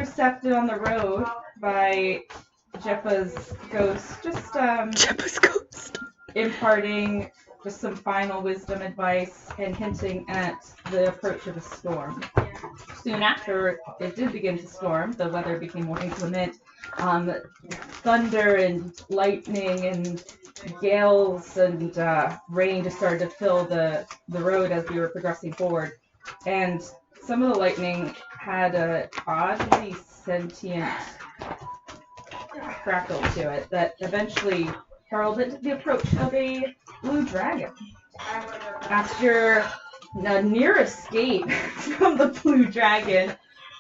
intercepted on the road by Jeppa's ghost, just Jeppa's ghost. imparting just some final wisdom advice and hinting at the approach of a storm. Soon after it did begin to storm, the weather became more inclement. Thunder and lightning and gales and rain just started to fill the road as we were progressing forward. And some of the lightning had a oddly sentient crackle to it that eventually heralded the approach of a blue dragon. After a near escape from the blue dragon,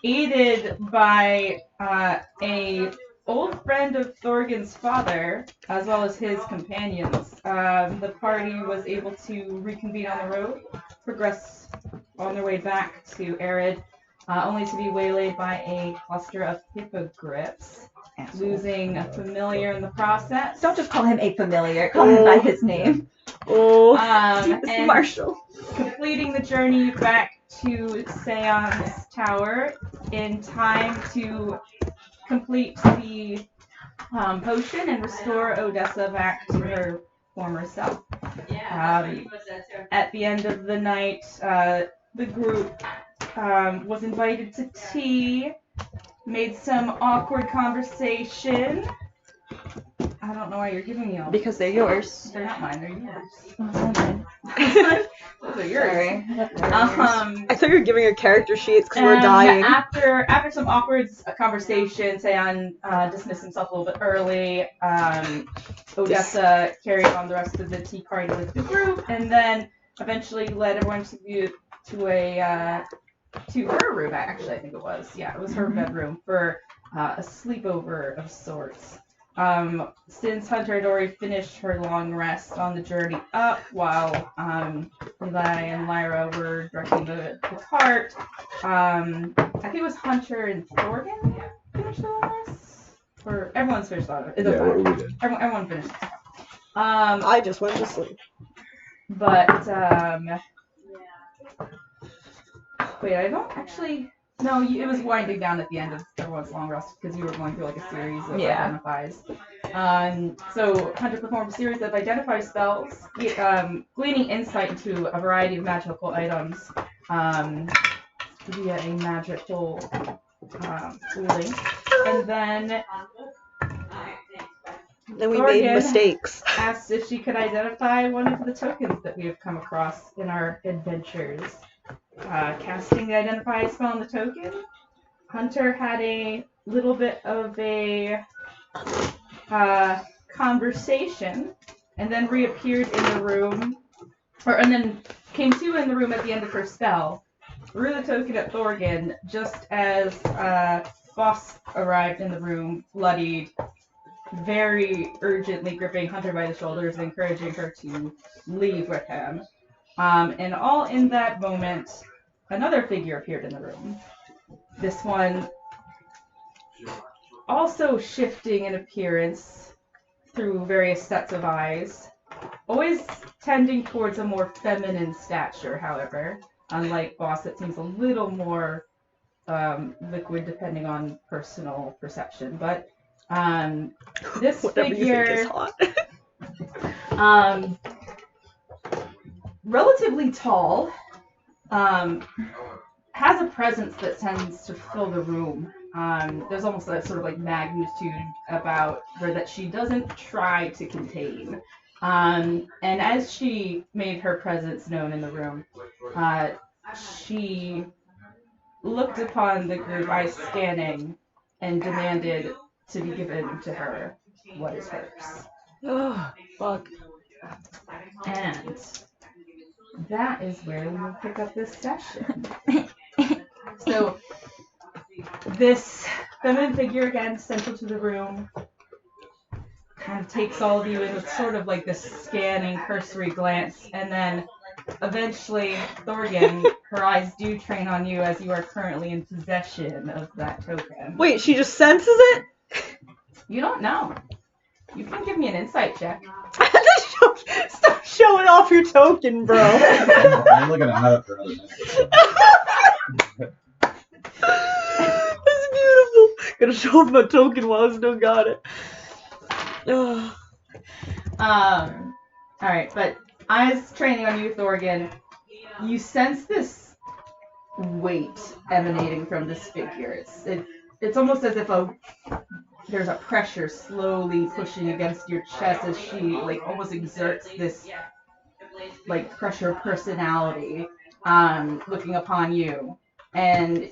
aided by a old friend of Thorgan's father, as well as his companions, the party was able to reconvene on the road, progress on their way back to Arid, only to be waylaid by a cluster of hippogriffs, losing a familiar in the process. Don't just call him a familiar, call him by his name. And Marshall. completing the journey back to Seon's tower in time to complete the potion and restore Odessa back to her former self. At the end of the night, the group was invited to tea, made some awkward conversation. I don't know why you're giving me all these. Because they're yours. They're not mine, they're yours. Oh, Those are yours. sorry. I thought you were giving her character sheets because we're dying. After some awkward conversation, Seon dismissed himself a little bit early. Odessa carried on the rest of the tea party with the group, and then eventually led everyone to her room. Actually, I think it was. Yeah, it was her bedroom for a sleepover of sorts. Since Hunter had already finished her long rest on the journey up, while Eli and Lyra were directing the cart, I think it was Hunter and Thorgan finished the long rest? Or everyone's finished the long rest? Yeah, we did. Everyone finished. I just went to sleep. But, wait, I don't actually... No, it was winding down at the end of everyone's long rest because you were going through like a series of identifies. So Hunter performed a series of identify spells, gleaning insight into a variety of magical items via a magical tooling. And then we Thorgan made mistakes. asked if she could identify one of the tokens that we have come across in our adventures. Casting the identify spell on the token, Hunter had a little bit of a conversation, and then reappeared in the room, and then came to in the room at the end of her spell, threw the token at Thorgan just as Boss arrived in the room, bloodied, very urgently gripping Hunter by the shoulders, encouraging her to leave with him. And all in that moment, another figure appeared in the room. This one also shifting in appearance through various sets of eyes, always tending towards a more feminine stature, however. Unlike Boss, it seems a little more liquid depending on personal perception. But this Whatever figure... you think is hot. Relatively tall, has a presence that tends to fill the room. There's almost a sort of like magnitude about her that she doesn't try to contain. And as she made her presence known in the room, she looked upon the group, eyes scanning, and demanded to be given to her what is hers. Oh, fuck. And that is where we will pick up this session. So, this feminine figure, again, central to the room, kind of takes all of you in with sort of like this scanning, cursory glance, and then eventually, Thorgan, her eyes do train on you as you are currently in possession of that token. Wait, she just senses it? You don't know. You can give me an insight check. Stop showing off your token, bro. I'm looking at it for another minute. That's beautiful. Gonna show off my token while I still got it. Ugh. Alright, but eyes training on you, Thorgan, you sense this weight emanating from this figure. It's almost as if there's a pressure slowly pushing against your chest as she like almost exerts this like pressure personality looking upon you. And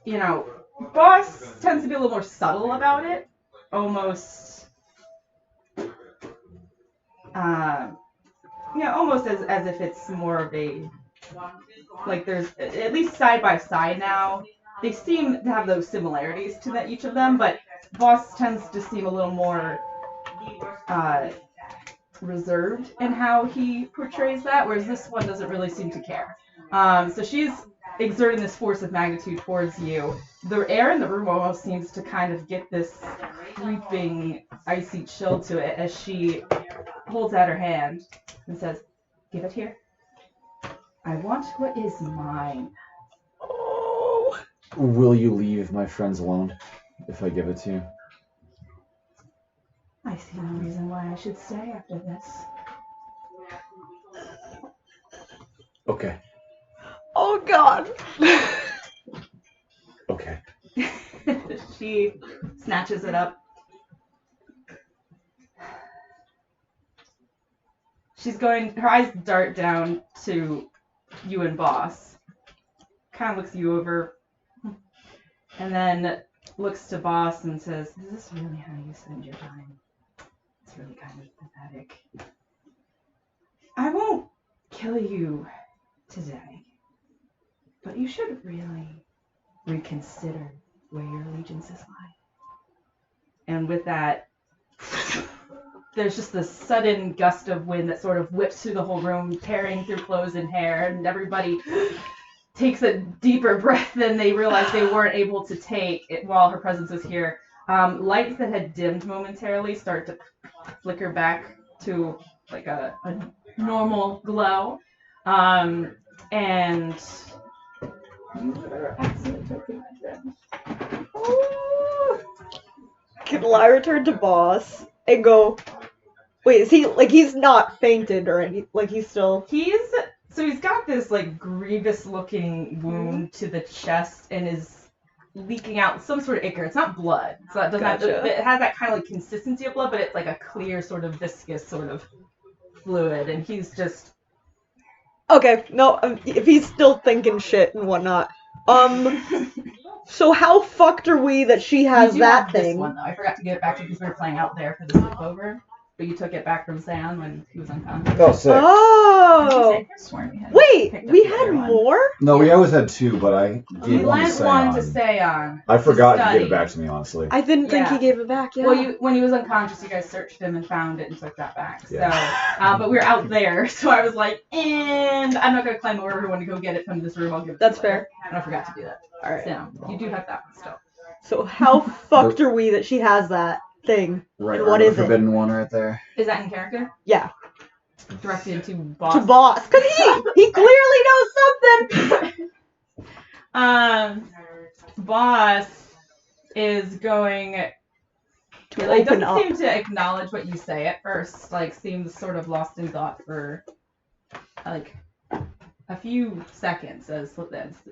you know, Boss tends to be a little more subtle about it. Almost almost as if it's more of a like there's at least side by side now. They seem to have those similarities to each of them, but Boss tends to seem a little more reserved in how he portrays that, whereas this one doesn't really seem to care. So she's exerting this force of magnitude towards you. The air in the room almost seems to kind of get this creeping, icy chill to it as she holds out her hand and says, "Give it here. I want what is mine." Oh. Will you leave my friends alone if I give it to you? I see no reason why I should stay after this. Okay. Oh God. Okay. She snatches it up. Her eyes dart down to you and Boss. Kind of looks you over. And then looks to Boss and says, "Is this really how you spend your time? It's really kind of pathetic. I won't kill you today, but you should really reconsider where your allegiances lie." And with that, there's just this sudden gust of wind that sort of whips through the whole room, tearing through clothes and hair, and everybody takes a deeper breath than they realized they weren't able to take while her presence was here. Lights that had dimmed momentarily start to flicker back to like a normal glow. And Can Lyra turn to Boss and go, wait, is he, like, he's not fainted or anything, like, he's still... He's got this, like, grievous-looking wound to the chest and is leaking out some sort of ichor. It's not blood, so it doesn't Gotcha. it has that kind of, like, consistency of blood, but it's, like, a clear sort of viscous sort of fluid, and he's just... Okay, no, if he's still thinking shit and whatnot. So how fucked are we that she has You do that have thing? This one, though. I forgot to give it back to you because we were playing out there for the sleepover. But you took it back from Sam when he was unconscious. Oh, sick. Oh! Wait, picked up we the had other one. more? No, we always had two, but I gave You one to lent one to Seon. Seon. I forgot to study. give it back to me, honestly. I didn't think he Yeah. gave it back, yeah. Well, when he was unconscious, you guys searched him and found it and took that back. Yeah. So, but we were out there, so I was like, and I'm not going to climb over everyone to go get it from this room. I'll give it That's to you later. fair. And I forgot to do that. Alright. So, you do have that one still. So how fucked are we that she has that thing? Right, What the is it? forbidden one right there. Is that in character? Yeah. Directed to Boss. To Boss. Because he clearly knows something! Boss is going... To It, like, open doesn't up. seem to acknowledge what you say at first. Like, seems sort of lost in thought for, like, a few seconds. As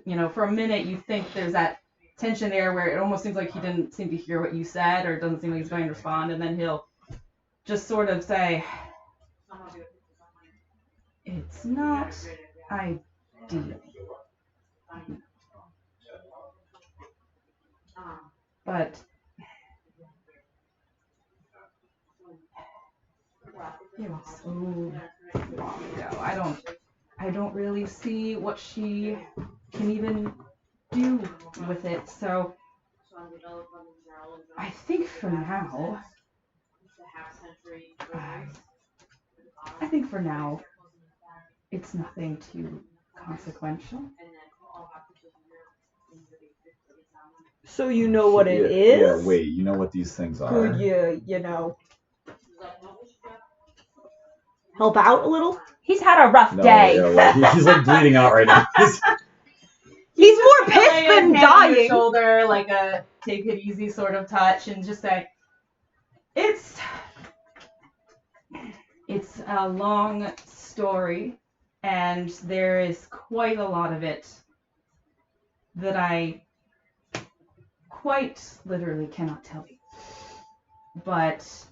you know, for a minute, you think there's that tension there where it almost seems like he didn't seem to hear what you said, or it doesn't seem like he's going to respond, and then he'll just sort of say, "It's not ideal, but it was so long ago. I don't really see what she can even do with it. So I think for now, it's nothing too consequential." So you know what it Yeah, is? wait, you know what these things are? Could you know, help out a little? He's had a rough No, day. yeah, like, he's like bleeding out right now. He's more pissed Lay his than hand on your dying. shoulder, like a take it easy sort of touch and just say, it's a long story, and there is quite a lot of it that I quite literally cannot tell you. But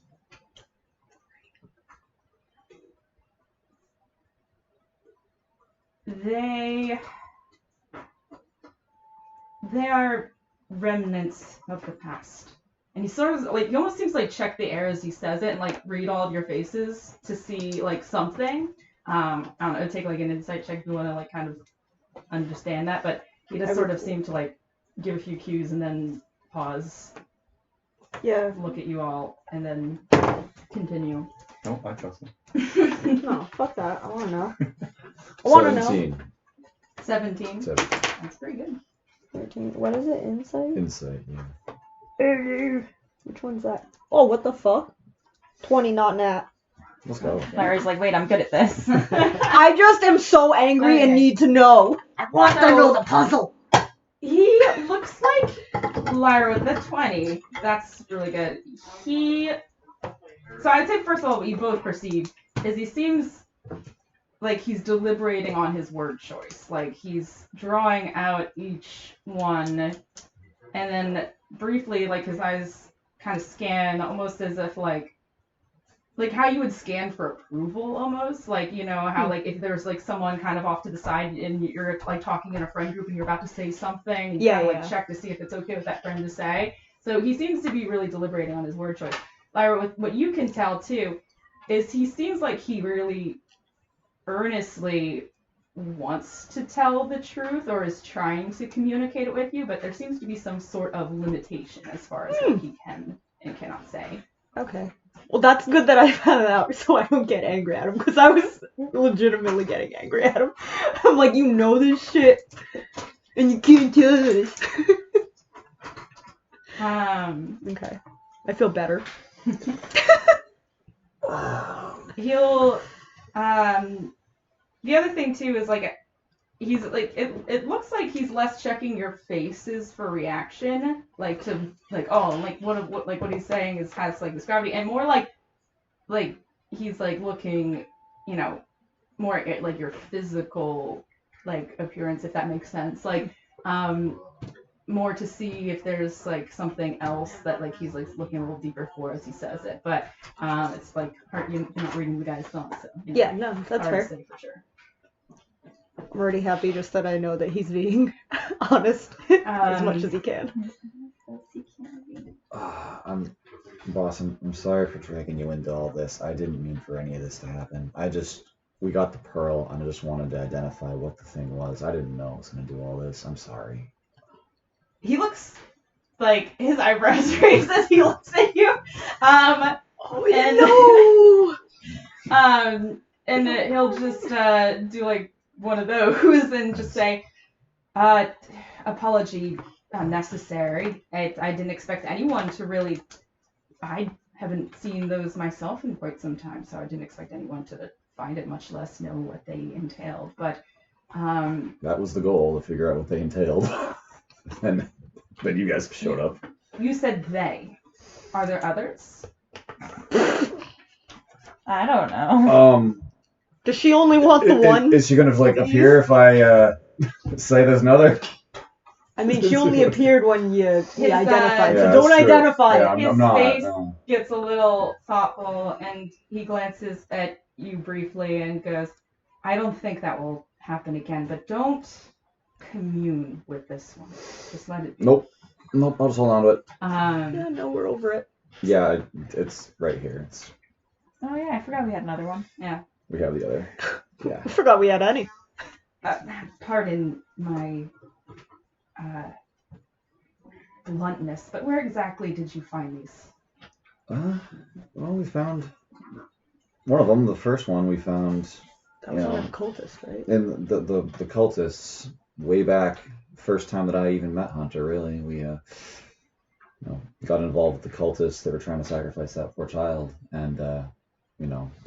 they are remnants of the past. And he sort of, like, he almost seems to, like, check the air as he says it and, like, read all of your faces to see, like, something. I don't know, it'd take, like, an insight check if you want to, like, kind of understand that, but he does sort of seem to, like, give a few cues and then pause, look at you all, and then continue. No, I trust him. No, fuck that. I want to know. I want to know. 17. 17. That's pretty good. 13. What is it? Insight? Insight, yeah. Which one's that? Oh, what the fuck? 20, not nat. Let's go. Larry's like, wait, I'm good at this. I just am so angry and need to know. I want to know the puzzle. He looks like Lyra with the 20. That's really good. So I'd say first of all, what you both perceive is he seems like he's deliberating on his word choice. Like he's drawing out each one, and then briefly, like his eyes kind of scan, almost as if like how you would scan for approval, almost. Like, you know, how like if there's like someone kind of off to the side and you're like talking in a friend group and you're about to say something, you kind of like check to see if it's okay with that friend to say. So he seems to be really deliberating on his word choice. Lyra, what you can tell too is he seems like he really earnestly wants to tell the truth or is trying to communicate it with you, but there seems to be some sort of limitation as far as what he can and cannot say. Okay. Well, that's good that I found it out so I don't get angry at him, because I was legitimately getting angry at him. I'm like, you know this shit, and you can't tell us. Okay. I feel better. He'll, the other thing too is like, he's like, it looks like he's less checking your faces for reaction, like to like, oh, like what he's saying has like this gravity, and more like he's like looking, you know, more at like your physical like appearance, if that makes sense, like more to see if there's like something else that like he's like looking a little deeper for as he says it, but it's like hard, you're not reading the guy's thoughts, so you know, yeah, no, that's hard fair. to say for sure. I'm already happy just that I know that he's being honest as much as he can. Boss, I'm sorry for dragging you into all this. I didn't mean for any of this to happen. We got the pearl, and I just wanted to identify what the thing was. I didn't know I was going to do all this. I'm sorry. He looks like his eyebrows raise as he looks at you. And he'll just do like one of those and just say, apology necessary. I didn't expect anyone to really. I haven't seen those myself in quite some time, so I didn't expect anyone to find it, much less know what they entailed. But that was the goal, to figure out what they entailed. And then you guys showed up. You said they. Are there others? I don't know. Does she only want the one? Is she gonna like appear if I say there's another? I mean, she only appeared when you identified, so yeah, don't true. identify Yeah, it. His I'm not, face no. gets a little thoughtful, and he glances at you briefly and goes, I don't think that will happen again, but don't commune with this one. Just let it be. Nope, I'll just hold on to it. Yeah, no, we're over it. Yeah, it's right here. Oh yeah, I forgot we had another one. Yeah. We have the other. Yeah. I forgot we had any. Pardon my bluntness, but where exactly did you find these? Well, we found one of them. The first one we found. That was an cultist, right? And the cultists way back, first time that I even met Hunter. Really, we got involved with the cultists that were trying to sacrifice that poor child, and the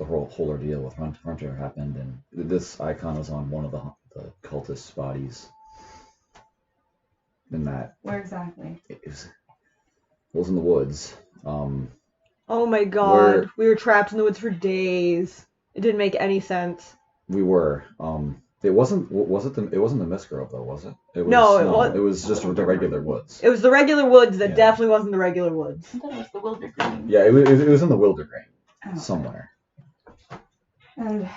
whole ordeal with Hunter happened, and this icon was on one of the cultists' bodies. In that. Where exactly? It was in the woods. Oh my god, we were trapped in the woods for days. It didn't make any sense. We were. It wasn't. It wasn't the Mist Grove though, was it? It was, No, it was just the regular woods. It was the regular woods that Yeah. definitely wasn't the regular woods. I thought it was the Wildergreen. Yeah, it was in the Wildergreen Oh. somewhere. And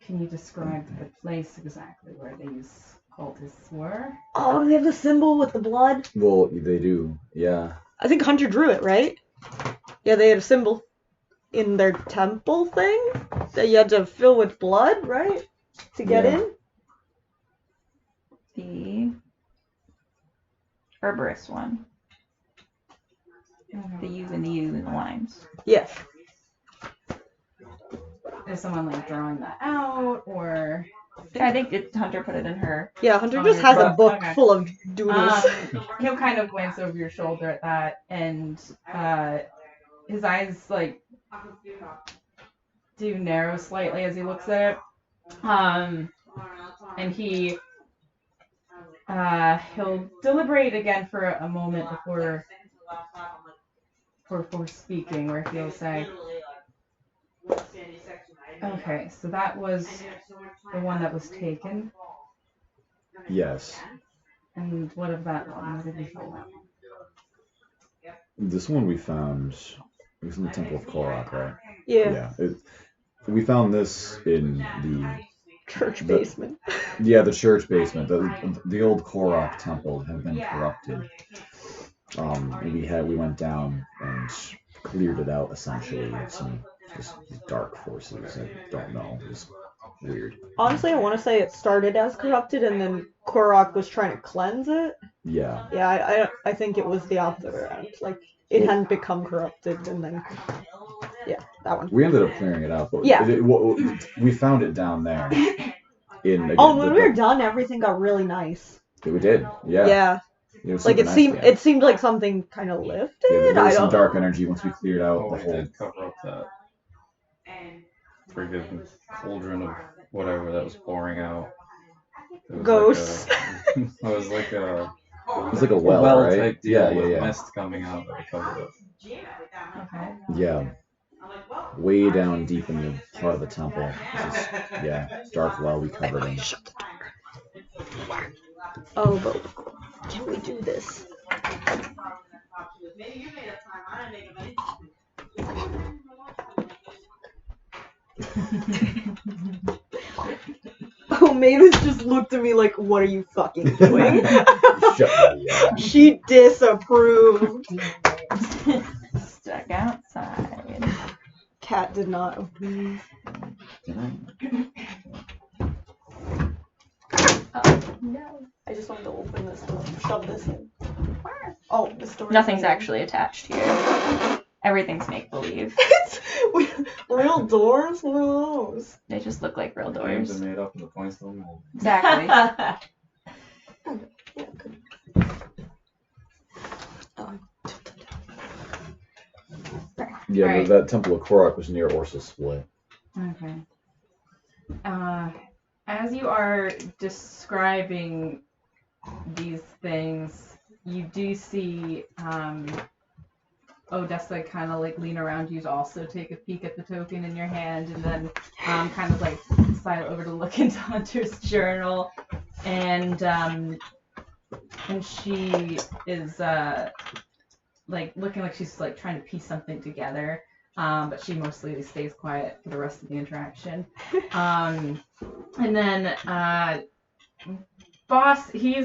can you describe the place exactly where these cultists were? Oh, they have the symbol with the blood? Well, they do. Yeah. I think Hunter drew it, right? Yeah, they had a symbol in their temple thing that you had to fill with blood, right? To get Yeah. in? The herborist one. The U and the U and the lines. Yeah. Is someone like drawing that out, or I think Hunter put it in her. Yeah, Hunter Oh, just your has a book. book Okay. full of doodles. he'll kind of glance over your shoulder at that, and his eyes like do narrow slightly as he looks at it. And he'll deliberate again for a moment before speaking, where he'll say, "Okay, so that was the one that was taken, Yes. and what of that one? What did we find out?" This one we found. It was in the Temple of Korok, right? Yeah. We found this in the Church basement. Yeah, the church basement. The old Korok temple had been corrupted. We went down and cleared it out essentially of some just dark forces. I don't know. It was weird. Honestly, I want to say it started as corrupted and then Korok was trying to cleanse it. Yeah. Yeah, I think it was the opposite around. Like, it hadn't become corrupted and then... Yeah, that one. We ended up clearing it out, but Yeah. we found it down there. When we were done, everything got really nice. We did. Yeah. Yeah. It was Like, super it nice, seemed like something kind of lifted. Yeah, there was some don't dark know. energy once we cleared out the We whole. did cover up that friggin' cauldron of whatever that was pouring out. It was Ghosts. It was like a It was like a well, right? type deal with Yeah. mist coming out that we covered up. Okay. Yeah. Way down deep in the heart of the temple. Dark well we covered in. Oh, but can we do this? Oh, Mavis just looked at me like, what are you fucking doing? Shut me up. She disapproved. Stuck outside. Cat did not approve. No. I just wanted to open this door. Shove this in. Oh, this door. Nothing's actually attached here. Everything's make believe. Real doors? What are those? They just look like real Games doors. are made up in the points of the mold. Exactly. Yeah, good. Yeah, Right. that Temple of Korok was near Orsa's Split. Okay. As you are describing these things, you do see Odessa kind of like lean around you to also take a peek at the token in your hand, and then kind of like slide over to look into Hunter's journal, and she is like looking like she's like trying to piece something together. But she mostly stays quiet for the rest of the interaction. And then Boss, he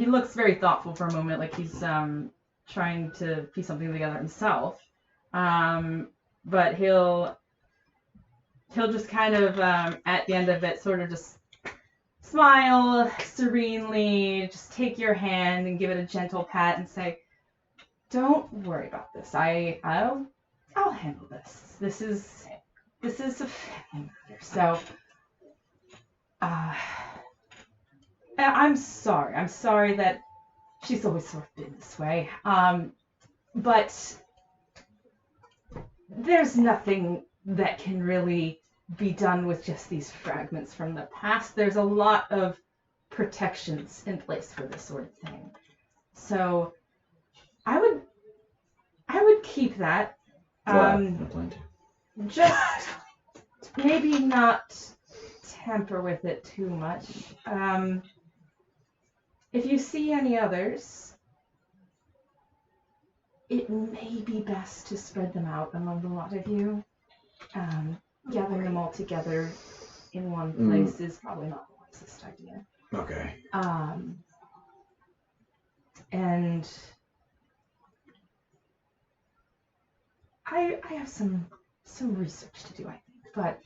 looks very thoughtful for a moment, like he's trying to piece something together himself. But he'll just kind of at the end of it sort of just smile serenely, just take your hand and give it a gentle pat and say, "Don't worry about this. I'll handle this. This is a family matter. So, I'm sorry. I'm sorry that she's always sort of been this way. But there's nothing that can really be done with just these fragments from the past. There's a lot of protections in place for this sort of thing. So I would keep that. I plan to. Just maybe not tamper with it too much. If you see any others, it may be best to spread them out among the lot of you. Gathering them all together in one place is probably not the wisest idea. Okay. And I have some research to do, I think, but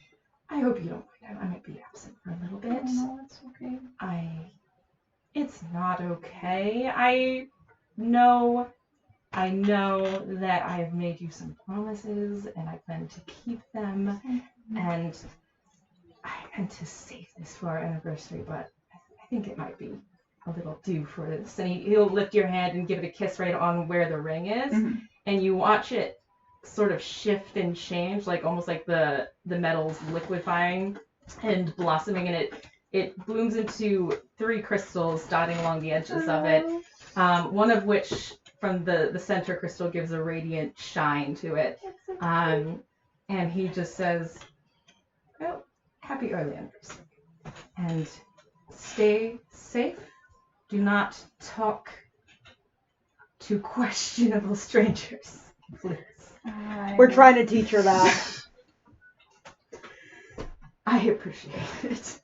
I hope you don't mind. I might be absent for a little bit. No, it's okay. It's not okay. I know that I have made you some promises, and I plan to keep them, and I meant to save this for our anniversary, but I think it might be a little due for this. And he'll lift your hand and give it a kiss right on where the ring is, and you watch it sort of shift and change, like almost like the metal's liquefying and blossoming, and it blooms into 3 crystals dotting along the edges of it, one of which from the center crystal gives a radiant shine to it. And he just says, well, happy early anniversary. And stay safe. Do not talk to questionable strangers, please. We're trying to teach her that. I appreciate it.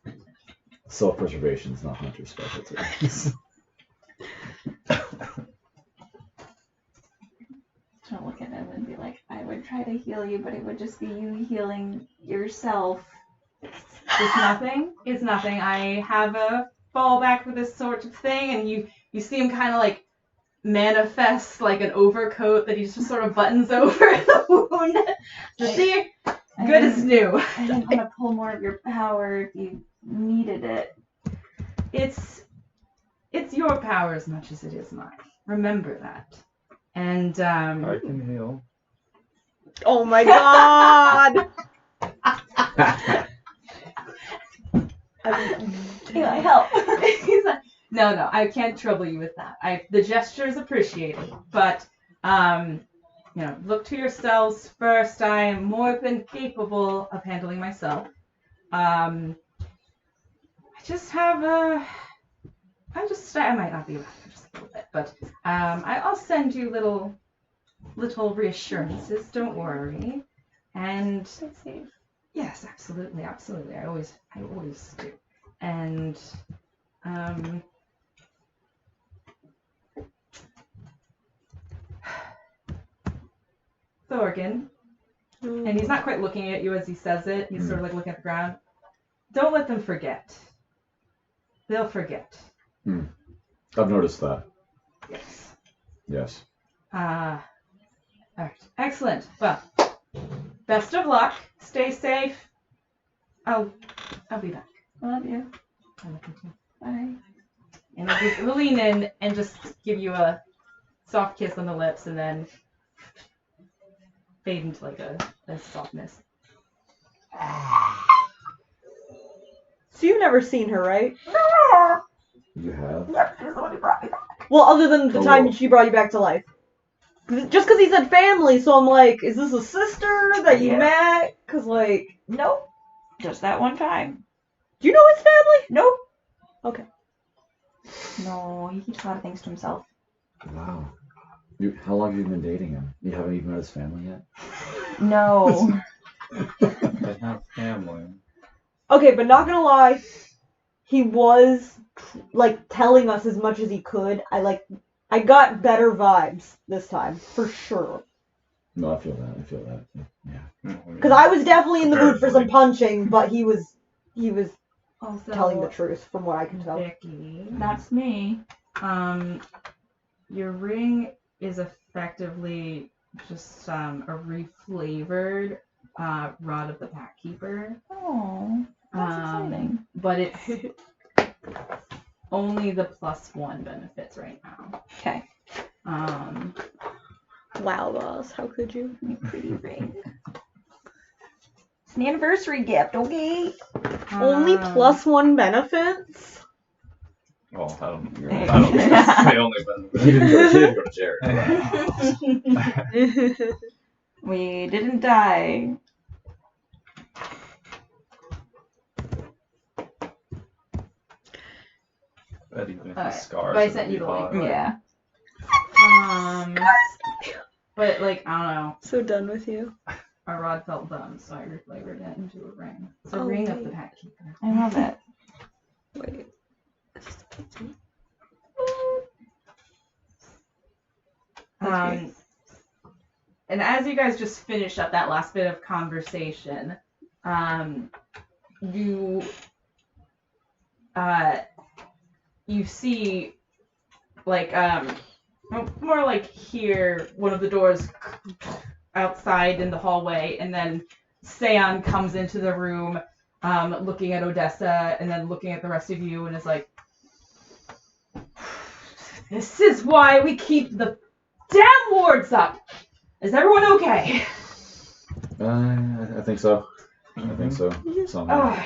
Self-preservation is not Hunter's specialty. Don't look at him and be like, I would try to heal you, but it would just be you healing yourself. It's nothing. I have a fallback for this sort of thing, and you see him kind of like manifest like an overcoat that he just sort of buttons over the wound. So see, good as new. I didn't want to pull more of your power if you needed it. It's your power as much as it is mine. Remember that. And I can heal. Oh my god! Can I help? He's like, no, I can't trouble you with that. The gesture is appreciated, but look to yourselves first. I am more than capable of handling myself. I might not be around for just a little bit, but I'll send you little reassurances. Don't worry. And Stay safe. yes, absolutely. I always do. And Thorgan, and he's not quite looking at you as he says it. He's sort of like looking at the ground. Don't let them forget. They'll forget. I've noticed that. Yes. Yes. All right. Excellent. Well, best of luck. Stay safe. I'll be back. Love you. I'm looking too. Bye. And we'll lean in and just give you a soft kiss on the lips, and then fade into like a softness. So you've never seen her, right? You have? Well, other than the time she brought you back to life. Just because he said family, so I'm like, is this a sister that you met? Because, like... Nope. Just that one time. Do you know his family? Nope. Okay. No, he keeps a lot of things to himself. Wow. How long have you been dating him? You haven't even met his family yet? No. They have family. Okay, but not gonna lie, he was, like, telling us as much as he could. I got better vibes this time, for sure. No, I feel that. Yeah. Because I was definitely in the mood for some punching, but he was Also, telling the truth, from what I can tell. Vicky, That's me. your ring is effectively just a reflavored Rod of the Packkeeper. Oh, that's exciting. But it's only the +1 benefits right now. Okay. Wow, boss, how could you? Pretty ring. It's an anniversary gift, okay? Only +1 benefits? Well, I don't Hey. think that's the only benefit. He didn't go to Jared. We didn't die. But even if Alright, he's scars, but I it'd sent be you the hot. link. Yeah. But like I don't know, So done with you. our rod felt dumb, so I reflavored it into a ring. It's a Oh, ring of the wait. Pact Keeper. I love it. Wait. That's And as you guys just finish up that last bit of conversation, you see like more like here one of the doors outside in the hallway, and then Seon comes into the room, looking at Odessa and then looking at the rest of you, and is like, "This is why we keep the damn wards up. Is everyone okay?" I think so. I think so. Somehow.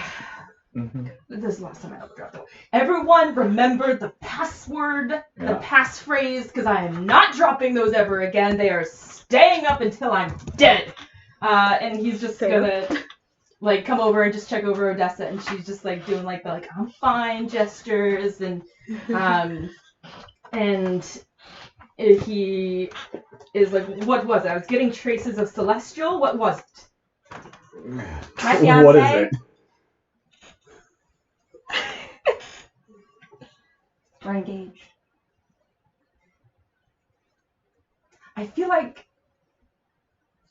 This is the last time I ever dropped it. Everyone remember the password, the Yeah. passphrase, because I am not dropping those ever again. They are staying up until I'm dead. And he's just Fair. gonna like come over and just check over Odessa, and she's just like doing like the like I'm fine gestures, and he is like, what was it? I was getting traces of celestial. What was it? My fiance. What is it? We're engaged. I feel like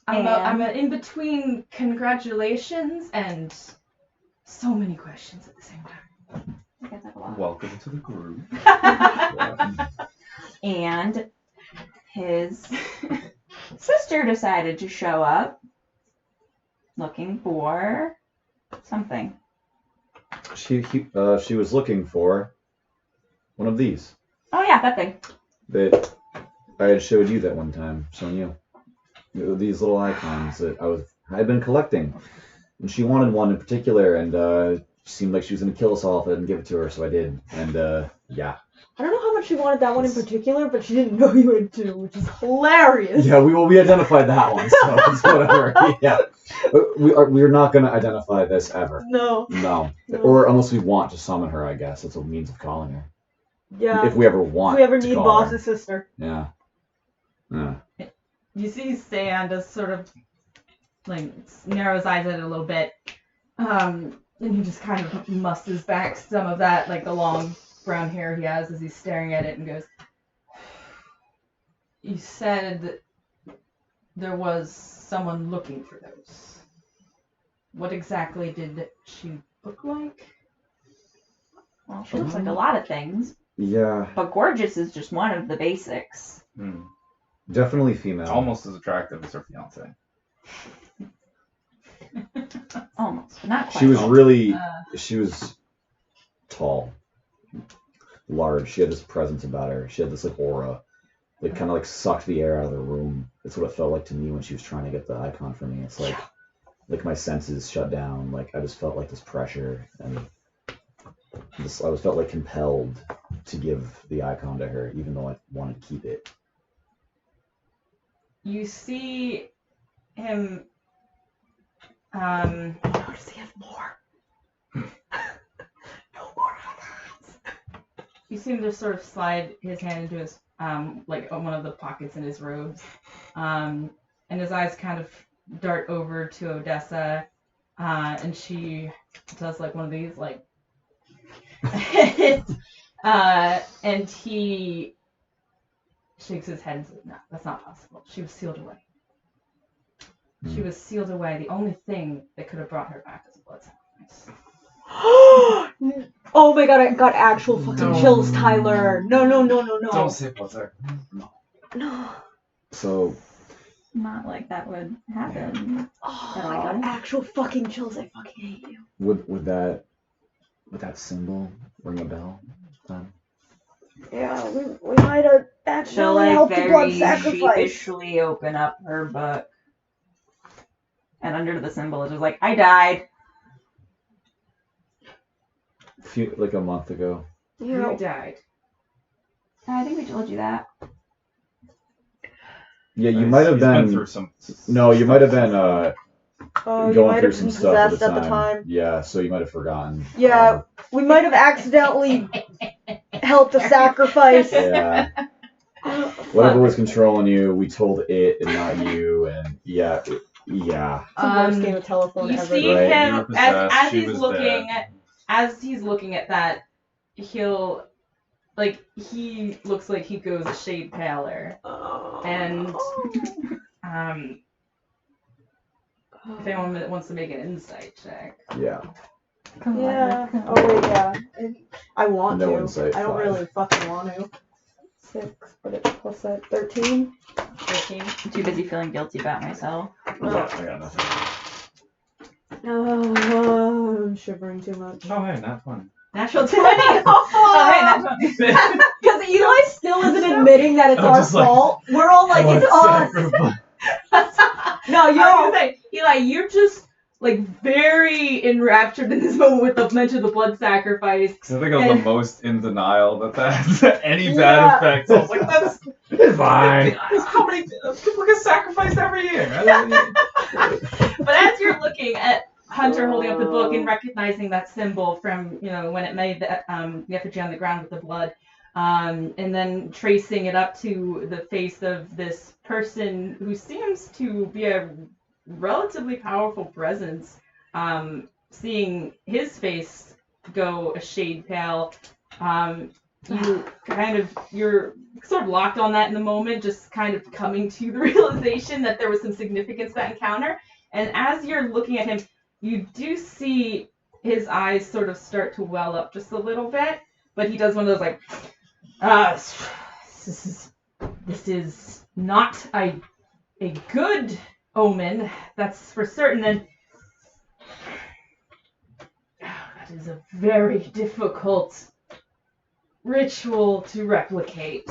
I'm in between congratulations and so many questions at the same time. I get that a lot. Welcome to the group. And his sister decided to show up looking for something. She was looking for one of these Oh yeah, that thing. that I had showed you that one time, showing you. These little icons that I had been collecting, and she wanted one in particular, and it seemed like she was gonna kill us all if I didn't give it to her, so I did. And yeah. I don't know how much she wanted that one in particular, but she didn't know you had two, which is hilarious. Yeah, we identified that one, so it's whatever. Yeah, we're not gonna identify this ever. No. No, No. or unless we want to summon her, I guess that's a means of calling her. Yeah. If we ever want. If we ever to need call boss's her. sister. Yeah. Yeah. You see Sand just sort of like narrow his eyes at it a little bit, and he just kind of musses back some of that, like the long brown hair he has as he's staring at it, and goes, "You said there was someone looking for those. What exactly did she look like?" Well, she looks like a lot of things, Yeah. but gorgeous is just one of the basics. Definitely female. Almost as attractive as her fiance. Almost, but not quite. She was really. Uh, She was tall, large. She had this presence about her. She had this like aura, like kind of like sucked the air out of the room. That's what it felt like to me when she was trying to get the icon for me. It's like my senses shut down. Like I just felt like this pressure, and I felt like compelled to give the icon to her, even though I wanted to keep it. You see him. Does he have more? No more icons. You see him just sort of slide his hand into his like one of the pockets in his robes, and his eyes kind of dart over to Odessa, and she does like one of these like, and he shakes his head and says, "No, that's not possible. She was sealed away. She was sealed away. The only thing that could have brought her back was a blood sacrifice." Oh my god, I got actual fucking No. chills, Tyler. No. Don't say what's there. No. So Not like that would happen. Oh, I got actual fucking chills. I fucking hate you. would that symbol ring a bell? Yeah, we might have She'll accidentally like helped the blood very sacrifice. sheepishly open up her book, and under the symbol it's just like, I died. Like a month ago. You died. I think we told you that. Yeah, you might have He's been been. through some. No, you might have been Oh, you going might through have some been stuff at possessed the at the time. Yeah, so you might have forgotten. Yeah, we might have accidentally helped the sacrifice. Yeah. Whatever was controlling you, we told it and not you, and yeah. It's the worst game of telephone You ever. see Right. You were him possessed, as she he's was looking dead. as he's looking at that. He'll he looks like he goes a shade paler, and if anyone wants to make an insight check. Yeah. Come Yeah. on. Oh wait, yeah. I want No to. insight, I don't 5. really fucking want to. 6, but it's plus that 13. 13. I'm too busy feeling guilty about myself. Yeah, I got nothing. I'm shivering too much. Oh, hey, not fun. Natural 20. Oh, hey, natural 20. Because Eli still isn't admitting that it's I'm our just like, fault. We're all like, it's us. No, I you're was all. gonna say, Eli, you're just very enraptured in this moment with the mention of the blood sacrifice. I think I was the most in denial that has any bad Yeah. effects. I was like, that's It's fine. how many people get sacrificed every year? But as you're looking at Hunter holding up the book and recognizing that symbol from, when it made the effigy on the ground with the blood, and then tracing it up to the face of this person who seems to be a relatively powerful presence, seeing his face go a shade pale, you're sort of locked on that in the moment, just kind of coming to the realization that there was some significance to that encounter. And as you're looking at him, you do see his eyes sort of start to well up just a little bit, but he does one of those this is not a good omen, that's for certain, and that is a very difficult ritual to replicate.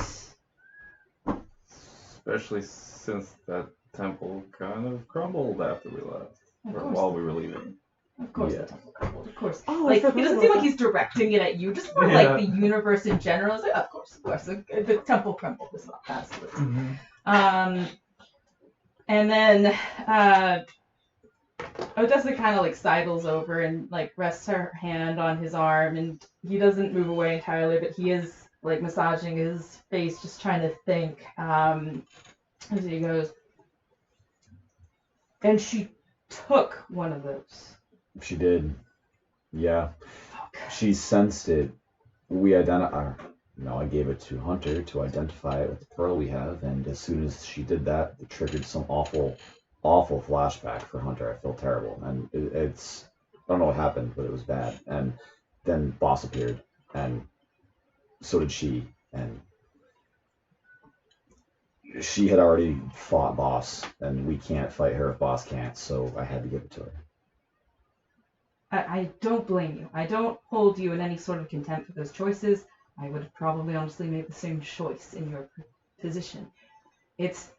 Especially since that temple kind of crumbled after we left, Of or course. while we were leaving. Of course, Yeah. the temple crumbled, of course. Oh, I He forgot doesn't about seem like that. he's directing it at you, just more Yeah. like the universe in general. It's like, of course, the temple crumbled as well, absolutely. Mm-hmm. And then Odessa kind of sidles over and rests her hand on his arm, and he doesn't move away entirely, but he is massaging his face, just trying to think. As he goes, and she took one of those. She did. Yeah. She sensed it. I gave it to Hunter to identify it with the pearl we have, and as soon as she did that, it triggered some awful flashback for Hunter. I felt terrible, and it's I don't know what happened, but it was bad. And then Boss appeared, and so did she, and she had already fought Boss, and we can't fight her if Boss can't, so I had to give it to her. I don't blame you. I don't hold you in any sort of contempt for those choices. I would have probably honestly made the same choice in your position. It's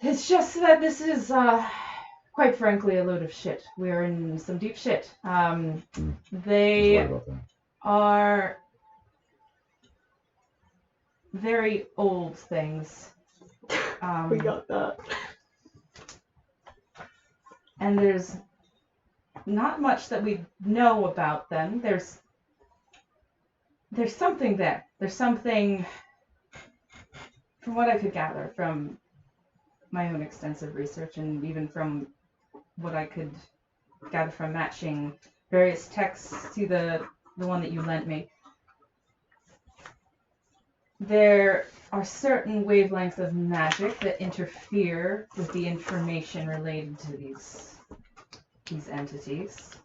just that this is, quite frankly, a load of shit. We're in some deep shit. Just worried They about that. are very old things. We got that. And there's not much that we know about them. There's something there. There's something, from what I could gather from my own extensive research, and even from what I could gather from matching various texts to the one that you lent me. There are certain wavelengths of magic that interfere with the information related to these entities.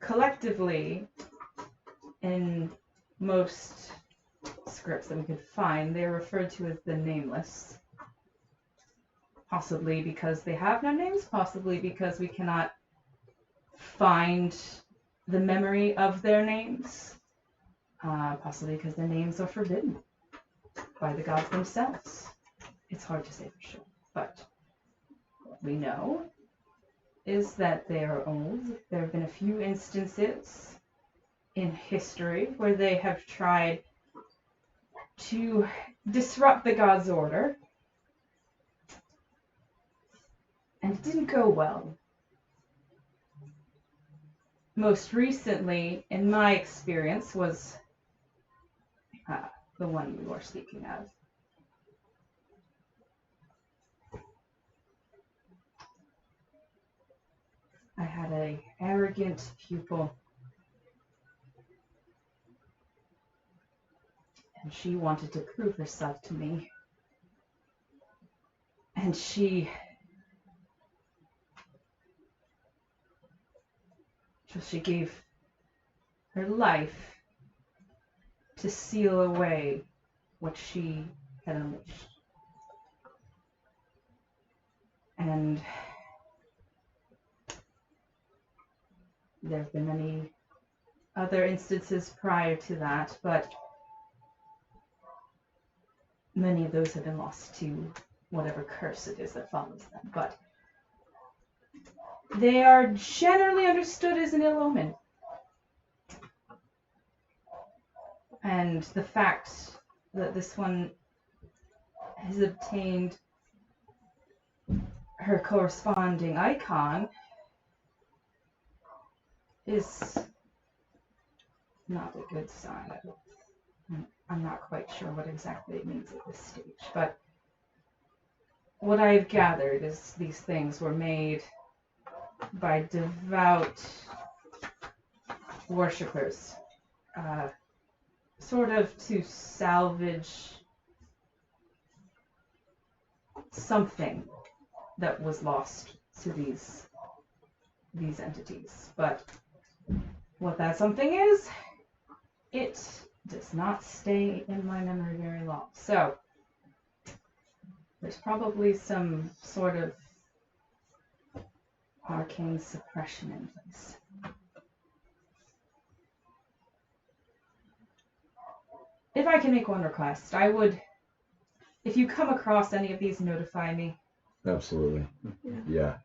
Collectively, in most scripts that we could find, they are referred to as the Nameless. Possibly because they have no names, possibly because we cannot find the memory of their names, possibly because their names are forbidden by the gods themselves. It's hard to say for sure, but what we know is that they are old. There have been a few instances in history where they have tried to disrupt the God's order, and it didn't go well. Most recently, in my experience, was the one you are speaking of. I had an arrogant pupil, and she wanted to prove herself to me. And she gave her life to seal away what she had unleashed. And there have been many other instances prior to that, but many of those have been lost to whatever curse it is that follows them. But they are generally understood as an ill omen. And the fact that this one has obtained her corresponding icon is not a good sign. I'm not quite sure what exactly it means at this stage, but what I've gathered is these things were made by devout worshippers, sort of to salvage something that was lost to these entities. But what that something is, it does not stay in my memory very long. So there's probably some sort of arcane suppression in place. If I can make one request, I would, if you come across any of these, notify me. Absolutely. Yeah.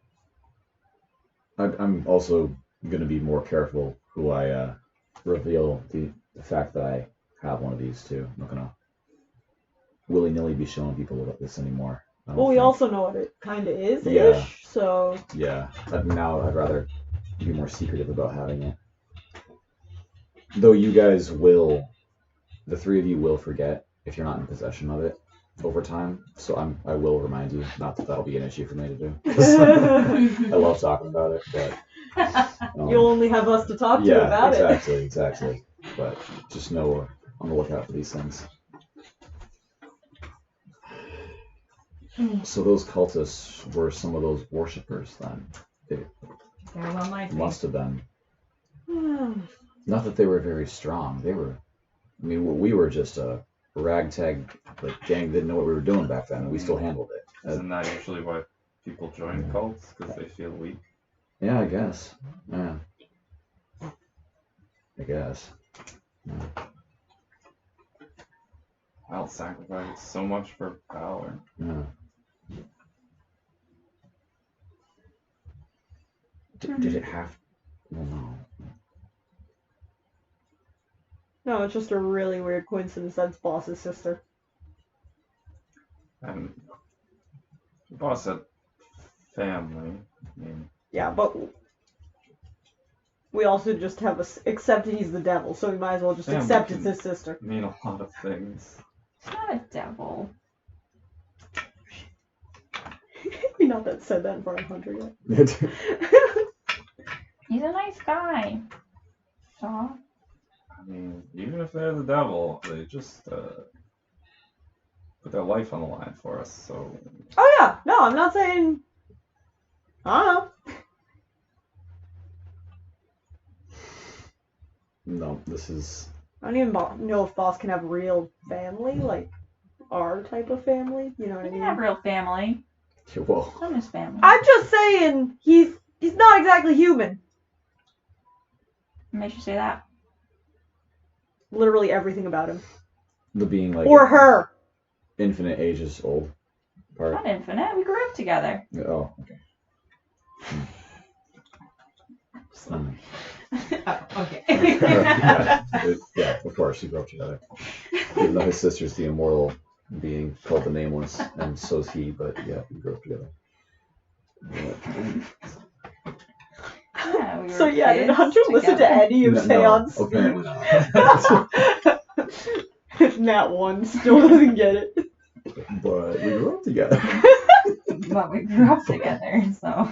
I'm also going to be more careful who I reveal the fact that I have one of these too. I'm not going to willy-nilly be showing people about this anymore. Well, we also know what it kind of is-ish, Yeah. so... Yeah, but now I'd rather be more secretive about having it. Though you guys will, the three of you will forget if you're not in possession of it over time. So I will remind you. Not that that'll be an issue for me to do. I love talking about it, but you'll only have us to talk to about it. Exactly. But just know on the lookout for these things. So those cultists were some of those worshippers then. They well might be. Must have been. Not that they were very strong. They were. I mean, we were just a ragtag gang. Didn't know what we were doing back then, and we still handled it. Isn't that usually why people join cults? Because they feel weak. Yeah, I guess. Yeah. I guess. Yeah. I'll sacrifice so much for power. Yeah. Did it have? Well, no. No, it's just a really weird coincidence that's Boss's sister. And the boss said family. I mean, yeah, but we also just have accepted he's the devil, so we might as well just accept it's his sister. Mean a lot of things. He's not a devil. You're not that said that in front of Hunter yet. He's a nice guy. Aw. I mean, even if they're the devil, they just put their life on the line for us, so... Oh yeah, no, I'm not saying... I don't know. No, this is... I don't even know if Boss can have real family, like our type of family, you know what I He mean? can have real family. Yeah, well, I'm his family. I'm just saying, he's not exactly human. What makes you say that? Literally everything about him. the being like... Or her. Infinite ages old part. Not infinite. We grew up together. Oh, okay. Mm. Oh, okay. Yeah, of course, you grew up together. Even though his sister's the immortal being called the Nameless, and so's he, but yeah, we grew up together. Yeah, we were So yeah, did kids Hunter listen to together. any of Seance? apparently not. Nat one still doesn't get it. But we grew up together. But we grew up together, so.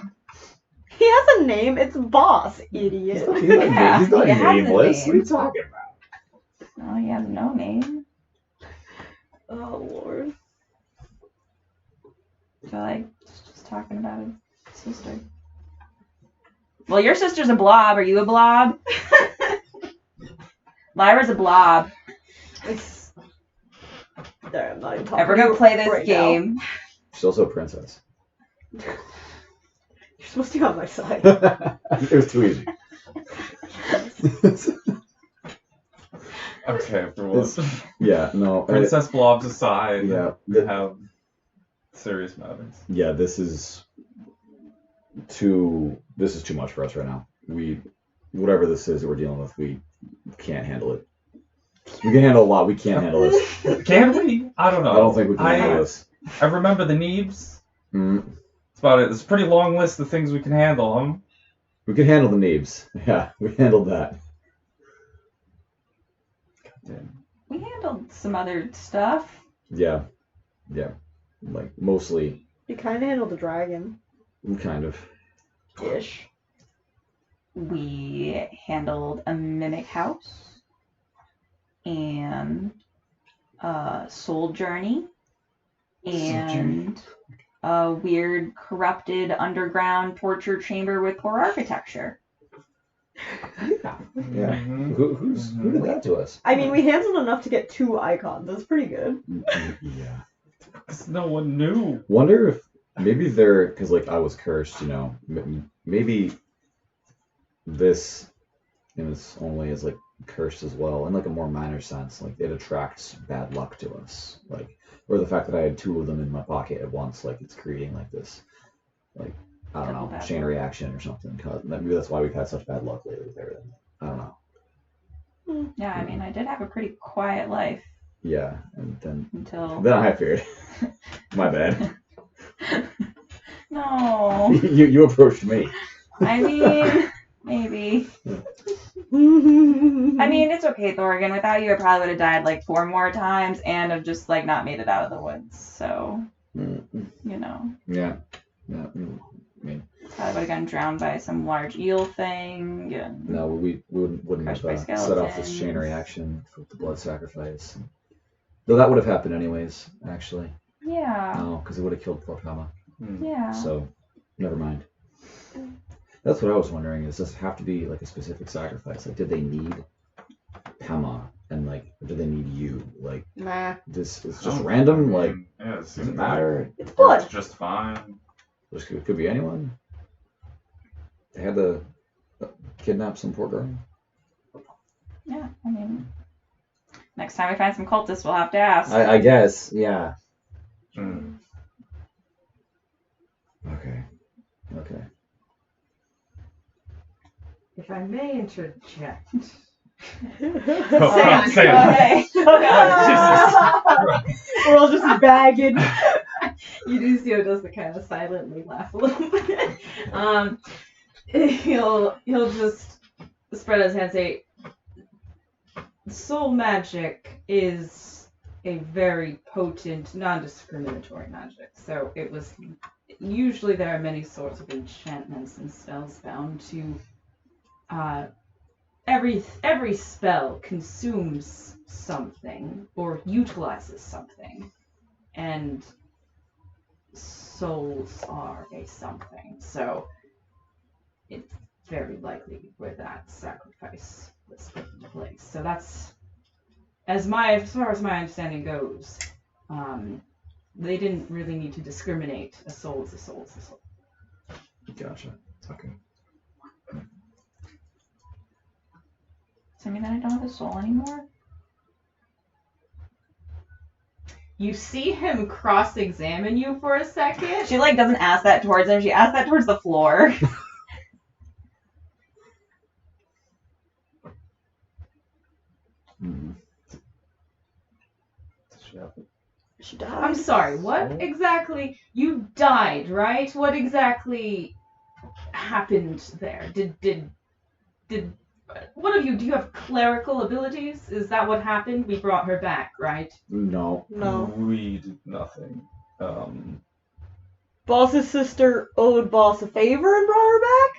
He has a name. It's Boss, idiot. He's not he has a nameless. What are name. you talking about? No, he has no name. Oh Lord. So like just talking about his sister. Well, your sister's a blob. Are you a blob? Lyra's a blob. There, I'm not even talking. Ever to gonna you play this right game? She's also a princess. now. You're supposed to be on my side. It was too easy. Okay, for what? Yeah, no. Princess Blobs aside, Yeah. we have serious matters. Yeah, this is too much for us right now. Whatever this is that we're dealing with, we can't handle it. We can handle a lot. We can't handle this. Can we? I don't know. I don't think we can handle this. I remember the Neebs. Mm. That's about it. It's a pretty long list of things we can handle. We can handle the Neebs. Yeah, we handled that. We handled some other stuff. Yeah. Like, mostly, You kind of handled the dragon. kind of. Ish. We handled a mimic house and a soul journey and a weird corrupted underground torture chamber with poor architecture. Yeah. Mhm. Who did that to us? I mean, we handled enough to get 2 icons. That's pretty good. Yeah. Because no one knew. Wonder if maybe they're, because like I was cursed, you know, maybe this in its own way is like cursed as well, in like a more minor sense. Like it attracts bad luck to us, like, or the fact that I had 2 of them in my pocket at once, like it's creating like this, like, I don't Double know, bad chain luck. reaction or something. Maybe that's why we've had such bad luck lately with everything. I don't know. Yeah, I mean, I did have a pretty quiet life Yeah, and then until. I feared. My bad. No. you approached me. I mean, maybe. I mean, it's okay, Thorgan. Without you, I probably would have died like 4 more times and have just like not made it out of the woods. So, you know. Yeah. I mean, Probably would have gotten drowned by some large eel thing. And no, we wouldn't have Crushed by set off this chain skeletons. reaction with the blood sacrifice. Though that would have happened anyways, actually. Yeah. No, because it would have killed poor Pama. Yeah. So, never mind. That's what I was wondering, is does it have to be like a specific sacrifice? Like, did they need Pama? And like, or do they need you? Like, Nah. this is just random? Like, yeah, it does seems it matter? It's blood. It's just fine. It could be anyone. They had to kidnap some poor girl. Yeah. I mean, next time we find some cultists, we'll have to ask. I guess, yeah. Mm. Okay. If I may interject. Oh, say it. Okay. We're all just bagging. Udusio does the kind of silently laugh a little bit. He'll just spread his hand and say, soul magic is a very potent, non-discriminatory magic. So it was usually there are many sorts of enchantments and spells bound to every spell consumes something or utilizes something, and souls are a something. So it's very likely where that sacrifice was put into place. So that's as far as my understanding goes. They didn't really need to discriminate. A soul is a soul is a soul. Gotcha. Okay. Does that mean that I don't have a soul anymore? You see him cross-examine you for a second. She like doesn't ask that towards him. She asked that towards the floor. She happened. She died. I'm sorry, what exactly? You died, right? What exactly happened there? Did one of you, do you have clerical abilities? Is that what happened? We brought her back, right? No. No. We did nothing. Boss's sister owed Boss a favor and brought her back?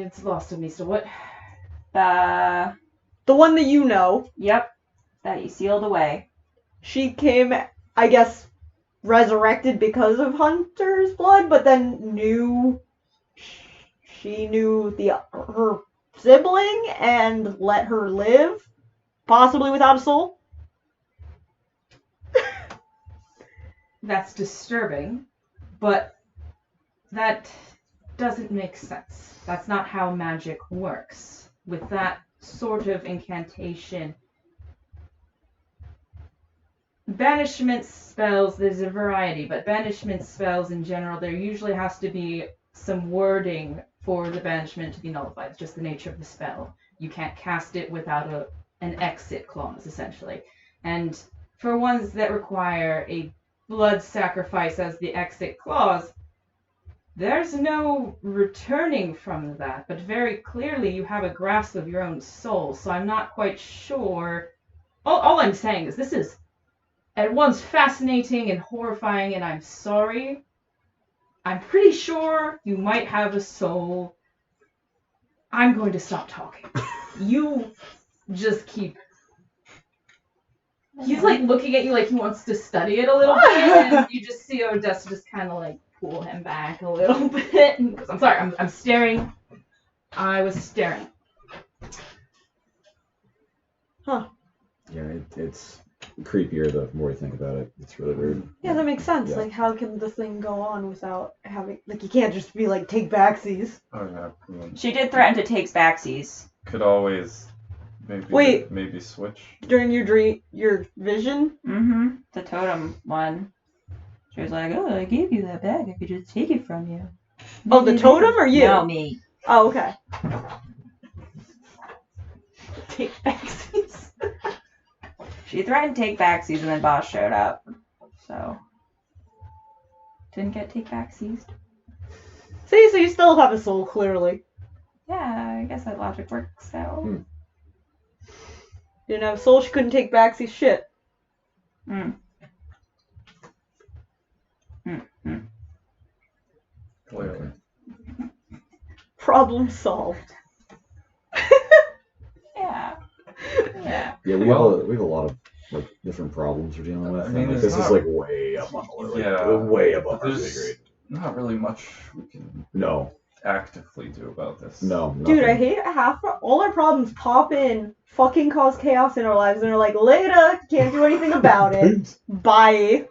It's lost on me, so what? The The one that you know. Yep, that you sealed away. She came, I guess, resurrected because of Hunter's blood, but then she knew her sibling and let her live, possibly without a soul. That's disturbing, but that doesn't make sense. That's not how magic works. With that sort of incantation, banishment spells, there's a variety, but banishment spells in general, there usually has to be some wording for the banishment to be nullified. It's just the nature of the spell. You can't cast it without an exit clause, essentially. And for ones that require a blood sacrifice as the exit clause, there's no returning from that, but very clearly you have a grasp of your own soul, so I'm not quite sure. All I'm saying is this is at once fascinating and horrifying, and I'm sorry. I'm pretty sure you might have a soul. I'm going to stop talking. You just keep... He's like looking at you like he wants to study it a little bit, and you just see Odessa just kind of like pull him back a little bit. And goes, I'm sorry, I'm staring. I was staring. Huh. Yeah, it's creepier the more you think about it. It's really weird. Yeah, that makes sense. Yeah. Like, how can the thing go on without having... Like, you can't just be like, take backsies. Oh yeah. I mean, She did threaten to take backsies. could always maybe switch. During your vision? Mm-hmm. The totem one. She was like, "Oh, I gave you that bag. I could just take it from you." Oh, the totem or you? No, me. Oh, okay. Take backsies. She threatened to take backsies, and then boss showed up. So didn't get take backsies. See, so you still have a soul, clearly. Yeah, I guess that logic works out. You didn't have a soul, she couldn't take backsies. Shit. Clearly. Problem solved. Yeah. Yeah. Yeah, we have a lot of like different problems we're dealing with. I mean, and, like, there's this is not- like way up on the like, Yeah. way above our pay There's grade. not really much we can No, actively do about this. no, Dude, I nothing. hate all our problems pop in, fucking cause chaos in our lives, and they're like, later, can't do anything about it. Bye.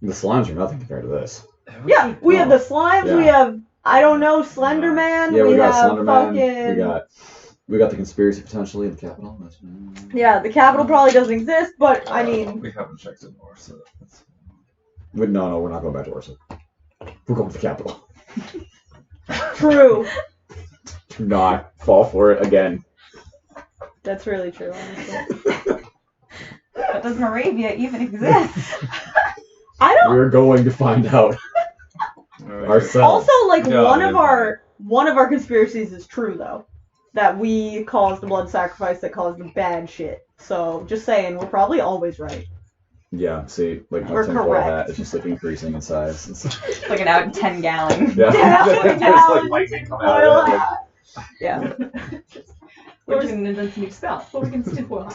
The slimes are nothing compared to this. Yeah, we have the slimes, we have, I don't know, Slender Man, Yeah, we got have Slenderman. fucking... We got the conspiracy potentially in the capital. Yeah, the capital probably doesn't exist, but I mean... we haven't checked it more, so that's... But no, we're not going back to Warsaw. We're going to the capital. True. Do not fall for it again. That's really true, honestly. But does Moravia even exist? I don't... We're going to find out ourselves. Also, like, Yeah, one of our conspiracies is true, though. That we caused the blood sacrifice that caused the bad shit. So, just saying, we're probably always right. Yeah, see, like my We're tinfoil correct. hat is just like increasing in size. It's Like an out 10-gallon. yeah, Yeah, there's like lightning coming out of it. Like, Yeah. We're just gonna invent a new spell. Thorgan's tinfoil.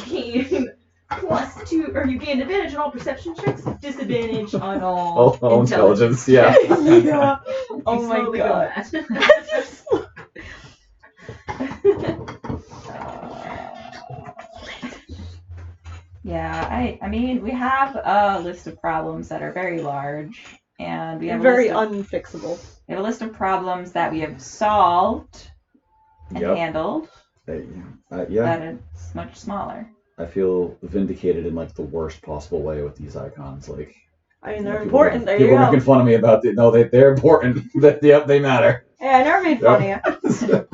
Gain +2, or you gain advantage on all perception checks, disadvantage on all intelligence, yeah. Yeah. Oh my god. Yeah, I mean, we have a list of problems that are very large, and we have Very a list of, unfixable. we have a list of problems that we have solved and Yep. handled Yeah, that is much smaller. I feel vindicated in like the worst possible way with these icons. Like, I mean, they're People important. are- There People you are go. making fun of me about it. No, they're important. Yep, they matter. Hey, I never made fun of you.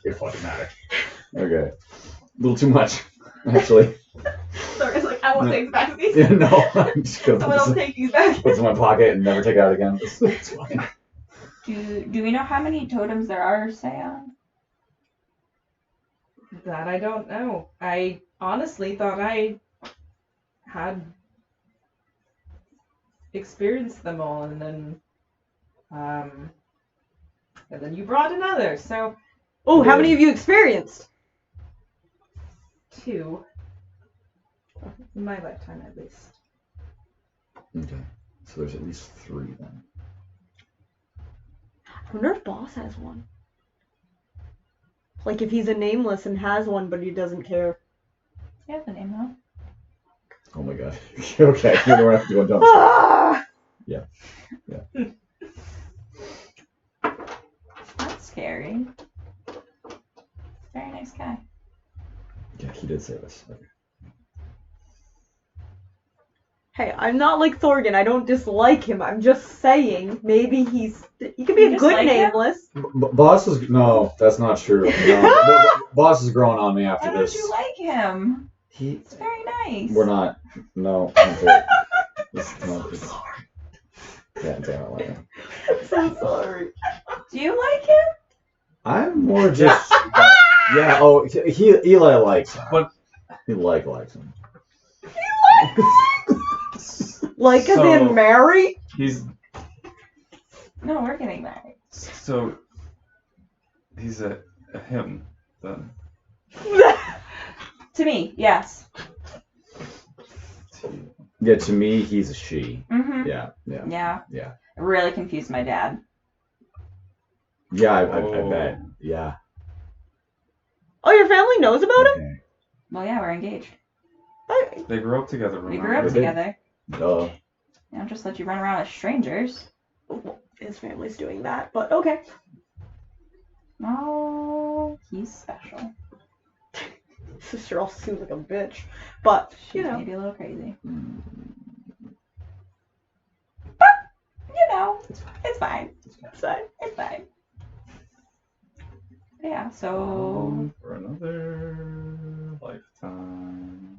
They fucking matter. Okay. A little too much, actually. So it's like, I won't take back these. Yeah, no. I'm just gonna Someone else take these back. put this in my pocket and never take it out again. It's fine. Do we know how many totems there are, Sam? That I don't know. I honestly thought I had experienced them all, and then you brought another. So Oh, how many have you experienced? 2 in my lifetime, at least. Okay. So there's at least 3 then. I wonder if Boss has one. Like if he's a nameless and has one, but he doesn't care. He has a name though. Oh my god. Okay, you're gonna have to go and dump. Ah! That's scary. Very nice guy. Yeah, he did say this. Okay. Hey, I'm not like Thorgan. I don't dislike him. I'm just saying maybe he could be You a good dislike him? nameless. Boss is no, that's not true. No, Boss is growing on me after Why this. don't you like him? He, It's very nice. we're not. No. Hunter. No, yeah, don't like him. I'm so sorry. Do you like him? I'm more just. Yeah. Oh, Eli likes him. But He likes him. Like as in So- Mary? he's No, we're getting married. so he's a him then. To me, yes. Yeah, to me, he's a she. Mm-hmm. Yeah. Yeah. Yeah. It really confused my dad. Yeah, I Oh. bet. Yeah. Oh, your family knows about him? Okay. Well, yeah, we're engaged. They grew up together. We Remember? grew up Did they? together. Duh. I don't just let you run around with strangers. Well, his family's doing that, but okay. Oh, he's special. Sister all seems like a bitch, but She's you know. maybe a little crazy. Mm, You know, It's fine. it's fine. So, It's fine. Yeah, so For another lifetime.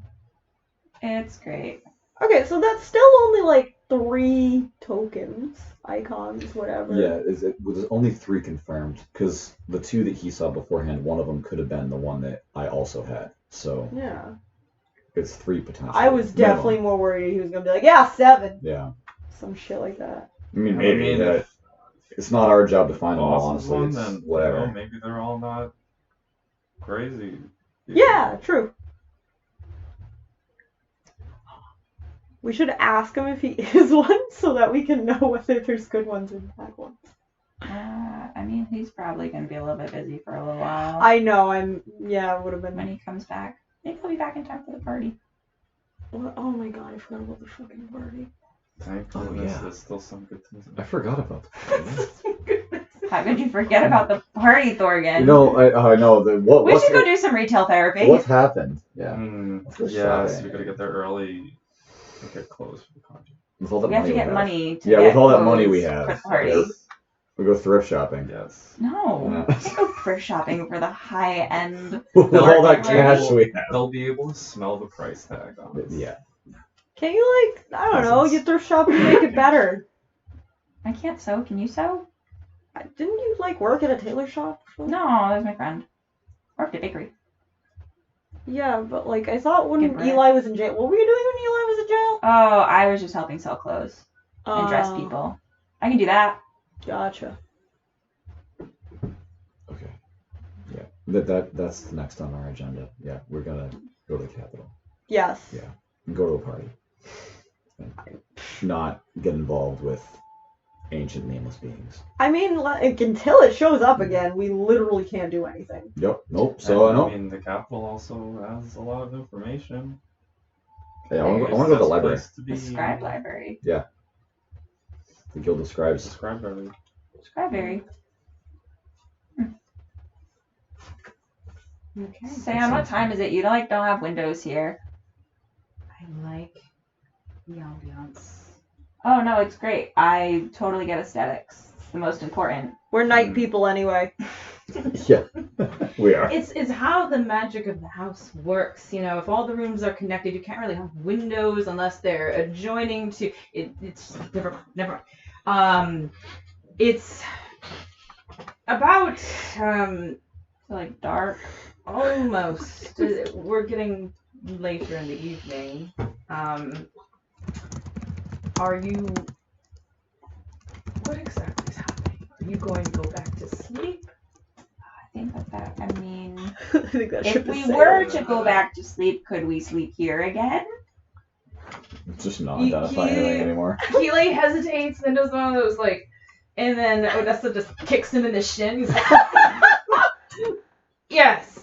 it's great. okay, so that's still only like 3 tokens, icons, whatever. Yeah, there's only 3 confirmed because the 2 that he saw beforehand, one of them could have been the one that I also had. So Yeah. it's 3 potential. I was definitely more worried he was gonna be like, yeah, 7. Yeah. Some shit like that. I mean, maybe. if it's not our job to find them all, Boss is honestly. one, It's then whatever. you know, maybe they're all not crazy. Yeah, true. We should ask him if he is one so that we can know whether there's good ones and bad ones. I mean, he's probably gonna be a little bit busy for a little while. I know, it would have When been. he comes back, maybe he'll be back in time for the party. Oh my god, I forgot about the fucking party. Thank Oh, goodness yeah. there's still some good things. I forgot about that. How could you forget about the party, Thorgan? You know, I know that. We should go do some retail therapy. What happened? Yeah. Mm, go yeah, shopping. so we gotta get there early and get clothes for the concert. With all that We have to money get we money to Yeah, get with all that money clothes we for have. the party. Yeah. We go thrift shopping. Yes. No, Yeah. we can't go thrift shopping for the high end. With all that cash People- we have. They'll be able to smell the price tag on it. Yeah. Can't you, like, I don't know, you thrift shop and make it better? I can't sew. Can you sew? Didn't you, like, work at a tailor shop? before? No, that was my friend. Worked at bakery. Yeah, but, like, I thought when Get bread. Eli was in jail. What were you doing when Eli was in jail? Oh, I was just helping sell clothes and dress Oh, people. I can do that. Gotcha. Okay. Yeah. That's the next on our agenda. Yeah, we're gonna go to the Capitol. Yes. Yeah. And go to a party. And not get involved with ancient nameless beings. I mean, like, until it shows up again, we literally can't do anything. Yep. Nope. So I And, know. I mean, the Capitol also has a lot of information. Hey, I want to There's go to the Best library. place to be The scribe library. The Guild of Scribes. The scribe library. Scribeberry. Okay. Sam, what time is it? You don't have windows here. I like the ambiance. Oh no, it's great. I totally get aesthetics. It's the most important. We're night people anyway. Yeah, we are. It's how the magic of the house works. You know, if all the rooms are connected, you can't really have windows unless they're adjoining to. It's never. It's about Like dark. almost. We're getting later in the evening. Are you? What exactly is happening? Are you going to go back to sleep? I think that I mean, I think that if ship we is were sailing. to go back to sleep, could we sleep here again? It's just not identifying anything anymore. He like hesitates, then does one of those like, and then Odessa just kicks him in the shin. He's like, yes,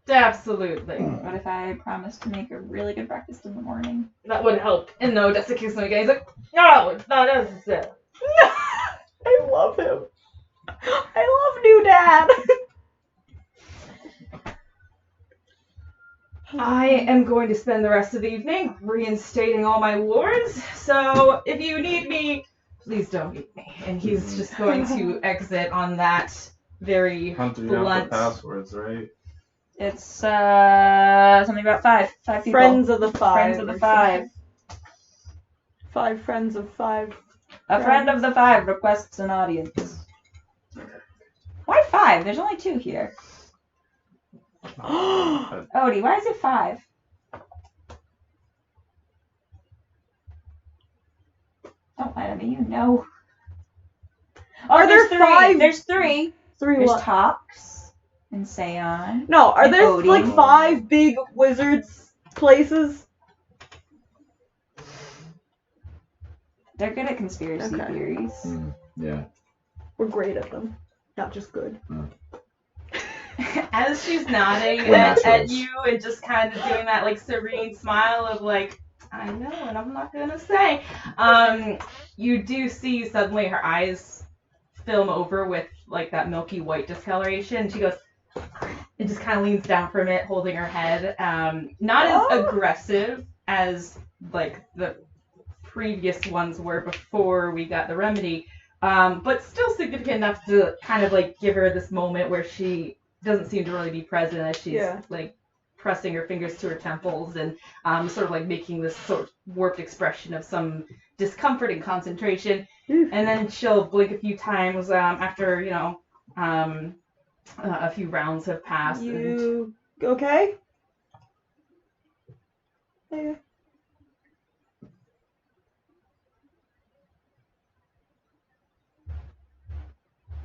absolutely. What if I promise to make a really good breakfast in the morning? That would help. And then Odessa kicks him again. He's like, no, it's not necessary. I love him. I love new dad. I am going to spend the rest of the evening reinstating all my wards. So if you need me, please don't need me. And he's just going to exit on that very Hunter, you have blunt. the passwords, right? It's something about five people. Friends of the five. Friends of the five. 5 friends of 5. A friend of the 5 requests an audience. Why 5? There's only 2 here. Odie, why is it 5? Don't lie to me, you know. Oh, Are there there's 3. 5? There's 3. 3 There's what? Tox and Seon. No, are and there Odie. like 5 big wizards places? They're good at conspiracy Okay. theories. Yeah. We're great at them. Not just good. As she's nodding We're at naturals. you and just kind of doing that like serene smile of like, I know, and I'm not gonna say. You do see suddenly her eyes film over with like that milky white discoloration. She goes, and just kind of leans down for a minute, holding her head. Not as aggressive as like the previous ones were before we got the remedy, but still significant enough to kind of like give her this moment where she doesn't seem to really be present as she's like pressing her fingers to her temples and sort of like making this sort of warped expression of some discomfort and concentration. And then she'll blink a few times after, you know, a few rounds have passed. You okay? Yeah.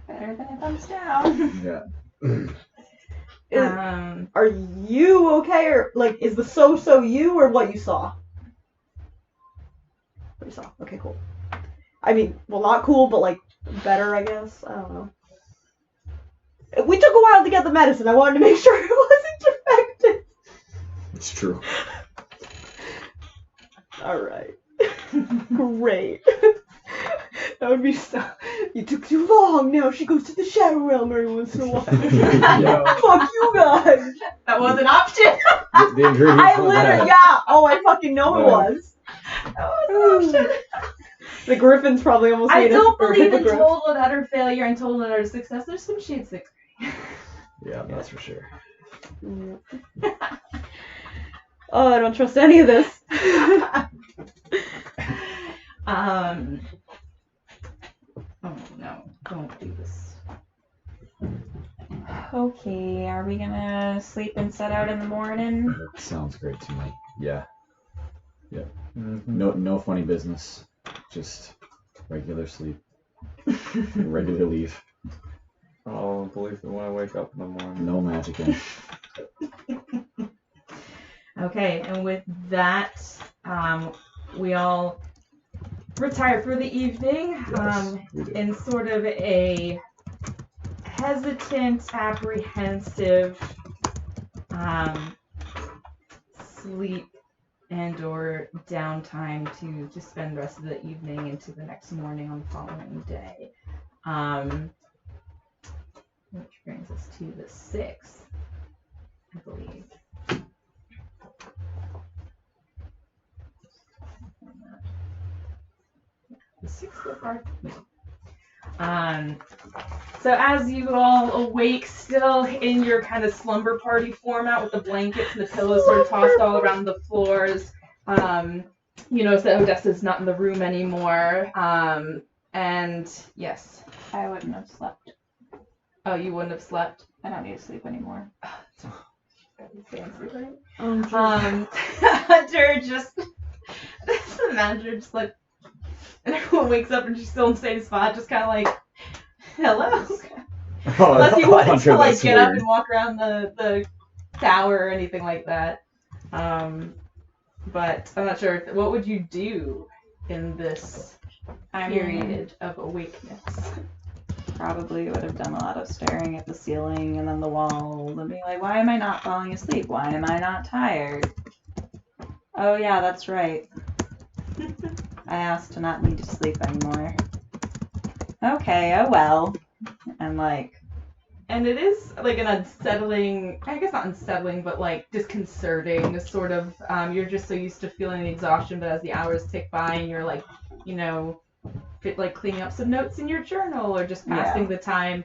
Better than a thumbs down. Yeah. Are you okay, or like is the so you or what you saw? What you saw? Okay, cool. I mean, well, not cool, but like better, I guess. I don't know. We took a while to get the medicine. I wanted to make sure it wasn't infected. It's true. All right. Great. That would be so. You took too long. Now she goes to the shadow realm every once in a while. Yeah. Fuck you guys. That was an option. The ingredients I were literally, bad. yeah. Oh, I fucking know it Yeah. was. That was an option. The Griffins probably almost I made don't us believe in hippogriffs. total and utter failure and total and utter success. There's some shades that. Yeah, that's for sure. Oh, I don't trust any of this. Oh no! Don't do this. Okay, are we gonna sleep and set out in the morning? That sounds great to me. Yeah. Mm-hmm. No funny business. Just regular sleep. Regular leave. I'll believe it when I wake up in the morning. No magic in. Okay, and with that, we all retire for the evening Yes, we do. in sort of a hesitant, apprehensive sleep and or downtime to spend the rest of the evening into the next morning on the following day. Which brings us to the 6th, I believe. 6 so far. So as you all awake, still in your kind of slumber party format with the blankets and the pillows sort of tossed all around the floors, you notice that Odessa's not in the room anymore. And yes. I wouldn't have slept. Oh, you wouldn't have slept? I don't need to sleep anymore. Fancy, right? Hunter just the manager just like, and everyone wakes up and she's still in the same spot, just kind of like, hello. Unless you wanted to like get up and walk around the tower or anything like that. But I'm not sure. What would you do in this period of awakeness? Probably would have done a lot of staring at the ceiling and then the walls and being like, why am I not falling asleep? Why am I not tired? Oh yeah, that's right. I asked to not need to sleep anymore. Okay, oh well. And like... And it is like an unsettling, I guess not unsettling, but like disconcerting sort of, you're just so used to feeling the exhaustion, but as the hours tick by and you're like, you know, like cleaning up some notes in your journal or just passing the time,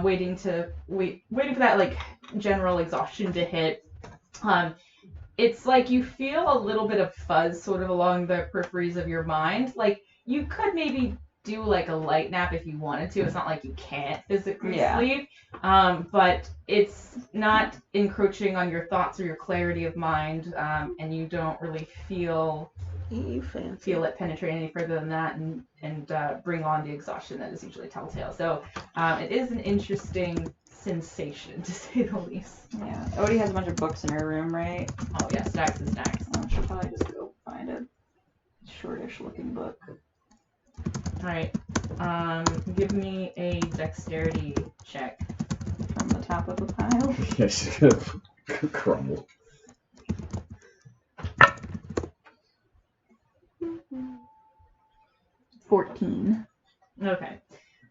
waiting for that like general exhaustion to hit. It's like you feel a little bit of fuzz sort of along the peripheries of your mind. Like you could maybe do like a light nap if you wanted to. It's not like you can't physically sleep, but it's not encroaching on your thoughts or your clarity of mind, and you don't really feel it penetrate any further than that and bring on the exhaustion that is usually telltale. So it is an interesting sensation, to say the least. Yeah. Odie has a bunch of books in her room, right? Oh yeah, stacks and stacks. I should probably just go find a shortish looking book. Alright. Give me a dexterity check. From the top of the pile. Yeah, she's gonna crumble. $14. Okay.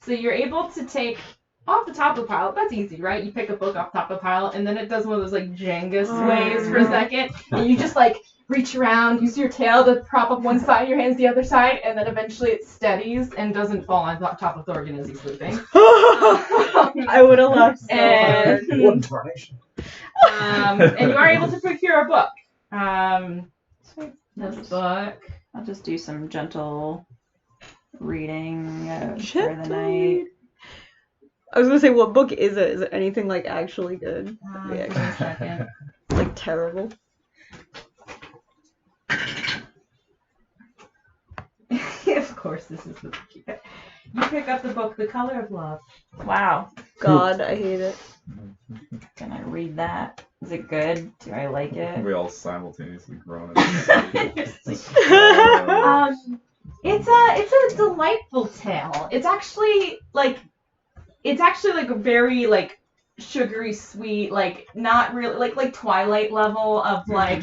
So you're able to take off the top of the pile. That's easy, right? You pick a book off the top of the pile, and then it does one of those like Jenga sways for a second, and you just like reach around, use your tail to prop up one side, your hands the other side, and then eventually it steadies and doesn't fall on top of Thorgan as he's sleeping. I would have left. And One tarnation. and you are able to procure a book. Sweet. This book. I'll just do some gentle reading for the night. I was gonna say, what book is it? Is it anything like actually good? Give me a second. Like terrible? Of course, this is the book you pick. You pick up the book, The Color of Love. Wow. God, I hate it. Can I read that? Is it good? Do I like it? We all simultaneously groan. It's a delightful tale. It's actually like a very like sugary sweet, like not really like Twilight level of like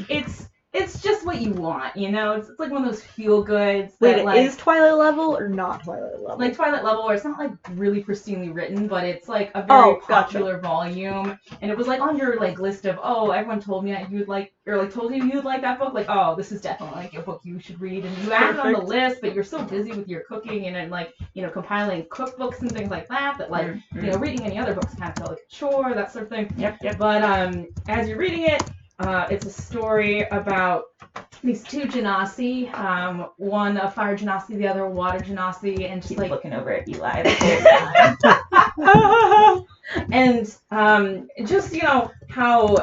it's just what you want, you know? It's like one of those feel goods. Wait, like, is Twilight level or not Twilight level? like Twilight level, where it's not like really pristinely written, but it's like a very popular volume, and it was like on your like list of everyone told me that you would like, or like told you would like that book, like this is definitely like a book you should read, and you added it on the list, but you're so busy with your cooking and like compiling cookbooks and things like that like reading any other books kind of felt like a chore, that sort of thing. Yep. But as you're reading it, it's a story about these two genasi, one a fire genasi, the other a water genasi, and just Keep like looking over at Eli the whole time. and just how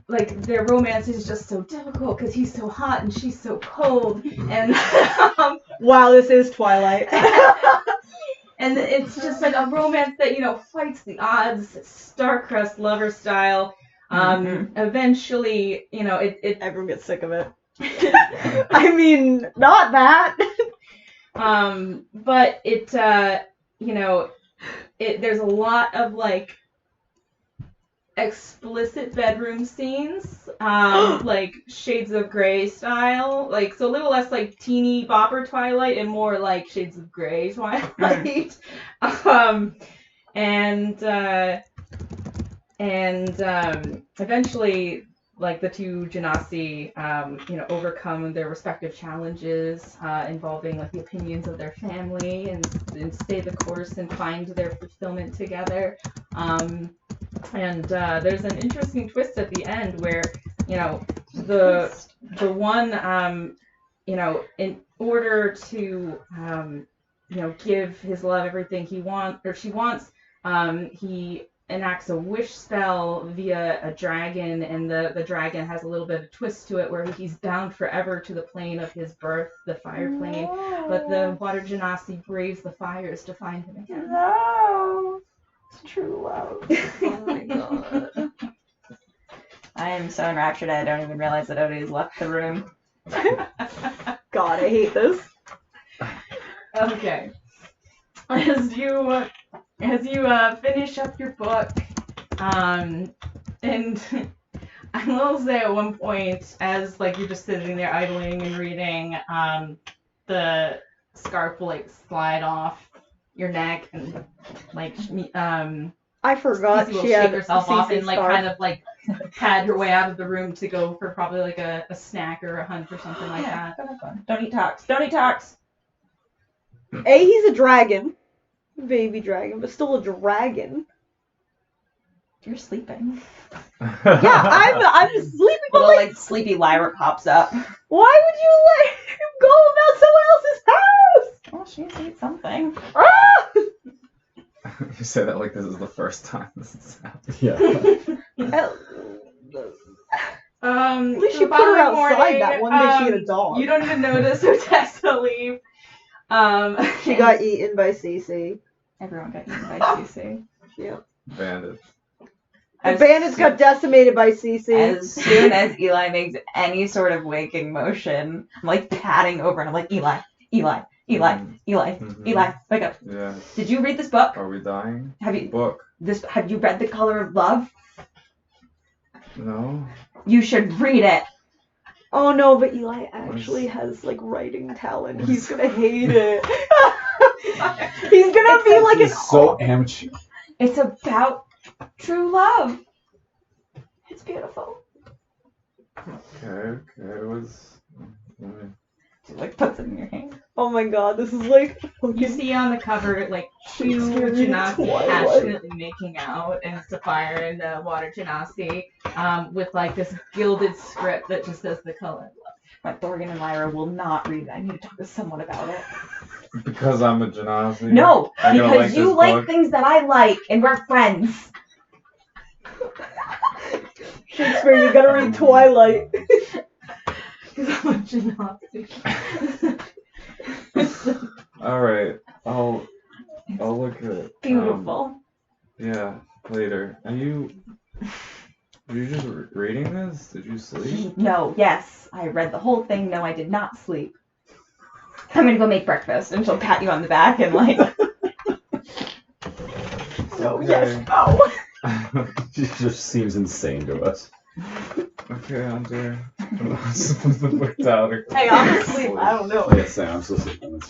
like their romance is just so difficult because he's so hot and she's so cold, and wow, this is Twilight. and it's just like a romance that fights the odds, star-crossed lover style. Eventually, everyone gets sick of it. I mean, not that. But there's a lot of like explicit bedroom scenes, like Shades of Grey style, like so a little less like teeny bopper Twilight and more like Shades of Grey Twilight. And eventually like the two genasi, overcome their respective challenges involving like the opinions of their family and stay the course and find their fulfillment together. And there's an interesting twist at the end where, the one, in order to, give his love everything he wants or she wants, he enacts a wish spell via a dragon, and the dragon has a little bit of twist to it where he's bound forever to the plane of his birth, the fire plane, but the water genasi braves the fires to find him again. No, it's true love. Oh my god. I am so enraptured I don't even realize that Odie has left the room. God, I hate this. Okay. As you finish up your book, and I will say at one point, as like you're just sitting there idling and reading, the scarf will like slide off your neck and like I forgot Cece will she had shake herself a off CC and like scarf. kind of like pad her way out of the room to go for probably like a snack or a hunt or something like that. Go have fun. Don't eat tox. Don't eat tox. A, he's a dragon. Baby dragon, but still a dragon. You're sleeping. Yeah, I'm sleeping, but Little like, like sleepy Lyra pops up. why would you let him go about someone else's house? Well, she needs to eat something. Ah! You say that like this is the first time this has happened. Yeah. At least So you the put her following outside morning, that one day she had a dog. You don't even notice Otessa leave. She got eaten by Cece. Everyone got eaten by CC. Bandits. The bandits got decimated by Cece. As soon as Eli makes any sort of waking motion, I'm like patting over and I'm like, Eli, Eli, Eli, Eli, Mhm. Eli, wake up. Yeah. Did you read this book? Are we dying? Have you Book. have you read The Color of Love? No. You should read it. Oh no, but Eli actually has like writing talent. He's gonna hate it. He's gonna be like an He's so amateur. It's about true love. It's beautiful. Okay. It was. She like puts it in your hand. Oh my god, this is like You see on the cover like two Shakespeare in genasi Twilight. passionately making out, and Sapphire and the water genasi, with like this gilded script that just says the color of love. But Thorgan and Lyra will not read it. I need to talk to someone about it. Because I'm a genasi. No, I'm gonna because like you this like book. things that I like, and we're friends. Shakespeare, you gotta read Twilight. Because I'm a genasi. All right. I'll look at it. Beautiful. Yeah. Later. Are you just reading this? Did you sleep? No, yes, I read the whole thing. No, I did not sleep. I'm gonna go make breakfast, and she'll pat you on the back and like. No, Okay. yes, no. She just seems insane to us. Okay, Hunter. Looked out. Hey, I'm asleep. I don't know. Yes, Sam, I'm so sleeping.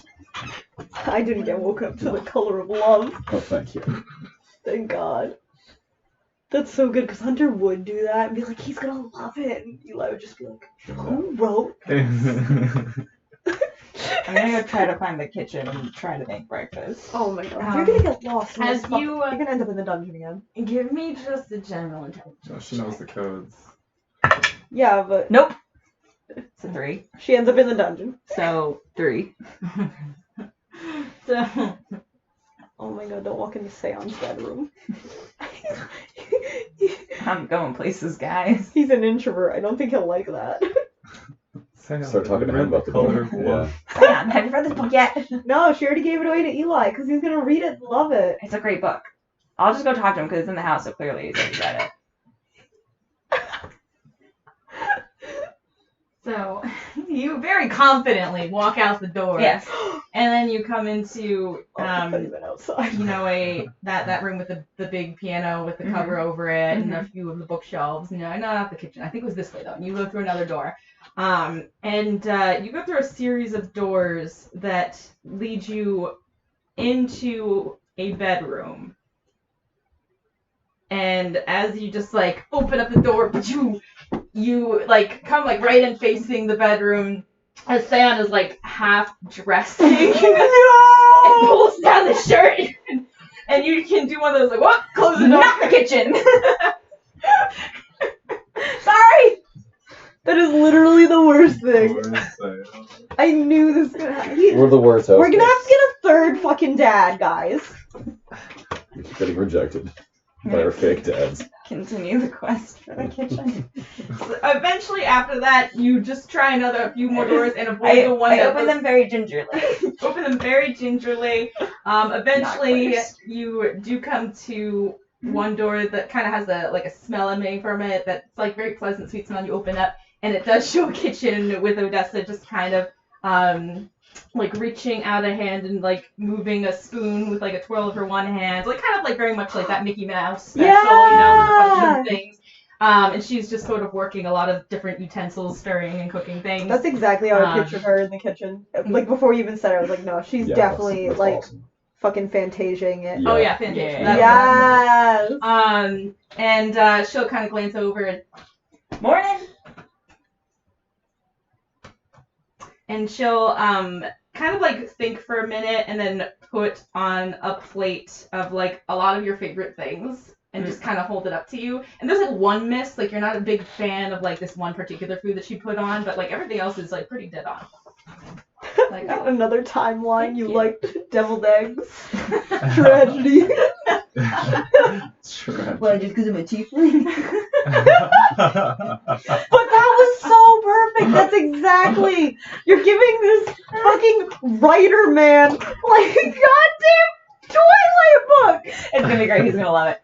I didn't get woke up to The Color of Love. Oh, thank you. Thank God. That's so good, because Hunter would do that and be like, he's gonna love it. And Eli would just be like, who wrote? I'm gonna go try to find the kitchen and try to make breakfast. Oh my God. You're gonna get lost. in As this fuck- you, You're gonna end up in the dungeon again. Give me just a general intelligence. No, she knows the codes. Yeah, but Nope. It's a 3. she ends up in the dungeon. So 3. So, Oh my God, don't walk into Sean's bedroom. I'm going places, guys. He's an introvert. I don't think he'll like that. Start talking to him about the color book. of Yeah. love. Sam, have you read this book yet? No, she already gave it away to Eli, because he's gonna read it and love it. It's a great book. I'll just go talk to him because it's in the house, so clearly he's already read it. so you very confidently walk out the door. Yes. And then you come into Not even outside. that room with the big piano with the cover over it and a few of the bookshelves. No, not the kitchen. I think it was this way though. And you go through another door. And you go through a series of doors that lead you into a bedroom. And as you just like open up the door, you like come like right in facing the bedroom as Sam is like half dressing and pulls down the shirt and you can do one of those like what? Close the door. Not the kitchen. Sorry. That is literally the worst thing. Say. I knew this was gonna happen. We're the worst hosts. We're gonna have to get a third fucking dad, guys. We keep getting rejected by our fake dads. Continue the quest for the kitchen. So eventually, after that, you just try a few more doors and avoid the one I that open them very gingerly. open them very gingerly. Eventually, Not close. you do come to one door that kind of has a smell emanating from it that's like very pleasant, sweet smell. You open up, and it does show a kitchen with Odessa just kind of like reaching out a hand and like moving a spoon with like a twirl of her one hand, like kind of like very much like that Mickey Mouse special, with a bunch of things. And she's just sort of working a lot of different utensils, stirring and cooking things. That's exactly how I pictured her in the kitchen. Like before you even said it, I was like, no, she's definitely that's like awesome. fucking Fantasiaing it. Oh yeah, Fantasia. Yeah. That's Yes. and she'll kind of glance over Morning. and she'll kind of like think for a minute and then put on a plate of like a lot of your favorite things and just kind of hold it up to you. And there's like one miss, like you're not a big fan of like this one particular food that she put on, but like everything else is like pretty dead on. Like, oh, Another timeline, you you. liked deviled eggs. Tragedy. Well, just because I'm a tiefling. But that was so perfect. That's exactly. You're giving this fucking writer man like goddamn Twilight book. It's gonna be great. He's gonna love it.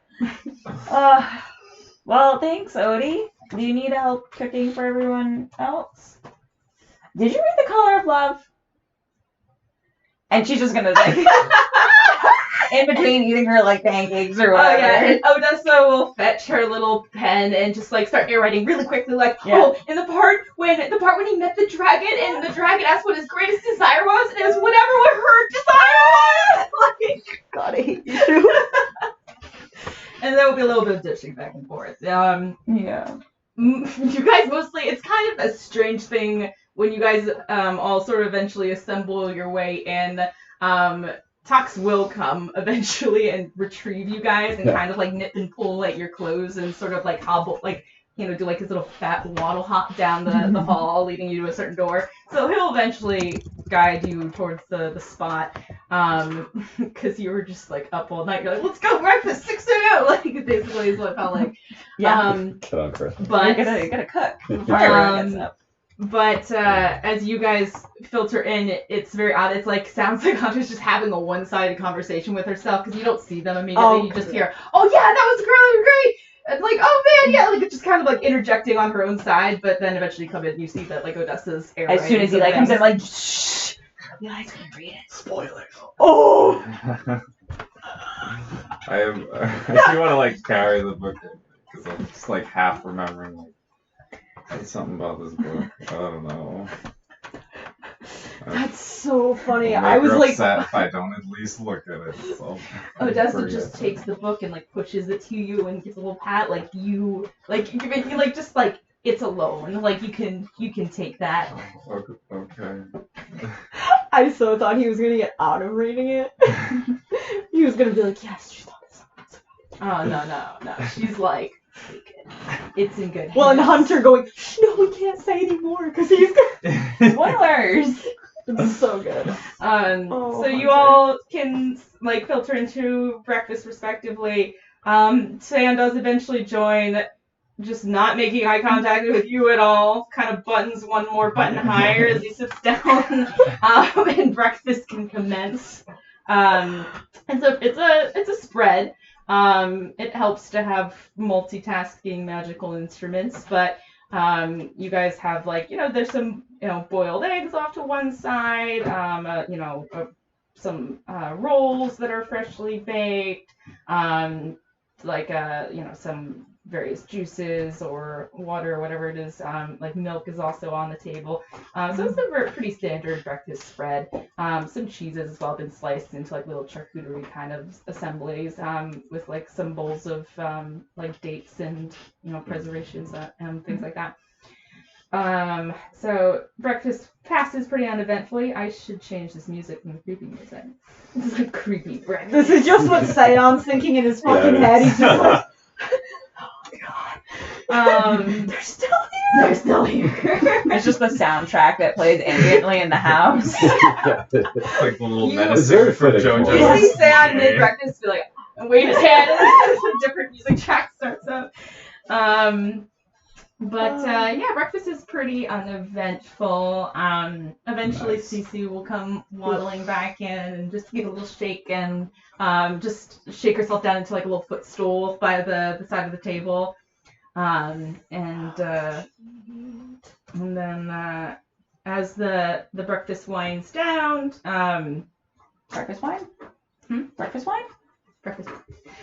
Well, thanks, Odie. Do you need help cooking for everyone else? Did you read The Color of Love? And she's just gonna like, in between eating her like pancakes or oh whatever. yeah, and Odessa will fetch her little pen and just like start narrating really quickly, like, oh, in the part when he met the dragon and the dragon asked what his greatest desire was, and it was whatever what her desire was. Like, God, I hate you too. and there will be a little bit of dishing back and forth. Yeah. You guys mostly, it's kind of a strange thing when you guys all sort of eventually assemble your way in. Tox will come eventually and retrieve you guys and kind of like nip and pull at your clothes and sort of like hobble, like, you know, do like his little fat waddle hop down the hall, leading you to a certain door. So he'll eventually guide you towards the spot, because you were just like up all night. You're like, let's go breakfast, 6 a.m. Like basically is what it felt like. Yeah. Get on, Chris. But you gotta cook before everyone gets up. But as you guys filter in, it's very odd. It's like sounds like Hunter's just having a one-sided conversation with herself because you don't see them immediately. Oh, you just hear, "Oh yeah, that was great." It's like, "Oh man, yeah," like it's just kind of like interjecting on her own side. But then eventually come in, and you see that like Odessa's air. As soon as he like comes in, like, shh. You guys can read it. Spoilers. Oh. I do want to like carry the book because I'm just like half remembering like there's something about this book. I don't know. That's so funny. I'll make I was her like, upset if I don't at least look at it. So Odessa just takes the book and like pushes it to you and gives a little pat, like you like just like it's alone, like you can take that. Okay. I so thought he was gonna get out of reading it. He was gonna be like, yes, she thought this. Oh no. She's like, take it. It's in good hands. Well, and Hunter going, shh, no, we can't say anymore because he's gonna. Spoilers. It's so good. So Hunter. you all can like filter into breakfast respectively. Sam does eventually join, just not making eye contact with you at all. Kind of buttons one more button higher as he sits down, and breakfast can commence. And so it's a spread. It helps to have multitasking magical instruments, but you guys have like, you know, there's some, you know, boiled eggs off to one side, some rolls that are freshly baked, some various juices or water or whatever it is. Like milk is also on the table. So it's a pretty standard breakfast spread. Some cheeses as well have been sliced into like little charcuterie kind of assemblies, with like some bowls of like dates and preservations and things like that. So breakfast passes pretty uneventfully. I should change this music from the creepy music. This is like creepy breakfast. This is just what Sion's thinking in his fucking head. He's just like, they're still here. They're still here. It's just the soundtrack that plays ambiently in the house. It's like the little You- medicine Very for fitting. JoJo. You see Sam mid breakfast be like, wave his hand, and then a different music track starts up. Yeah, breakfast is pretty uneventful. Eventually Nice. Cece will come waddling back in and just give a little shake and just shake herself down into like a little footstool by the side of the table. And then as the breakfast winds down, Breakfast wine? Hmm? Breakfast wine? breakfast.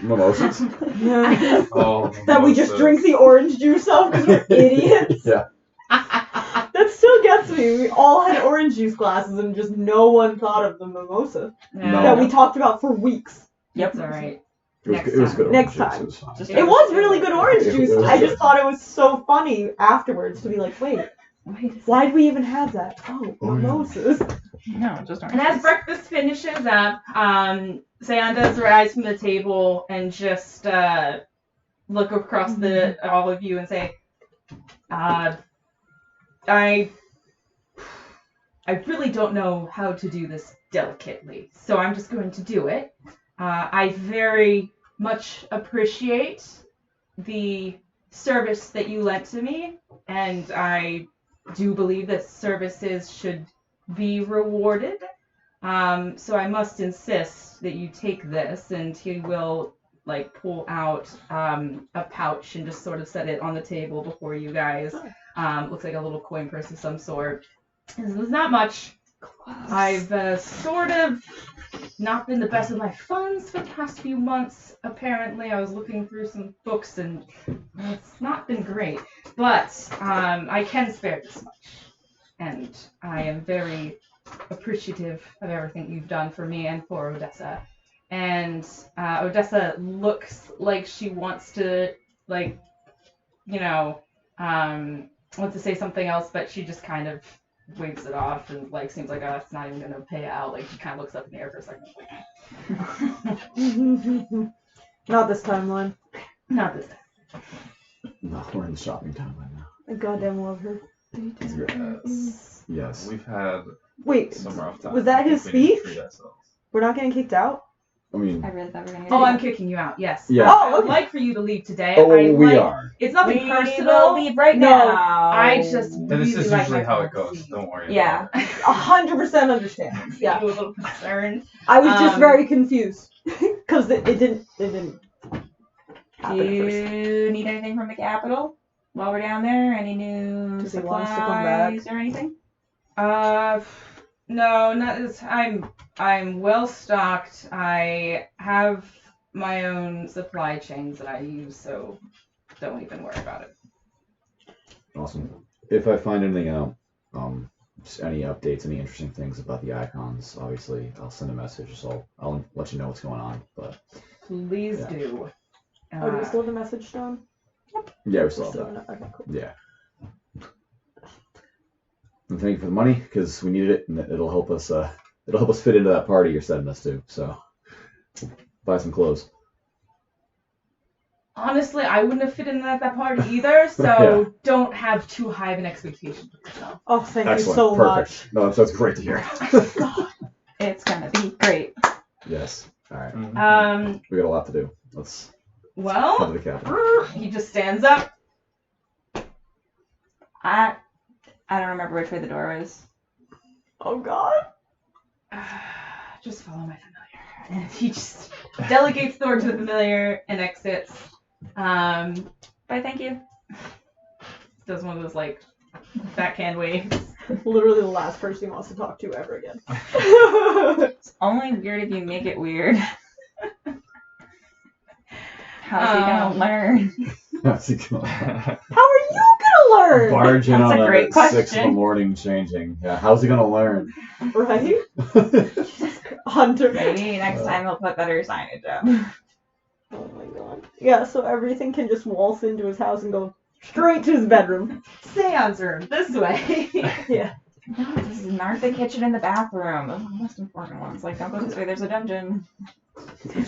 Mimosas? yeah. Oh, That we just drink the orange juice off because we're idiots. Yeah. That still gets me. We all had orange juice glasses and just no one thought of the mimosa Yeah, that we talked about for weeks. It's alright. It was, Next it was time. good. Next orange juice, time. It was fine. Just- It was really good orange It juice. was I good. just thought it was so funny afterwards to be like, wait, why'd we even have that? Oh, Oh, yeah. mimosas. No, just orange And as juice. breakfast finishes up, Sayan does rise from the table and just look across the all of you and say, I really don't know how to do this delicately, so I'm just going to do it. I very much appreciate the service that you lent to me, and I do believe that services should be rewarded. So I must insist that you take this, and he will like pull out a pouch and just sort of set it on the table before you guys. Looks like a little coin purse of some sort. There's not much. I've sort of not been the best with my funds for the past few months. Apparently, I was looking through some books and it's not been great. But I can spare this much, and I am very appreciative of everything you've done for me and for Odessa. And Odessa looks like she wants to, like, wants to say something else, but she just kind of waves it off and like seems like it's not even gonna pay out. Like she kind of looks up in the air for a second. Not this timeline. Not this time. No, we're in shopping time right now. I goddamn love her. Yes. Yes. We've had Wait, some rough times. was that I think his we need to speech? treat ourselves. we're not getting kicked out? I mean, I really thought we were gonna get Oh, it. I'm kicking you out. Yes. Yeah. I would okay. like for you to leave today. oh, I we like, are. It's nothing We personal. will leave right No, now. I just And this really is like usually my how it privacy. goes. Don't worry. Yeah. About it. 100% understand. Yeah. You a little concerned. I was just Um, very confused because it didn't Do happen at first. you need anything from the capital while we're down there? Any new Does he want us to come back? supplies or anything? No, not as I'm well stocked. I have my own supply chains that I use, so don't even worry about it. Awesome. If I find anything out, just any updates, any interesting things about the icons, obviously I'll send a message. So I'll let you know what's going on. But Please Yeah. do. Oh, do we still have the message stone? yeah, we still have Still that. have it. Okay, cool. Yeah. And thank you for the money because we needed it, and it'll help us. It'll help us fit into that party you're sending us to. So buy some clothes. Honestly, I wouldn't have fit in at that party either, so don't have too high of an expectation for yourself. Oh, thank Excellent. you so Perfect. No, that's great to hear. It's gonna be great. Yes. All right. Mhm. We got a lot to do. Let's head to Well, the capital. he just stands up. I don't remember which way the door was. much. Oh God. Just follow my familiar. And he just delegates the door to the familiar and exits. But thank you. Does one of those like backhand waves. Literally the last person he wants to talk to ever again. It's only weird if you make it weird. How's he gonna learn? How's he going? How are you gonna learn? Barge in That's on a great at 6 in the question. morning changing. Yeah, how's he gonna learn? Right? Hunter. Maybe next time he'll put better signage up. Oh my god. Yeah, so everything can just waltz into his house and go straight to his bedroom. Seance room, this way. Yeah. No, this is not the kitchen and the bathroom. Those are the most important ones. Like, don't go this way, there's a dungeon.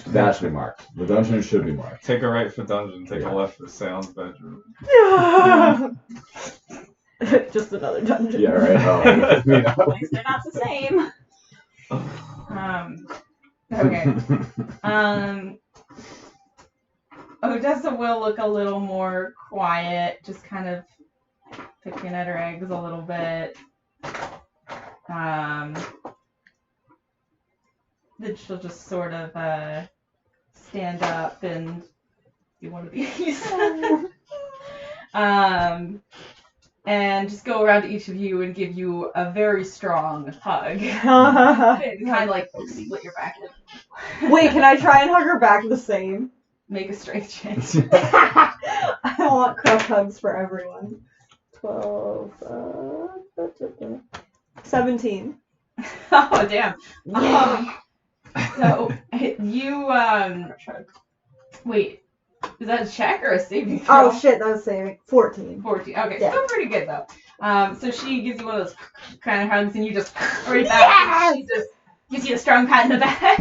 That should be marked. The dungeon should be marked. Take a right for dungeon, take a left for Sean's bedroom. Just another dungeon. Yeah, right. Oh, you know. At least they're not the same. Okay. Odessa will look a little more quiet, just kind of picking at her eggs a little bit. Then she'll just sort of stand up and do one of these. And just go around to each of you and give you a very strong hug. And kind of like split your back. Wait, can I try and hug her back the same? Make a strength check. I want crush hugs for everyone. 12, 17. Oh damn. So you wait, is that a check or a saving throw? Oh shit, that was saving. 14. 14. Okay, Yeah. still pretty good though. So she gives you one of those kind of hugs, and you just right back. And she just gives you a strong pat in the back,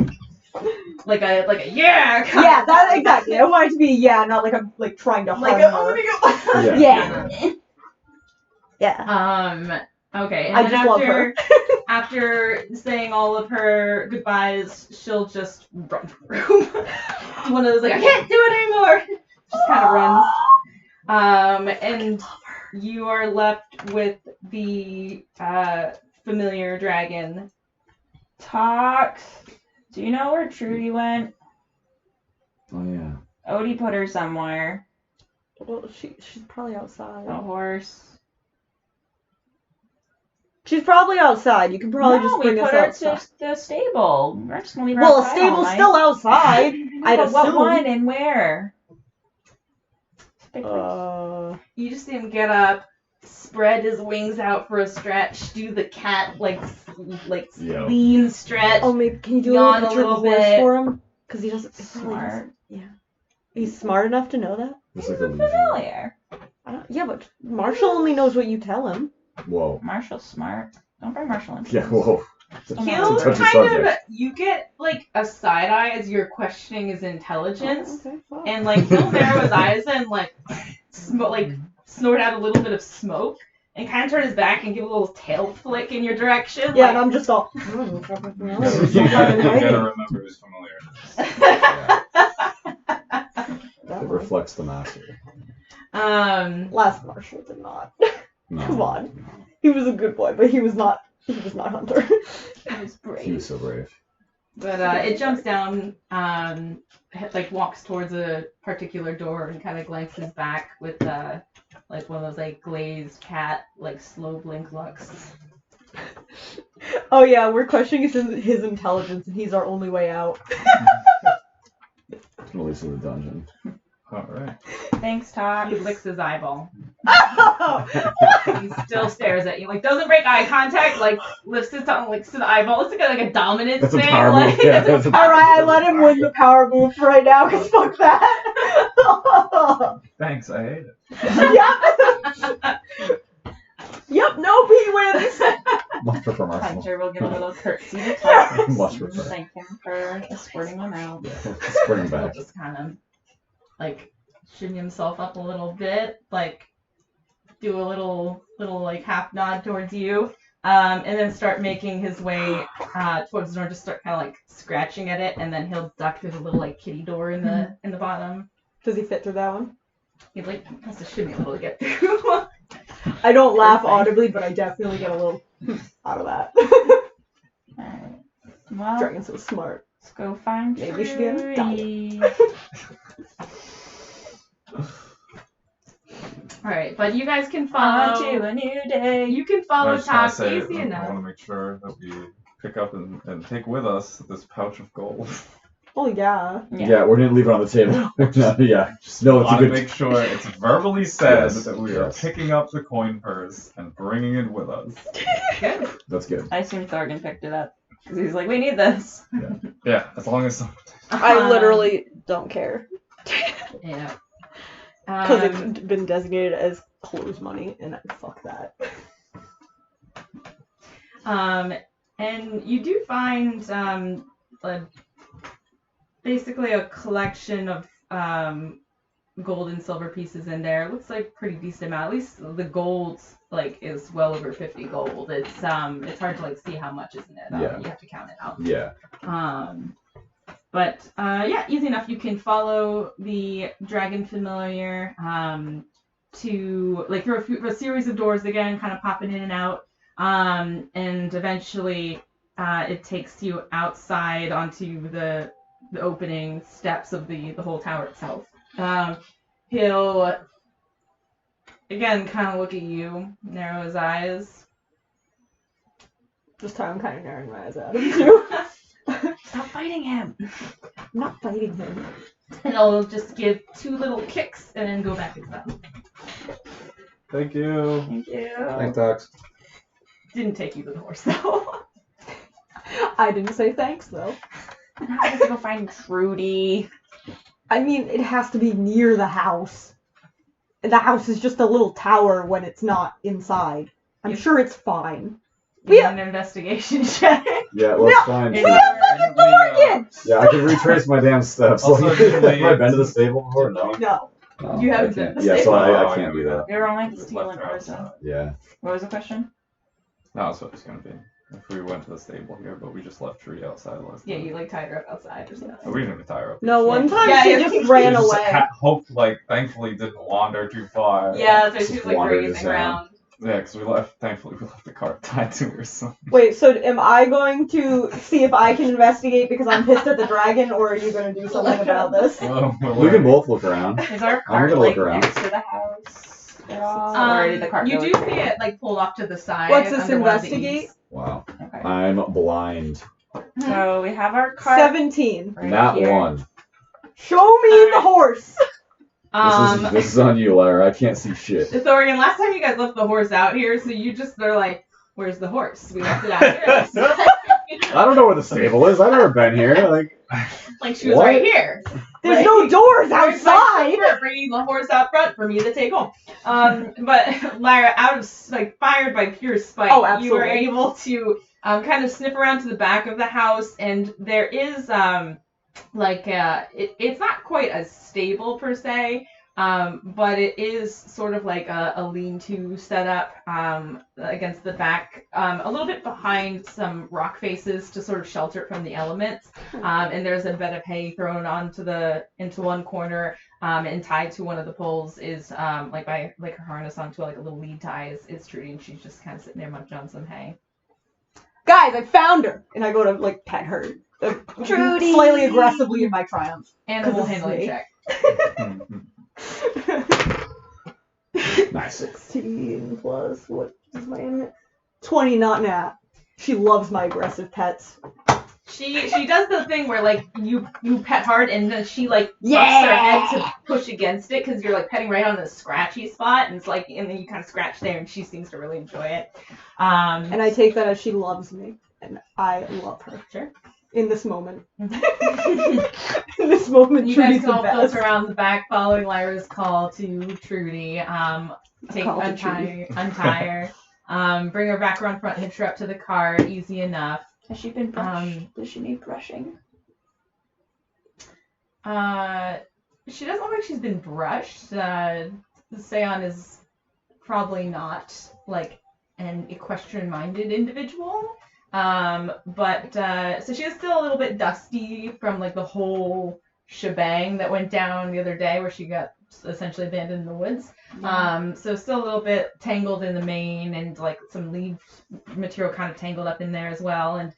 like a yeah. Kind Yeah, of that hug. exactly. I want it to be yeah, not like I'm like trying to Like hug oh, let her. me go. Yeah. Yeah. Okay. And I then just love her. after saying all of her goodbyes, she'll just run through. One of those like I can't do it anymore. Just kind of runs. And you are left with the familiar dragon. Tox, do you know where Trudy went? Oh yeah. Odie put her somewhere. Well, she's probably outside. A horse. She's probably outside. You can probably just bring we us put her outside. to the stable. We're just gonna leave her Well, a outside all stable's night. still outside. I'd But what assume. one and where? You just see him get up, spread his wings out for a stretch, do the cat Yo. lean stretch. Oh, maybe can you do Yawn a a picture of the little horse bit. for him? Because he doesn't. He probably Smart. doesn't- Yeah. He's smart enough to know that. Just like the Legion. Familiar. Yeah, but Marshall only knows what you tell him. Whoa. Marshall's smart. Don't bring Marshall into Yeah, this. whoa. It's a He'll touchy kind of, subject. you get like a side eye as you're questioning his intelligence, Oh, okay, fine. and like he'll narrow his eyes and like snort out a little bit of smoke, and kind of turn his back and give a little tail flick in your direction. Yeah, like, and I'm just all. You gotta remember who's familiar. It reflects the master. Last Marshall did not. No. Come on. He was a good boy, but he was not Hunter. He was brave. He was so brave. But it jumps down, like walks towards a particular door and kind of glances back with like one of those like glazed cat like slow blink looks. Oh yeah, we're questioning his intelligence, and he's our only way out. Release of the dungeon. Alright. Thanks, Tox. He licks his eyeball. Oh! He still stares at you, like doesn't break eye contact, like lifts his tongue, licks his eyeball. It's like a dominance That's a thing. power Like, move. Yeah, that's a All right, I let him win the power move for right now, cause fuck that. Thanks, I hate it. Yep. Yep. No, he wins. Much prefer Marshall. Hunter will give a little curtsy to Tox. Much and prefer. thank him for escorting him out. Yeah, let's bring him He'll back. just kind of like shimmy himself up a little bit, like do a little like half nod towards you, and then start making his way towards the door. Just start kind of like scratching at it, and then he'll duck through the little like kitty door in the bottom. Does he fit through that one? He like has to shimmy a little to get through. I don't laugh Perfect. audibly, but I definitely get a little out of that. Alright. Well, Dragon's so smart. let's go find Maybe we should get him Trudy. All right, but you guys can On follow. to a new day. You can I follow just want Tox to say, easy I enough. want to make sure that we pick up and take with us this pouch of gold. Oh yeah. Yeah, we're gonna leave it on the table. No, yeah, just know it's a Want to good. make sure it's verbally said Yes, that we are yes. picking up the coin purse and bringing it with us. Good. That's good. I assume Thorgan picked it up. Because he's like, we need this. Yeah, as long as I literally don't care. Yeah. Because it's been designated as clothes money, and fuck that. And you do find basically a collection of gold and silver pieces in there. It looks like a pretty decent amount. At least the gold is well over 50 gold. It's hard to see how much is in it. Yeah. You have to count it out. Yeah. But yeah, easy enough. You can follow the dragon familiar to through a series of doors again, kind of popping in and out, and eventually it takes you outside onto the opening steps of the whole tower itself. He'll again kind of look at you, narrow his eyes. This time I'm kind of narrowing my eyes at him too. Stop fighting him. I'm not fighting him. And I'll just give 2 little kicks and then go back inside. Thank you. Thank you. Thanks, Docs. Didn't take you to the horse though. I didn't say thanks though. Now I have to go find Trudy. I mean, it has to be near the house. The house is just a little tower when it's not inside. I'm sure it's fine. Give an investigation check. Yeah, well, it's fine. We have fucking Thorgan! Yeah, I can retrace my damn steps. Also, Have I been to the stable before? No. No. No, You haven't I can't. been to the Yeah, so stable? I can't do that. We were only Just stealing left her person. outside. Yeah. What was the question? No, that's what it's gonna be. If we went to the stable here, but we just left Trudy outside last Yeah, time. you tied her up outside or something. But we didn't even tie her up. No, one time Yeah, she yeah. just ran We just away. hoped, thankfully, didn't wander too far. Yeah, so she Just was wandered grazing us around. Yeah, because thankfully, we left the cart tied to her, so. Wait, so am I going to see if I can investigate because I'm pissed at the dragon, or are you going to do something about this? Well, We can both look around. Is our I'm cart gonna look around. next to the house at all? Or did the cart You go do with see it pulled off to the side. What's this, under one of the investigate? eaves. Wow. Okay. I'm blind. So we have our cart. 17. right Not here. one. Show me the horse! This is on you, Lyra. I can't see shit. Thorian, last time you guys left the horse out here, so they're like, where's the horse? We left it out here. I don't know where the stable is. I've never been here. Like she was What? right here. There's Right? no doors There's, like, outside! we're bringing the horse out front for me to take home. But Lyra, out of fired by pure spite, Oh, you were absolutely. able to kind of sniff around to the back of the house, and there is it's not quite a stable per se, but it is sort of like a lean-to setup against the back, a little bit behind some rock faces to sort of shelter it from the elements. And there's a bed of hay thrown into one corner, and tied to one of the poles is by her harness onto a little lead tie is Trudy, and she's just kind of sitting there munching on some hay. Guys, I found her! And I go to, pet her. Trudy! Slightly aggressively in my triumph. Animal 'Cause it's handling me. check. Nice. 16 plus, what is my animate? 20, not nat. She loves my aggressive pets. She does the thing where you pet hard and then she bucks Yeah! her head to push against it because you're petting right on the scratchy spot, and it's and then you kind of scratch there, and she seems to really enjoy it. And I take that as she loves me, and I love her. Sure. In this moment. In this moment, You Trudy's guys the all best. filter around the back following Lyra's call to Trudy. Untie her, bring her back around front, hitch her up to the car, easy enough. Has she been brushed? Does she need brushing? She doesn't look like she's been brushed. Seon is probably not an equestrian-minded individual. But so she is still a little bit dusty from the whole shebang that went down the other day where she got essentially abandoned in the woods. So still a little bit tangled in the mane, and some leaf material kind of tangled up in there as well. And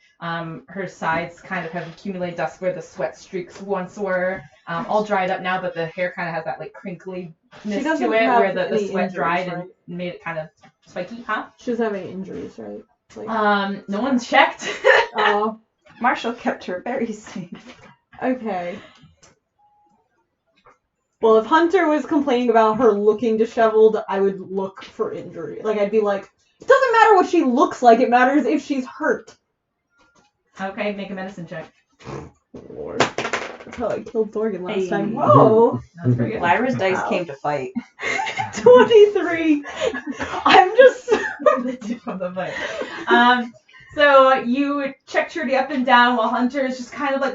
her sides kind of have accumulated dust where the sweat streaks once were. All dried up now, but the hair kind of has that crinkliness to it where the sweat dried and made it kind of spiky, huh? She doesn't have any injuries, right? No one's checked. Oh. Marshall kept her very safe. Okay. Well, if Hunter was complaining about her looking disheveled, I would look for injury. Like, I'd be like, it doesn't matter what she looks like, it matters if she's hurt. Okay, make a medicine check. Lord. That's how I killed Thorgan last time. Hey. Whoa! That's pretty good. Lyra's dice Wow. came to fight. 23! I'm just... From the fight. So you check Trudy up and down while Hunter is just kind of like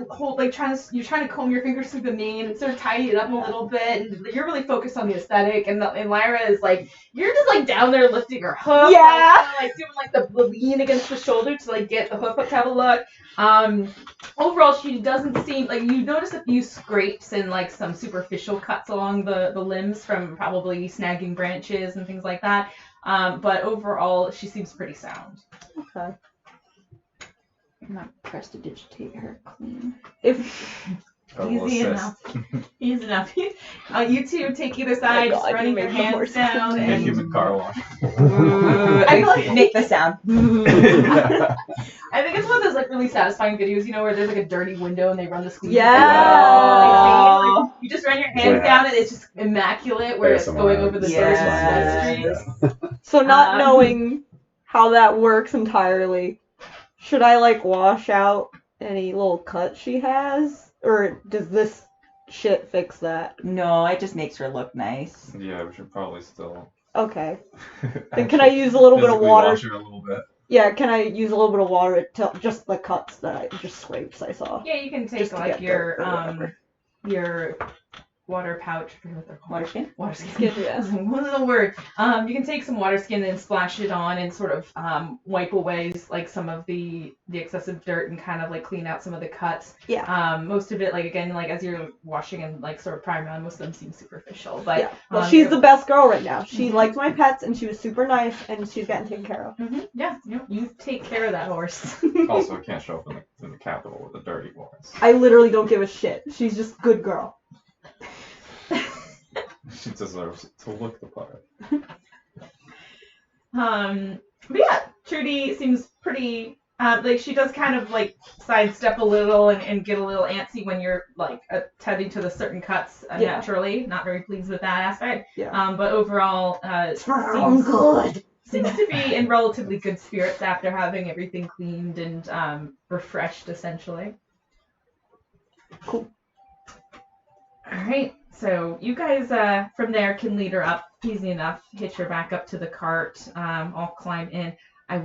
you're trying to comb your fingers through the mane and sort of tidy it up a little bit, and you're really focused on the aesthetic, and Lyra is like, you're just like down there lifting her hoof, Yeah. like doing like the lean against the shoulder to like get the hoof up to have a look. Overall, she doesn't seem like, you notice a few scrapes and like some superficial cuts along the limbs from probably snagging branches and things like that. But overall, she seems pretty sound. Okay. I'm not prestidigitate her clean. If... Easy enough. Easy enough. You two take either side, God, just running you your make me more hands down. A And human car wash. I feel like Make the sound. I think it's one of those like really satisfying videos, you know, where there's like a dirty window and they run the squeeze. Yeah. Like, you just run your hands down and it's just immaculate where it's ASMR. going over the Yes. dirt streets. So not Um, knowing how that works entirely, should I like wash out any little cuts she has? Or does this shit fix that? No, it just makes her look nice. Yeah, we should probably still. Okay. Then can I use a little bit of physically water? wash her a little bit. Yeah, can I use a little bit of water to just the cuts that I just scrapes I saw? Yeah, you can take Just to like get dirt or your water pouch. I forget what they're called. Water skin? Water skin. Skin, yeah. What is the word? You can take some water skin and splash it on and sort of wipe away like some of the excessive dirt and kind of like clean out some of the cuts. Yeah. Most of it, like again, like as you're washing and like sort of priming on, most of them seem superficial. But Yeah. Well, she's you're- the best girl right now. She Mhm. liked my pets and she was super nice and she's getting taken care of. Yeah, you take care of that horse. Also, I can't show up in the capital with the dirty boys. I literally don't give a shit. She's just a good girl. She deserves to look the part. But yeah, Trudy seems pretty, like she does kind of like sidestep a little and get a little antsy when you're like attending to the certain cuts Yeah. naturally. Not very pleased with that aspect. Yeah. But overall, Sounds good. seems to be in relatively good spirits after having everything cleaned and refreshed essentially. Cool. All right. So you guys from there can lead her up easy enough, hitch her back up to the cart, all climb in. I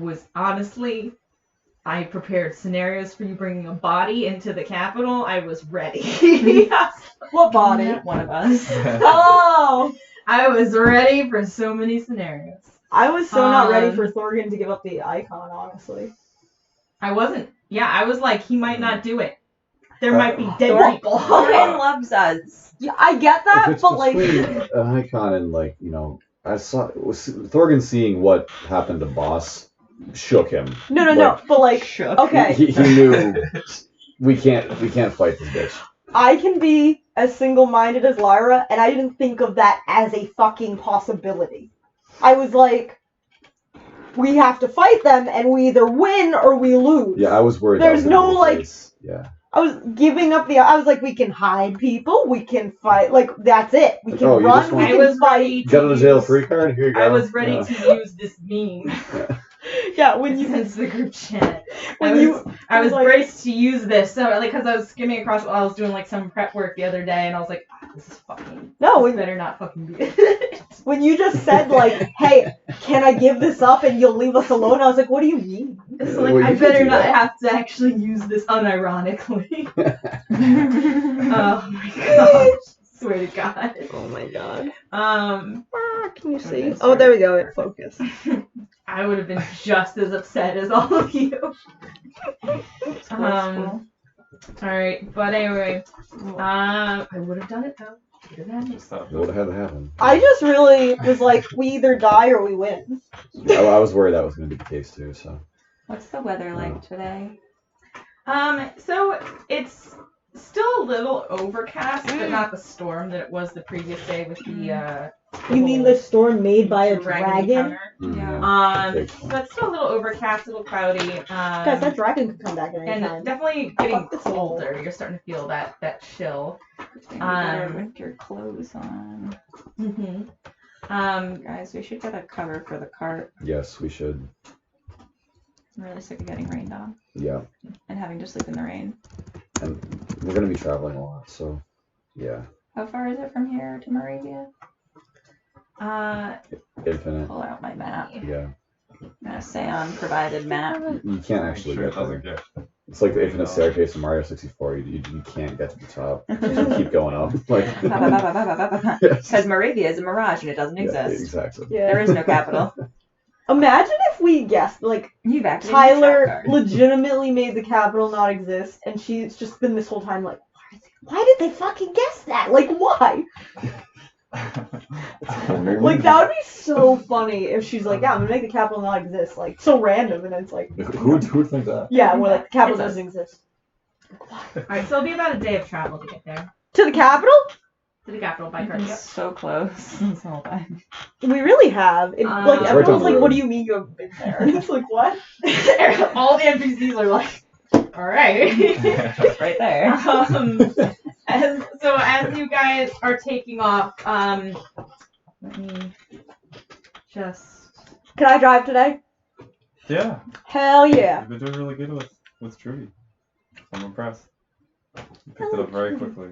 prepared scenarios for you bringing a body into the capital. I was ready. What body? One of us. Oh! I was ready for so many scenarios. I was so not ready Um, for Thorgan to give up the icon, honestly. I wasn't. Yeah, I was like, he might not do it. There might be dead Thor- people. Thorgan loves us. Yeah, I get If that, it's but like... between an icon and like, you know, I saw Thorgan seeing what happened to Boss shook him. No, but like... Shook. Okay. He knew we can't fight this bitch. I can be as single-minded as Lyra, and I didn't think of that as a fucking possibility. I was like, we have to fight them, and we either win or we lose. Yeah, I was worried. There's that was gonna no, be the like- case. Yeah. I was giving up the... I was like, we can hide people, we can fight, like, that's it. We can Oh, you run, just we want- I can was fight. ready You got to on the jail use- free card? Here you go. I was ready Yeah. to use this meme. Yeah, when you... Since the group chat. When you... I was like- braced to use this, so like, because I was skimming across while I was doing like some prep work the other day, and I was like, this is fucking. No, this when, better not fucking be it. when you just said, like, hey, can I give this up and you'll leave us alone? I was like, what do you mean? It's Well, like you I could better do not that. have to actually use this unironically. Oh my god! Swear to God. Oh my god. Can you see? Okay, Oh, there we go. It focused. I would have been just as upset as all of you. All right, but anyway, I would have done it though. Would have done it. Just that. What had to happen? I just really was like, we either die or we win. I was worried that was going to be the case too. So What's the weather like today? So it's still a little overcast, but not the storm that it was the previous day with the You mean the storm made by a dragon dragon? encounter. Yeah. So it's still a little overcast, a little cloudy. Guys, that dragon could come back at any And time. definitely getting Fuck this whole- colder. You're starting to feel that chill. We got our winter clothes on. Mm-hmm. Guys, we should get a cover for the cart. Yes, we should. I'm really sick of getting rained on Yeah. and having to sleep in the rain. And we're going to be traveling a lot, so yeah. How far is it from here to Moravia? Infinite. Pull out my map. Yeah. A Seon provided map. You can't actually Sure, it get doesn't there. get. It's like the infinite staircase in Mario 64. You can't get to the top. You keep going up. Like, Because Moravia is a mirage and it doesn't yeah, exist. exactly. Yeah. There is no capital. Imagine if we guessed, like, You've activated Tyler the trap card. legitimately made the capital not exist, and she's just been this whole time like, why did they fucking guess that? Like, why? Like, that would be so funny if she's like, yeah, I'm gonna make the capital not exist. Like, so random, and it's like, Who would think that? yeah, we're like, the capital It does. doesn't exist. Alright, so it'll be about a day of travel to get there. To the capital? To the capital by We've car. been Yep. so close this whole time. We really have. It, like, It's right down everyone's the like, what road. do you mean you haven't been there? And it's like, what? All the NPCs are like, alright. It's right there. As you guys are taking off, let me just. Can I drive today? Yeah, Hell yeah. you've been doing really good with Trudy. I'm impressed. You picked it up very quickly.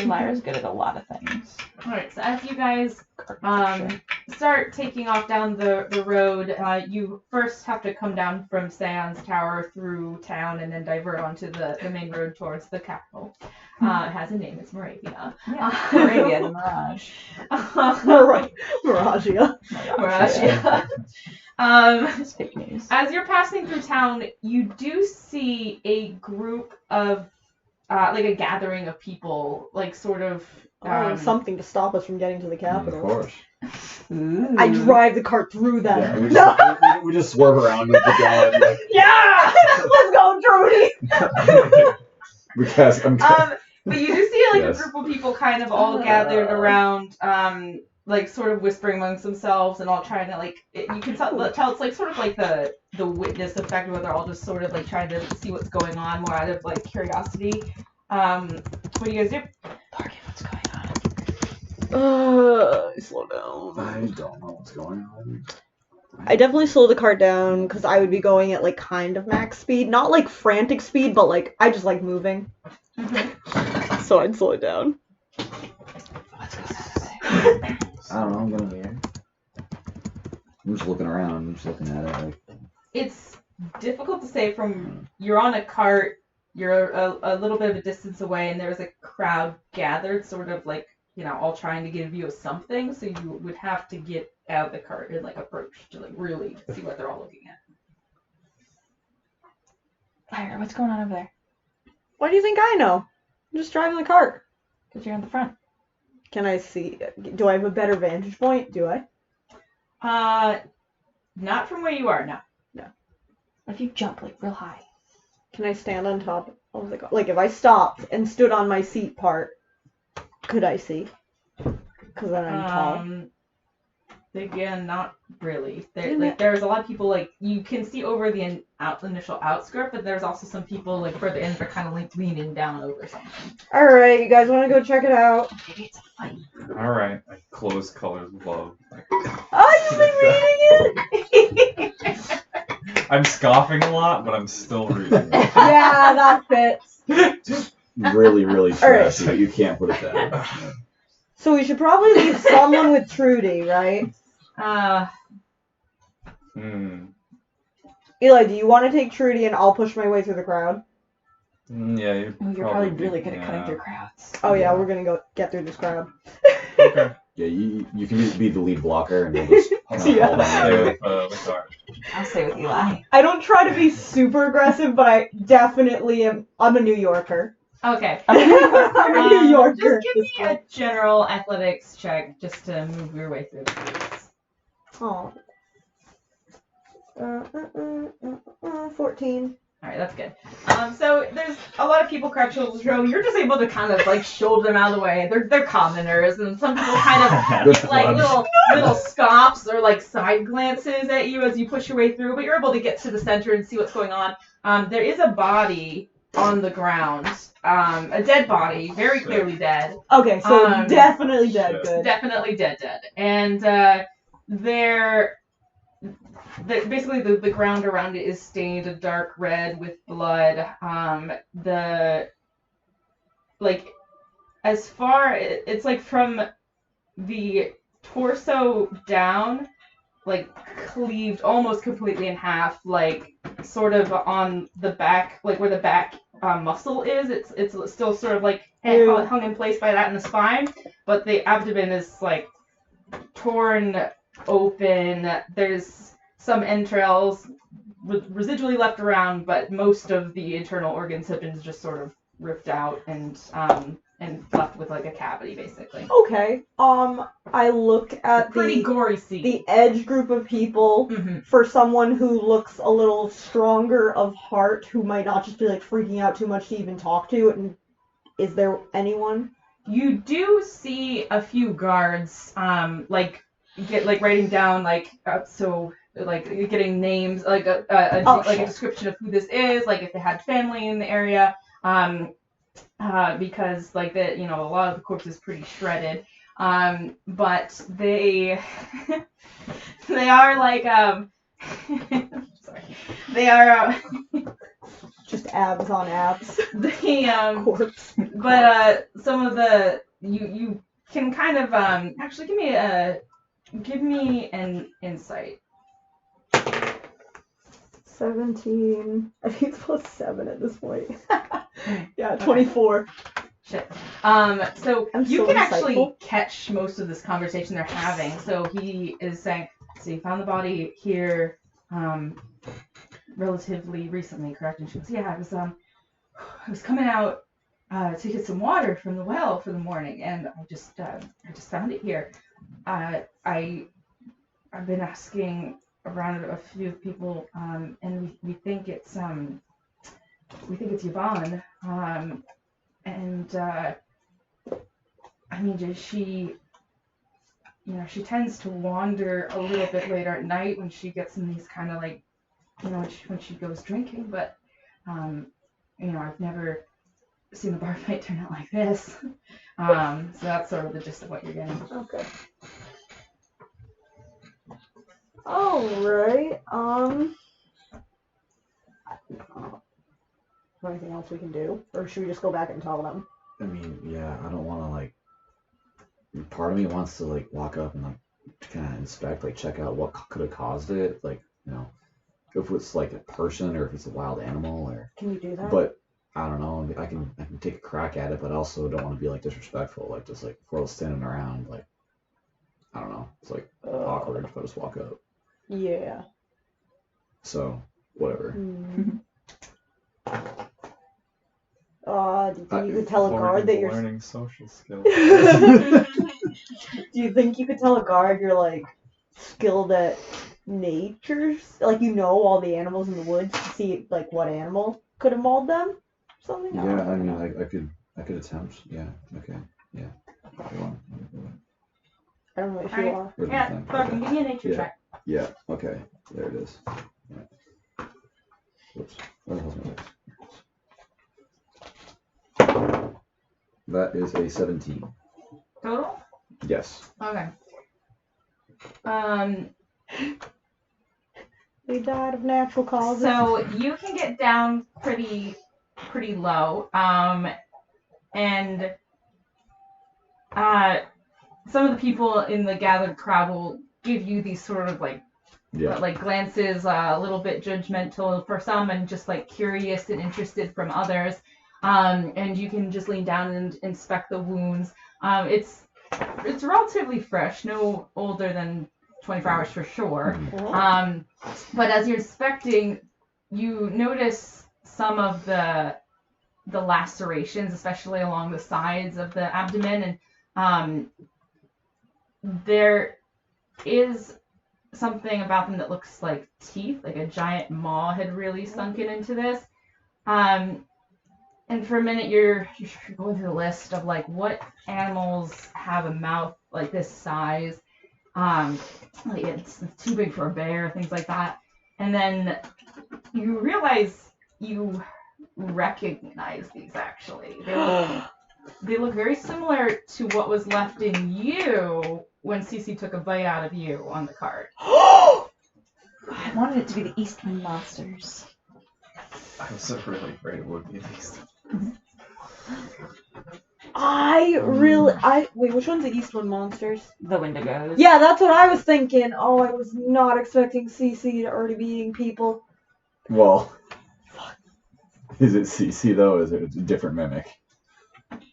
Lyra's good at a lot of things. Alright, so as you guys start taking off down the road, you first have to come down from Seon's tower through town and then divert onto the main road towards the capital. It has a name, it's Moravia. Yeah, Moravia, the mirage. Miragia. Moravia. It's fake news. As you're passing through town, you do see a group of, like a gathering of people, like sort of. Something to stop us from getting to the Of capital. course. Ooh. I drive the cart through them. Yeah, we just, we just swerve around and keep going. Like, Yeah! Let's go, Trudy! because I'm But you do see like Yes. a group of people kind of all gathered around, like sort of whispering amongst themselves and all trying to like. You can tell it's like sort of like the witness effect where they're all just sort of like trying to see what's going on more out of like curiosity. What do you guys do? Bargain, what's going on? Slow down. I don't know what's going on. I definitely slow the cart down because I would be going at like kind of max speed. Not like frantic speed, but like I just like moving. So I'd slow it down. What's going on over there? I don't know. I'm gonna be. I'm just looking around. I'm just looking at it. Like, It's difficult to say from you're on a cart, you're a little bit of a distance away, and there's a crowd gathered, sort of like, you know, all trying to get a view of something, so you would have to get out of the cart and like approach to like really see what they're all looking at. Lyra, what's going on over there? Why do you think I know? I'm just driving the cart. Because you're in the front. Can I see? Do I have a better vantage point? Do I? Not from where you are, no. What if you jump like real high? Can I stand on top of the car? Like if I stopped and stood on my seat part, could I see? Because then I'm tall. Again, not really. Damn Like it. there's a lot of people like you can see over the initial outskirt, but there's also some people like further in that are kind of like leaning down over something. All right, you guys want to go check it out? Maybe it's a fight. All right, I close colors of love. Oh, you've been reading it. I'm scoffing a lot, but I'm still reading. Yeah, that fits. really, really All right. trashy. You can't put it down. So we should probably leave someone with Trudy, right? Eli, do you want to take Trudy and I'll push my way through the crowd? Yeah, You're probably really good at cutting through crowds. Oh yeah, we're gonna go get through this crowd. Okay. Yeah, you can be the lead blocker and we'll just Yeah. hold on. Stay with the car. I'll stay with Eli. I don't try to be super aggressive, but I definitely am. I'm a New Yorker. Okay. I'm a New Yorker. Just give me a general athletics check just to move your way through the streets. Oh. 14. All Alright, that's good. So there's a lot of people crouched over the row. You're just able to kind of like shoulder them out of the way. They're commoners, and some people kind of Good give like plunge. little scoffs or like side glances at you as you push your way through, but you're able to get to the center and see what's going on. There is a body on the ground, a dead body, very clearly dead. Okay, so definitely dead. shit. Good. Definitely dead. And basically the ground around it is stained a dark red with blood. As far it's like from the torso down, like cleaved almost completely in half, like sort of on the back, like where the back muscle is. It's still sort of like hung in place by that in the spine, but the abdomen is like torn open. There's some entrails residually left around, but most of the internal organs have been just sort of ripped out and left with like a cavity, basically. Okay. I look at Pretty gory scene. the edge group of people for someone who looks a little stronger of heart, who might not just be like freaking out too much to even talk to. And is there anyone? You do see a few guards, writing down getting names, like a description of who this is, like if they had family in the area, because like a lot of the corpse is pretty shredded, but they they are like sorry, they are Just abs on abs. corpse. But some of the you can kind of actually give me an insight. 17. I think it's plus 7 at this point. Yeah, 24. Shit. So I'm you so can actually insightful. catch most of this conversation they're having. So he is saying, so you found the body here relatively recently, correct? And she goes, yeah, I was coming out to get some water from the well for the morning, and I just found it here. I've been asking around a few people, and we think it's Yvonne. I mean, does she? She tends to wander a little bit later at night when she gets in these kind of like, when she goes drinking. But, I've never seen the bar fight turn out like this. So that's sort of the gist of what you're getting. Okay. Alright, is there anything else we can do? Or should we just go back and tell them? I mean, yeah, I don't want to like. Part of me wants to like walk up and like kind of inspect, like check out what could have caused it, like if it's like a person or if it's a wild animal or. Can you do that? But I don't know. I can take a crack at it, but I also don't want to be like disrespectful, like just like if we're all standing around, like I don't know. It's like awkward if I just walk up. Yeah. So whatever. Do you could tell a guard that you're learning social skills. Do you think you could tell a guard you're like skilled at nature's, like all the animals in the woods to see like what animal could have mauled them? Something? Yeah, I mean, I could attempt. Yeah. Okay. Yeah. I don't know if you Alright. are. Where's my Yeah, thing? fucking give me a nature Yeah. check. Yeah. Okay. There it is. Yeah. Whoops. Where the hell's my dice? That is a 17. Total? Yes. Okay. They died of natural causes. So you can get down pretty low, and some of the people in the gathered crowd will give you these sort of like glances, a little bit judgmental for some, and just like curious and interested from others. And you can just lean down and inspect the wounds. It's relatively fresh, no older than 24 hours for sure. But as you're inspecting, you notice some of the lacerations, especially along the sides of the abdomen, and there is something about them that looks like teeth, like a giant maw had really sunken into this. And for a minute, you're going through the list of like what animals have a mouth like this size. Like it's too big for a bear, things like that. And then you realize you recognize these actually. They look very similar to what was left in you when Cece took a bite out of you on the cart. I wanted it to be the Eastman monsters. I was so really afraid it would be these. Wait, which one's the Eastwood Monsters? The Wendigos. Yeah, that's what I was thinking. Oh, I was not expecting CC to already be eating people. Well, is it CC though? Is it a different mimic?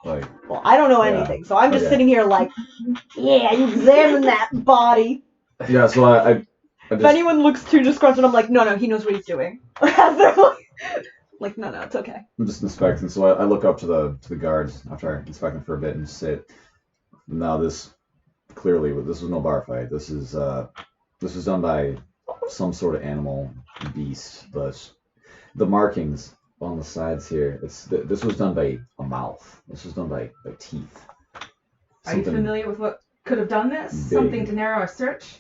Like, Well, I don't know Yeah. anything, so I'm just Okay. sitting here like, yeah, you examine that body. yeah. So I If just, anyone looks too disgruntled, I'm like, no, he knows what he's doing. Like, no, it's okay. I'm just inspecting. So I look up to the guards after I inspect them for a bit and say, "Now this was no bar fight. This is done by some sort of animal beast, but the markings on the sides here, this was done by a mouth. This was done by teeth. Are you familiar with what could have done this? Big. Something to narrow our search?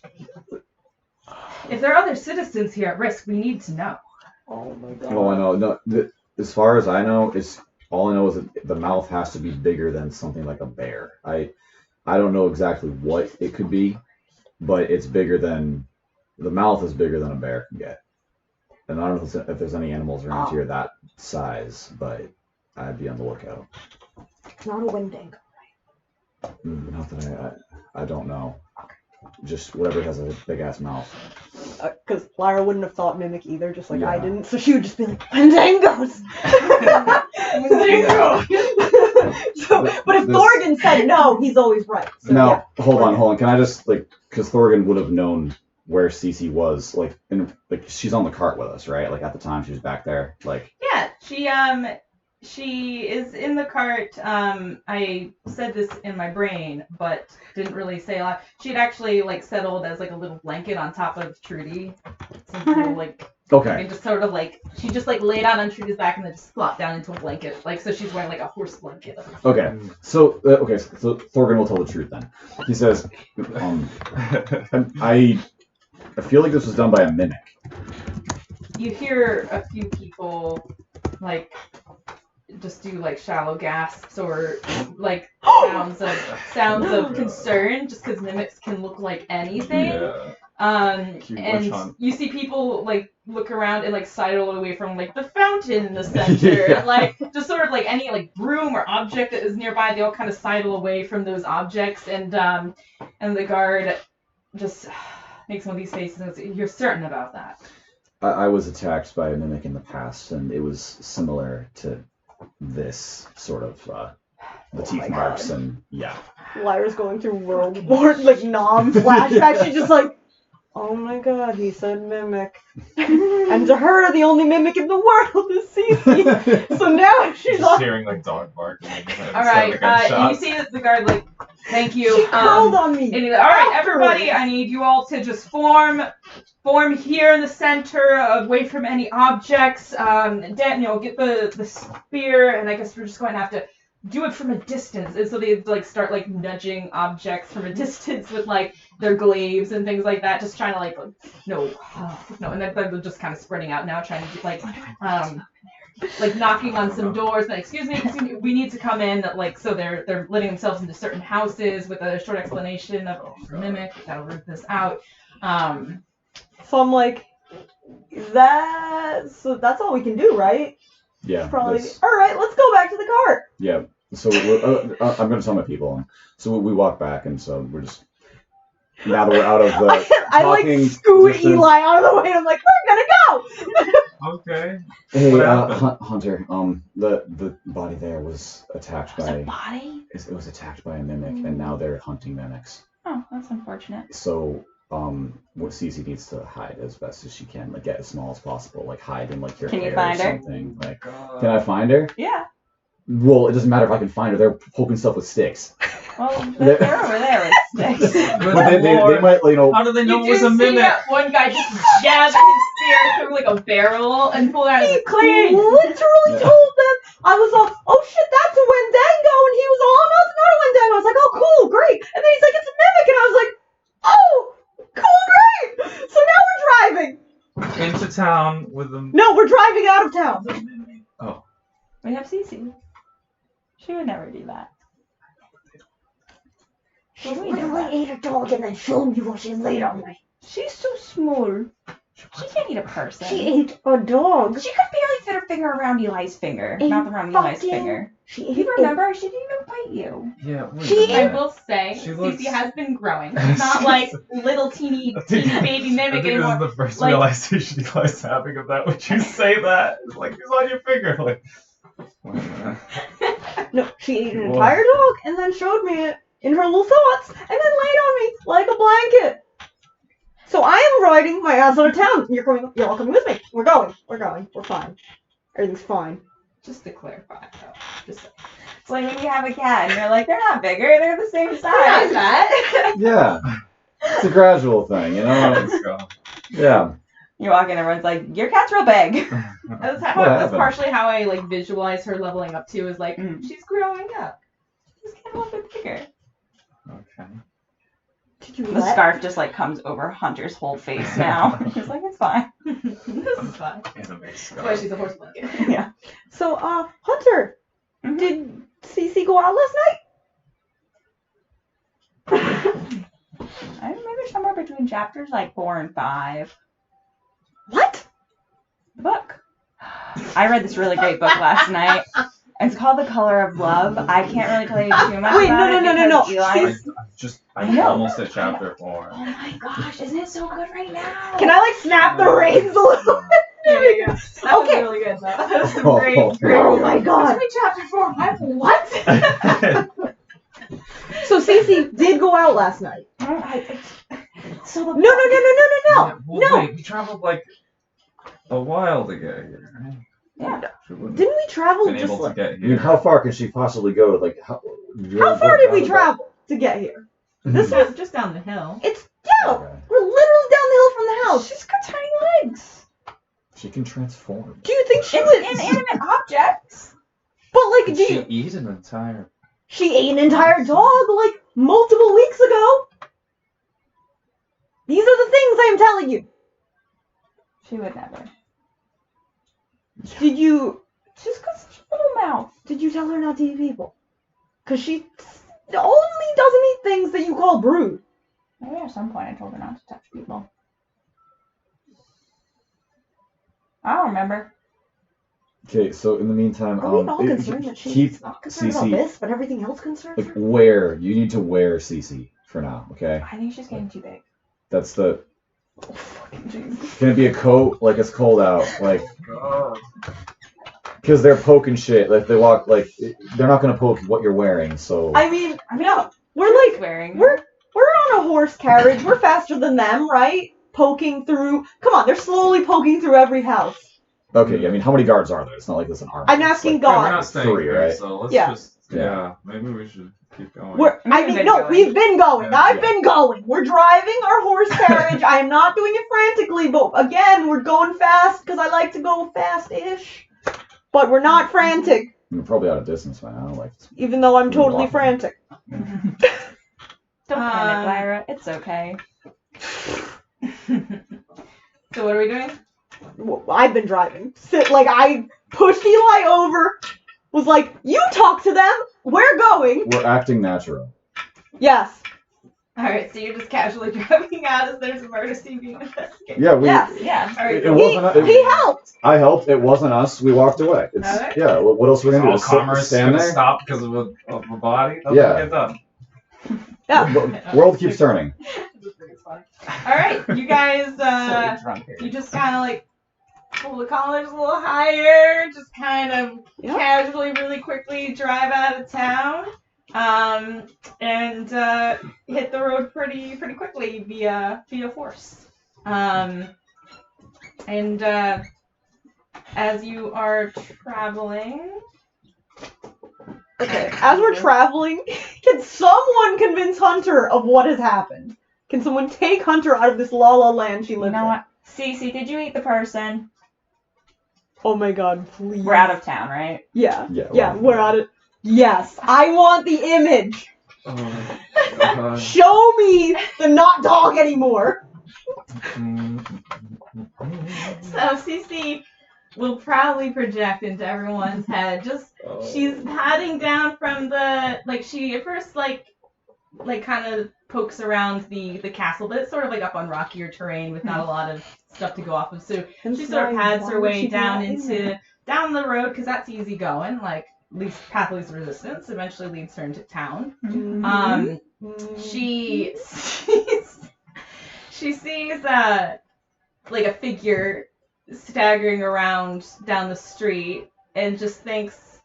If there are other citizens here at risk, we need to know. Oh my god. Well, I know. No, as far as I know, all I know is that the mouth has to be bigger than something like a bear. I don't know exactly what it could be, but it's bigger than the mouth is bigger than a bear can get. And I don't know if there's any animals around here that size, but I'd be on the lookout. It's not a Wendigo. Not that I don't know. Just whatever has a big ass mouth. Because Lyra wouldn't have thought mimic either, just like I Yeah. didn't. So she would just be like, Wendingos! Wendigo! But if This- Thorgan said no, he's always right. So Now, hold on. Can I just because Thorgan would have known where Cece was, she's on the cart with us, right? Like at the time she was back there, like. Yeah, she is in the cart. I said this in my brain, but didn't really say a lot. She had actually settled as a little blanket on top of Trudy. Some cool, Okay. and just sort of she just laid out on Trudy's back and then just flopped down into a blanket. So she's wearing a horse blanket. Okay. So Thorgan will tell the truth then. He says, I feel like this was done by a mimic. You hear a few people just do shallow gasps or sounds of concern, just because mimics can look like anything. Yeah. Cute witch And hunt. you see people look around and sidle away from the fountain in the center, Yeah. and just sort of any broom or object that is nearby. They all kind of sidle away from those objects, and the guard just makes one of these faces and says, "You're certain about that?" I was attacked by a mimic in the past, and it was similar to this sort of the teeth my marks, God. and yeah. Lyra's going through World War Nom flashbacks. She's just like, oh my god, he said mimic. And to her, the only mimic in the world is Cece. So now she's Just like, hearing dog barking. All right, and you see that the guard thank you. she curled on me. And he's like, all right, Afterwards. everybody, I need you all to just form here in the center, away from any objects. Daniel, get the spear, and I guess we're just going to have to do it from a distance. And so they start nudging objects from a distance with their glaives and things like that, just trying to no, and then they're just kind of spreading out now, trying to do knocking on some doors, excuse me, we need to come in. So they're letting themselves into certain houses with a short explanation of mimic. We gotta root this out. So I'm like, so that's all we can do, right? Yeah. Probably. that's- All right, let's go back to the cart. Yeah. So I'm going to tell my people. And so we walk back, and so we're just now that we're out of the I talking scoot distance- Eli out of the way. And I'm like, we're gonna go. Okay. Hey, What happened? Hunter. The body there was attacked by. Body? It was attacked by a mimic, and now they're hunting mimics. Oh, that's unfortunate. So, what Cece needs to hide as best as she can, get as small as possible, hide in your Can you hair find or her? something. Can I find her? Yeah. Well, it doesn't matter if I can find her. They're poking stuff with sticks. Well, they're over there with sticks. Good But they lord. might, How do they know it You was do a see mimic? that one guy just jab his spear through like a barrel and pull it out of He the clean. literally told them, I was all, oh shit, that's a Wendigo, and he was all, oh no, it's not a Wendigo. I was like, oh cool, great. And then he's like, it's a mimic, and I was like, oh, cool, great. So now we're driving. Into town with them. No, we're driving out of town. Oh. We have Cece. She would never do that. She literally ate a dog and then showed me what she laid on me. She's so small. She can't eat a person. She ate a dog. She could barely fit her finger around Eli's finger. Not around Eli's finger. She ate You remember? She didn't even bite you. Yeah. Wait She- a I minute. will say, She looks- Cece has been growing. It's not like little teeny baby I mimic think this anymore. is the first Like- realization you guys having of that. Would you say that? It's like it's on your finger. Like. Wait a minute. No, she ate an Whoa. entire dog and then showed me it in her little thoughts and then laid on me like a blanket. So I am riding my ass out of town. You're all coming with me. We're going. We're fine. Everything's fine. Just to clarify, though. Just It's like when you have a cat and you're like, they're not bigger, they're the same not size. that. Yeah. It's a gradual thing, you know? Let's go. Yeah. You walk in, everyone's like, your cat's real big. That's What that's happened? partially how I like visualize her leveling up too. Is like she's growing up. This cat's a little bit bigger. Okay. Did you The let? scarf just like comes over Hunter's whole face now. She's like, it's fine. This is fun. Anime That's why scarf. she's a horse blanket. Yeah. So, Hunter, Mhm. did Cece go out last I remember somewhere between chapters like 4 and 5. night? What? The book. I read this really great book last night. It's called The Color of Love. I can't really tell you too much Wait, about no, it no, no, no, because no. Eli- I'm know. almost at chapter 4. Oh my gosh, isn't it so good right now? Can I like snap the reins a little bit? There you go. That Okay. was really good though. That was some Oh, great. Oh my god. Between chapter 4 and 5. What? So Cece did go out last night. So the No, no, no, no, no, no, no. Well, No. wait, we traveled like a while to get here, right? Yeah. She wouldn't Didn't we travel been just able like... to get I mean, here. how far can she possibly go? Like, how How far did we travel to get here? This was... Just down the hill. It's... Yeah! We're literally down the hill from the house. She's got tiny legs. She can transform. Do you think she It's was... inanimate objects. But like, Did do she you... eat an entire... She ate an entire dog like multiple weeks ago. These are the things I'm telling you. She would never. Did you... She's got such a little mouth. Did you tell her not to eat people? Because she only doesn't eat things that you call brood. Maybe at some point I told her not to touch people. I don't remember. Okay, so in the meantime, Are we all concerned that keep she's not concerned about Cece this, but everything else concerns like her? wear. You need to wear Cece for now. Okay, I think she's getting too big. that's the. Oh, fucking Jesus. Can it be a coat? Like it's cold out. Like God. because they're poking shit. Like they walk. Like they're not gonna poke what you're wearing. So I mean, I mean, no, we're she's like, wearing. we're on a horse carriage. We're faster than them, right? Poking through. Come on, they're slowly poking through every house. okay. I mean, how many guards are there? It's not like this an army. I'm It's asking like- God. Yeah, we're not staying 3, here, right? so let's Yeah. just... Yeah. Yeah, maybe we should keep going. We've been going. We've been going. Yeah. I've been going. We're driving our horse carriage. I'm not doing it frantically, but again, we're going fast because I like to go fast-ish. But we're not frantic, We're probably out of distance by now. Like even though I'm totally Walking. frantic. Don't panic, Lyra. It's okay. So what are we doing? Well, I've been driving. Like, I pushed Eli over, was like, you talk to them, we're going. we're acting natural. Yes. Alright, so you're just casually driving out as there's a murder scene being investigated. Yeah, we. Yes. Yeah. Alright, It wasn't. He helped. I helped. It wasn't us. We walked away. It's Alright. yeah. What else are we gonna do? All Just sit- commerce stand gonna there? stop because of a body? Doesn't Yeah. get done. Yeah. The world keeps turning. Alright, you guys, So drunk here. you just kind of like pull the collars a little higher, just kind of Yeah. casually, really quickly drive out of town, and hit the road pretty quickly via horse. And as you are traveling, Okay, as we're traveling, can someone convince Hunter of what has happened? Can someone take Hunter out of this la la land she You lives know in? what? Cece, did you eat the person? Oh my god, please. We're out of town, right? Yeah. Yeah, Yeah, well, we're out of. Yes, I want the image. Oh, God. Show me the not dog anymore. So Cece will proudly project into everyone's head. Just she's padding down from the she at first kind of pokes around the castle, but it's sort of up on rockier terrain with not a lot of stuff to go off of. So she sort of pads her way down down the road because that's easy going. Least path least resistance eventually leads her into town. She sees a figure staggering around down the street and just thinks,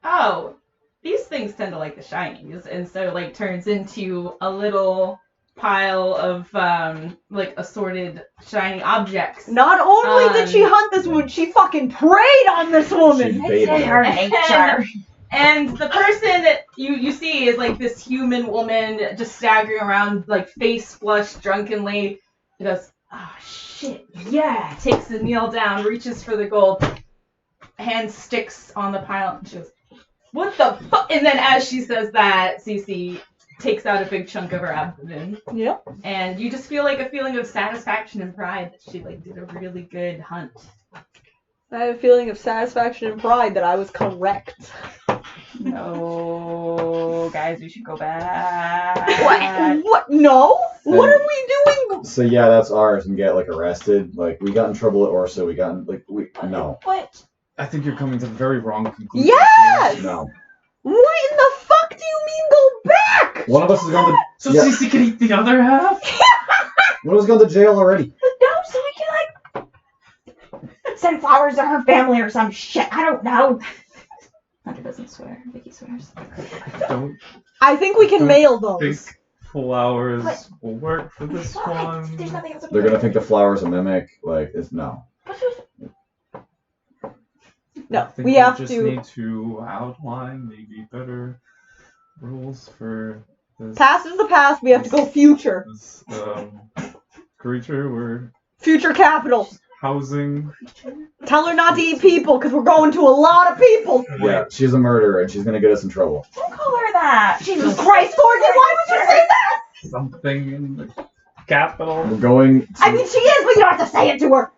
oh, these things tend to like the shinies, and so turns into a little pile of assorted shiny objects. Not only did she hunt this woman, she fucking preyed on this woman. She baited Her her. nature. And the person that you see is this human woman just staggering around face flushed drunkenly. She goes, oh shit, yeah, takes the meal down, reaches for the gold, hand sticks on the pile, and she goes, what the fuck? And then as she says that, Cece takes out a big chunk of her abdomen. Yep. And you just feel a feeling of satisfaction and pride that she did a really good hunt. I have a feeling of satisfaction and pride that I was correct. No, guys, we should go back. What? No? What are we doing? So yeah, that's ours and get arrested. We got in trouble at Orso. We got no. What? I think you're coming to the very wrong conclusion. Yes! No. What in the fuck do you mean go back? One of us has gone to So Yeah. Cece can eat the other half? one of us gone to jail already. No, so we can send flowers to her family or some shit. I don't know. Hunter doesn't swear. Vicky swears. Don't I think we can mail think those. flowers What? will work for this What? one. There's nothing else. They're gonna think the flower's a mimic. It's no. No, I think we have just to. need to outline maybe better rules for this, Past is the past. We have to go future. this creature we're Future capital. housing. Tell her not to eat people because we're going to a lot of people. Yeah, she's a murderer and she's gonna get us in trouble. Don't call her that. Jesus Christ, Morgan, why would you say that? Something in the capital. We're going. I mean, she is, but you don't have to say it to her.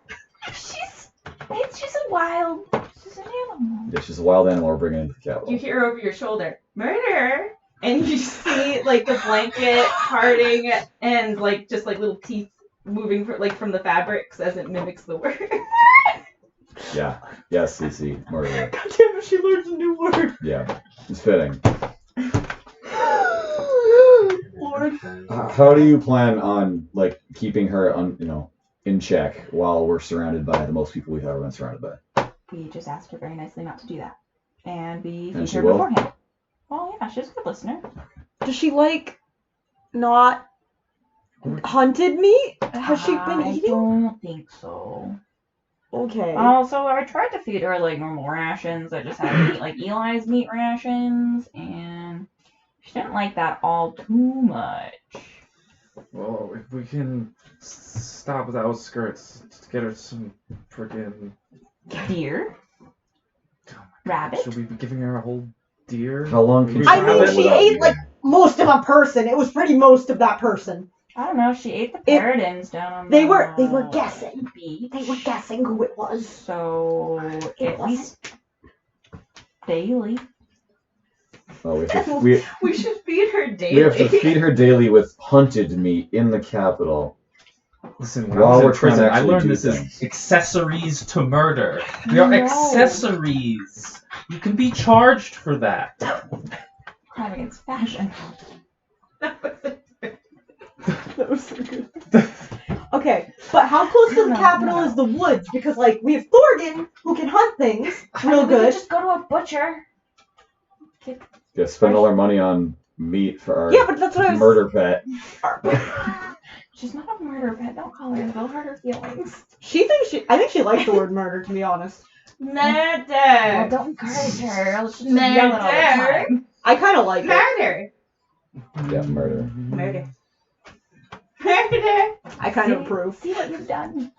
She's a wild. She's an animal. Yeah, she's a wild animal. We're bringing into the capital. You hear over your shoulder, murder! And you see the blanket parting and just little teeth moving from the fabrics as it mimics the word. Yeah. Yes, Cece, murderer. God damn it, she learns a new word. Yeah, it's fitting. Lord. How do you plan on keeping her in check while we're surrounded by the most people we've ever been surrounded by? We just asked her very nicely not to do that, and we And feed she her will? beforehand. Well, yeah, she's a good listener. Does she not hunted meat? Has she been I eating? don't think so. Okay. Also, I tried to feed her normal rations. I just had her eat Eli's meat rations, and she didn't like that all too much. Well, if we can stop at the outskirts to get her some friggin' Deer? Rabbit? Should we be giving her a whole deer? How long can Maybe she I mean, rabbit? she ate most of a person. It was pretty most of that person. I don't know. She ate the paradins down on They the were guessing. beach. They were guessing who it was. So at least daily. Oh, We should feed her we daily. have to feed her daily with hunted meat in the capital. Listen, when While I was we're in trying to prison, I actually learned do this things. is accessories to murder. We are No. accessories. You can be charged for that. Crime against fashion. That was so good. Okay, but how close to the capital is the woods? Because we have Thorgan who can hunt things real We could good. just go to a butcher. Yeah, spend all our money on meat for our Yeah, but that's what I was. murder pet. She's not a murder pet. Don't call her. They'll hurt her feelings. I think she likes the word murder, to be honest. Well, Murder! don't encourage her. Else she'll just yell it all the time. I kind of like it. Murder! Yeah, murder. Murder. Murder. I kind of approve. See what you've done.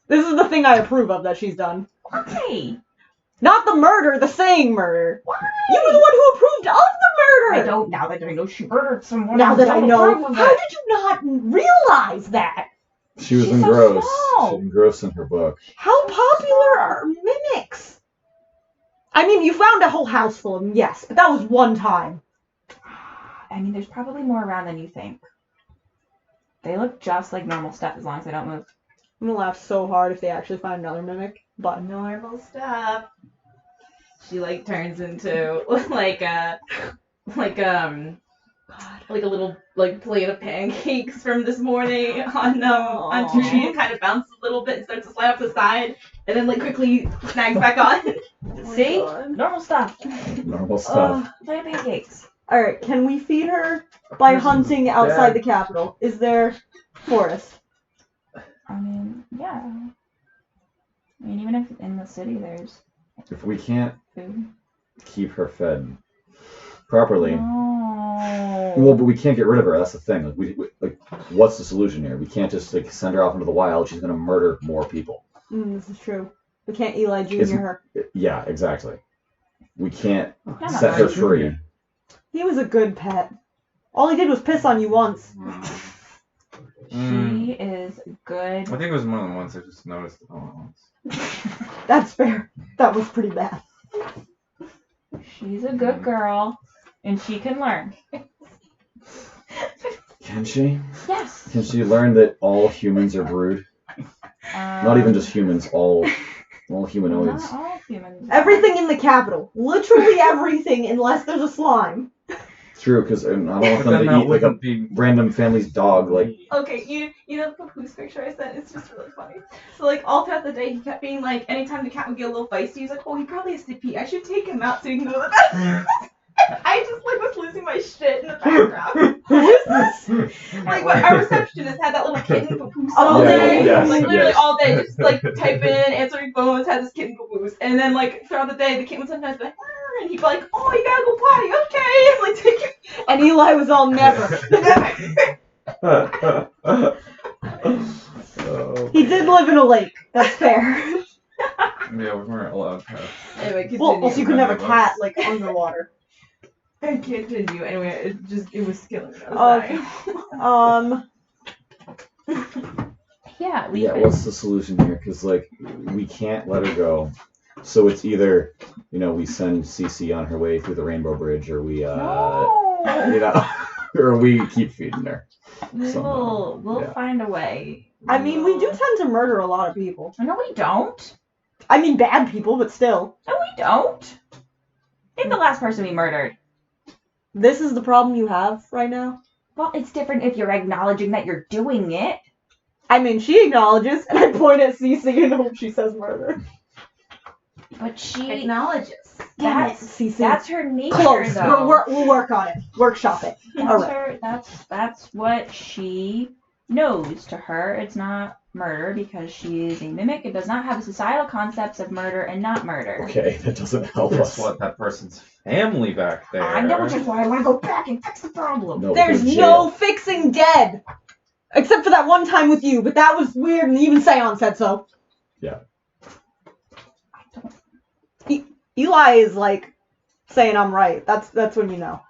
This is the thing I approve of that she's done. Why? Not the murder, the saying murder. Why? You were the one who approved of the murder. I don't. Now that I know she murdered someone. Now that I don't know, approve of how it. did you not realize that? She was She's so engrossed. small. She was engrossed in her book. How popular are mimics? I mean, you found a whole house full of them, yes, but that was one time. I mean, there's probably more around than you think. They look just like normal stuff as long as they don't move. I'm gonna laugh so hard if they actually find another mimic, but Normal stuff. She like turns into like a little like plate of pancakes from this morning on tree and kind of bounces a little bit and starts to slide off the side and then like quickly snags back on. See? God. Normal stuff. Normal stuff. Play pancakes. Alright, can we feed her by Where's hunting Dad? outside the capital? Is there forest? I mean, yeah. I mean, even if in the city there's If we can't food. keep her fed properly, No. well, but we can't get rid of her. That's the thing. Like, what's the solution here? We can't just like send her off into the wild. She's gonna murder more people. This is true. We can't Eli Jr. Isn't- her. Yeah, exactly. We can't not set her Eli Jr. free. He was a good pet. All he did was piss on you once. She is good. I think it was more than once. I just noticed it all at once. That's fair. That was pretty bad. She's a good girl, and she can learn. Can she? Yes. Can she learn that all humans are brood? Not even just humans, all humanoids. Not all humans. Everything in the capital. Literally everything, unless there's a slime. True, because I don't want But them then to that eat like a wouldn't be random family's dog. Like, Okay, you know the papoose picture I sent? It's just really funny. So like all throughout the day he kept being like, anytime the cat would get a little feisty, he's like, oh, he probably has to pee. I should take him out so he can go to the bathroom. I just like was losing my shit in the background. Who is this? Like what our receptionist had that little kitten papoose Oh, all yeah, day. yes, like literally yes. all day, just like typing in, answering phones, had this kitten papoose. And then like throughout the day the kitten would sometimes be like, "Arr," and he'd be like, oh, you gotta go potty, okay. And like take him. And Eli was all never. oh. He did live in a lake. That's fair. Yeah, we weren't allowed to. Anyway, continue. Well, also you couldn't have a cat like underwater. I can't continue. Anyway, it was killing me. I was dying. Yeah, leave Yeah, it. what's the solution here? Because like we can't let her go. So it's either we send Cece on her way through the Rainbow Bridge, or we No. or we keep feeding her. We'll Yeah. find a way. I mean, we do tend to murder a lot of people. No, we don't. I mean, bad people, but still. No, we don't. Name the last person we murdered. This is the problem you have right now? Well, it's different if you're acknowledging that you're doing it. I mean, she acknowledges, and I point at Cece and hope she says murder. But she Acknowledges. that's Cece. that's her nature Close. though. We'll work on it. Workshop it. That's Alright. her that's what she knows. To her it's not murder because she is a mimic. It does not have the societal concepts of murder and not murder. Okay, that doesn't help Guess us. what? That person's family back there. I know, which is why I want to go back and fix the problem. No, There's because no jail. fixing dead! Except for that one time with you, but that was weird, and even Seon said so. Eli is like saying I'm right. That's when you know.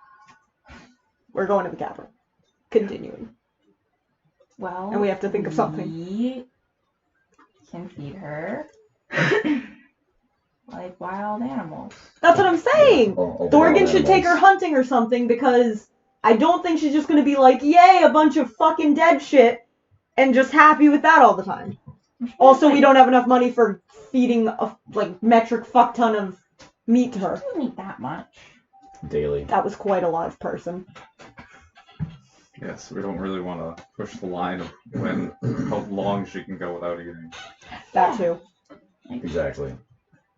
We're going to the capital. Continuing. Well, And we have to think of something. We can feed her like wild animals. That's what I'm saying! All Thorgan wild should take her animals. hunting or something because I don't think she's just gonna be like, yay, a bunch of fucking dead shit, and just happy with that all the time. Also, we don't have enough money for feeding a metric fuck ton of meat to her. I don't eat that much. daily. That was quite a lot of person. Yes, we don't really want to push the line of how long she can go without eating. That too. Exactly.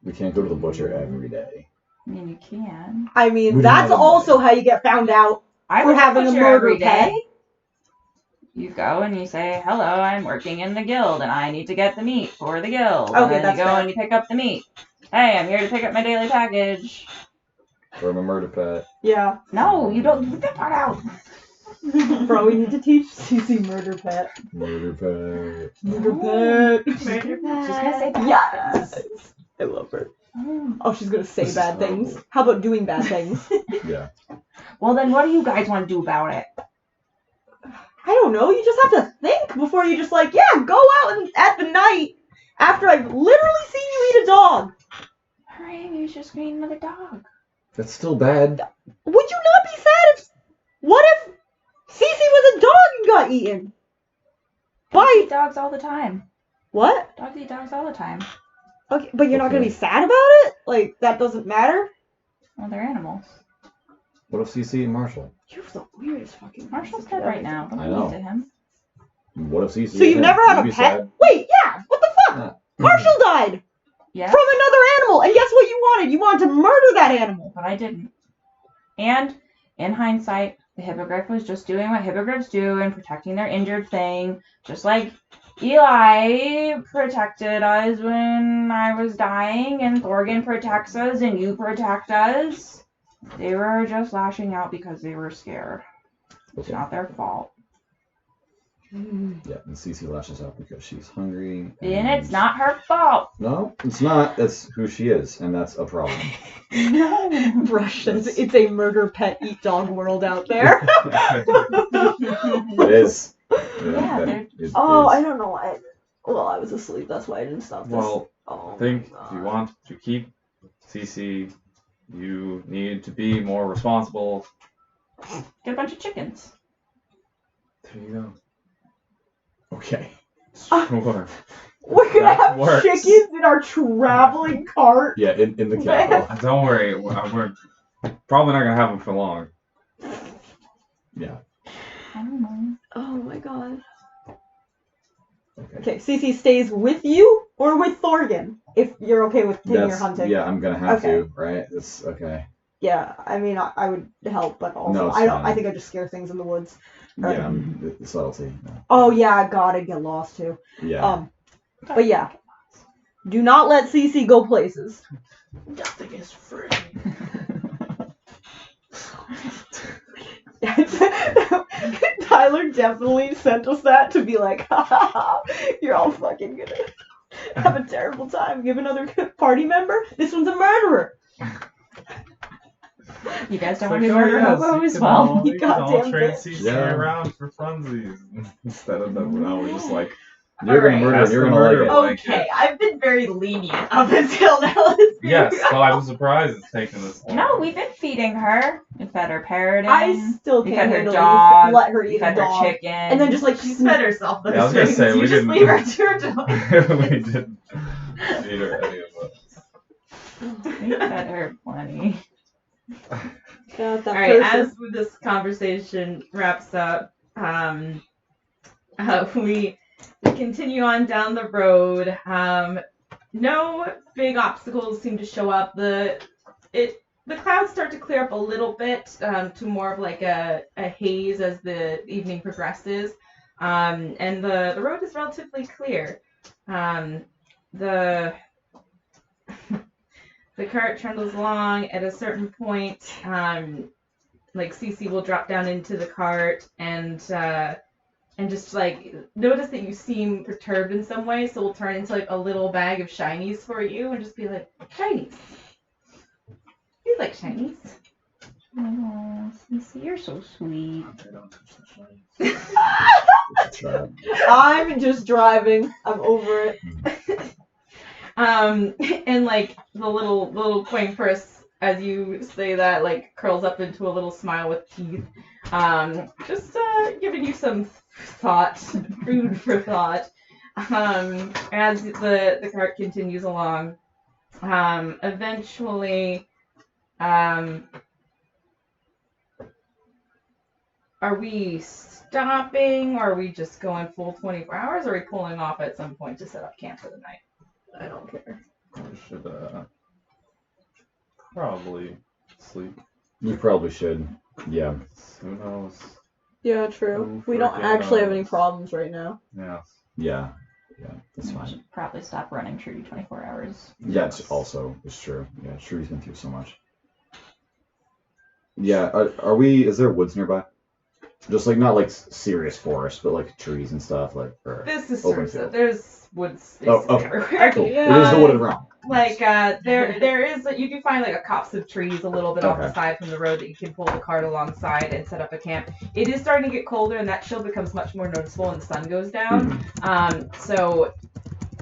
We can't go to the butcher every day. I mean, you can. I We mean, don't that's have also how you get found out. I We're would having a butcher murder every pet. day. You go and you say, hello, I'm working in the guild and I need to get the meat for the guild. Okay, and then that's you go fair. and you pick up the meat. Hey, I'm here to pick up my daily package. Or I'm a murder pet. Yeah. No, you don't leave that part out. Bro, we need to teach Cece murder pet. Murder pet. Murder pet. Murder pet. She's gonna say bad Yes. things. I love her. Oh. Oh, she's gonna say This is bad things. horrible. How about doing bad things? Yeah. Well, then what do you guys want to do about it? I don't know. You just have to think before you just like, yeah, go out and at the night after I've literally seen you eat a dog. Hooray, maybe she's just creating another dog. That's still bad. Would you not be sad if? What if Cece was a dog and got eaten? Dogs By eat dogs all the time. what? Dogs eat dogs all the time. Okay, but you're not gonna Okay. be sad about it? Like that doesn't matter? Well, they're animals. What if CC and Marshall? You're the weirdest fucking. Marshall's dead right now. Don't I be know. mean to him. What if CC? So you've never had a pet? Wait, yeah. What the fuck? Yeah. Marshall died Yeah, from another animal, and guess what you wanted? You wanted to murder that animal. but I didn't. And in hindsight, the hippogriff was just doing what hippogriffs do and protecting their injured thing, just like Eli protected us when I was dying, and Thorgan protects us, and you protect us. They were just lashing out because they were scared. It's Okay. not their fault. Yeah, and CC lashes out because she's hungry. And it's not her fault. No, it's not. That's who she is, and that's a problem. No. Russians, it's a murder pet eat dog world out there. It is. Yeah, that they're- is- Oh, is. I don't know why. Well, I was asleep. That's why I didn't stop this. Well, Oh I think my if you God. want to keep CC, you need to be more responsible. Get a bunch of chickens. There you go. Okay. Sure. We're gonna That have works. chickens in our traveling cart. Yeah, in the capital. Don't worry, we're probably not gonna have them for long. Yeah. I don't know. Oh my god. Okay. Okay, Cece stays with you or with Thorgan, if you're okay with taking your That's, hunting. yeah, I'm gonna have Okay. to, right? It's okay. Yeah, I mean, I would help, but also No, it's I don't. fine. I think I just scare things in the woods. Yeah, the subtlety. Oh yeah, God, I get lost too. Yeah. But yeah, do not let Cece go places. Nothing is free. Tyler definitely sent us that to be like, ha ha ha, you're all fucking gonna have a terrible time. You have another party member? This one's a murderer. You guys don't Like, want to oh, murder yes, hobo you as can well. all- You you can all goddamn train bitch. CC Yeah. around for funsies instead of them. Now we're just like, You're gonna Alright. murder. That's You're the gonna like murder. it. Like Okay, it. I've been very lenient up until now. Let's be yes. real. So I was surprised it's taken this long. No, we've been feeding her. We fed her parrot. I still We can't fed her handle dog. you let her We eat a fed her dog. chicken. And then just like She's fed herself Yeah, I was those gonna things. say, You we just didn't- leave her to her dog. We didn't feed her any of us. We fed her plenty. God, that All right, person. as this conversation wraps up, we continue on down the road. No big obstacles seem to show up. The clouds start to clear up a little bit to more of like a haze as the evening progresses, and the road is relatively clear. The cart trundles along. At a certain point, like Cece will drop down into the cart and just like notice that you seem perturbed in some way, so we'll turn into like a little bag of shinies for you and just be like, shinies. You like shinies. Oh, Cece, you're so sweet. I'm just driving. I'm over it. And like the little coin purse, as you say that, like curls up into a little smile with teeth. Just giving you some thought, food for thought. As the cart continues along, eventually, are we stopping? Or are we just going full 24 hours? Or are we pulling off at some point to set up camp for the night? I don't care. We should probably sleep. You probably should. Yeah. Who knows? Yeah, true. Who We don't freaking actually have any knows? problems right now. Yeah. Yeah. Yeah. That's We fine. should probably stop running Trudy 24 hours. Yeah, it's also it's true. Yeah, Shru's been through so much. Yeah, are we? Is there woods nearby? Just like not like serious forest, but like trees and stuff, like or This is open sort field. of, there's woods Oh, basically okay. everywhere. Cool. It is the wooded realm. Like there is you do find like a copse of trees a little bit off the Okay. side from the road that you can pull the cart alongside and set up a camp. It is starting to get colder, and that chill becomes much more noticeable when the sun goes down. Mhm. So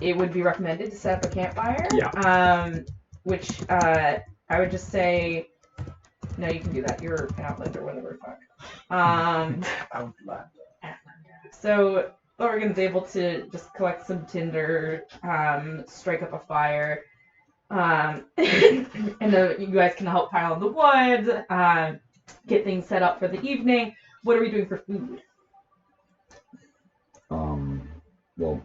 it would be recommended to set up a campfire. Yeah. Which I would just say, no, you can do that. You're an outlander, whatever. Fuck. So Oregon's able to just collect some tinder, strike up a fire, and you guys can help pile in the wood, get things set up for the evening. What are we doing for food? Well,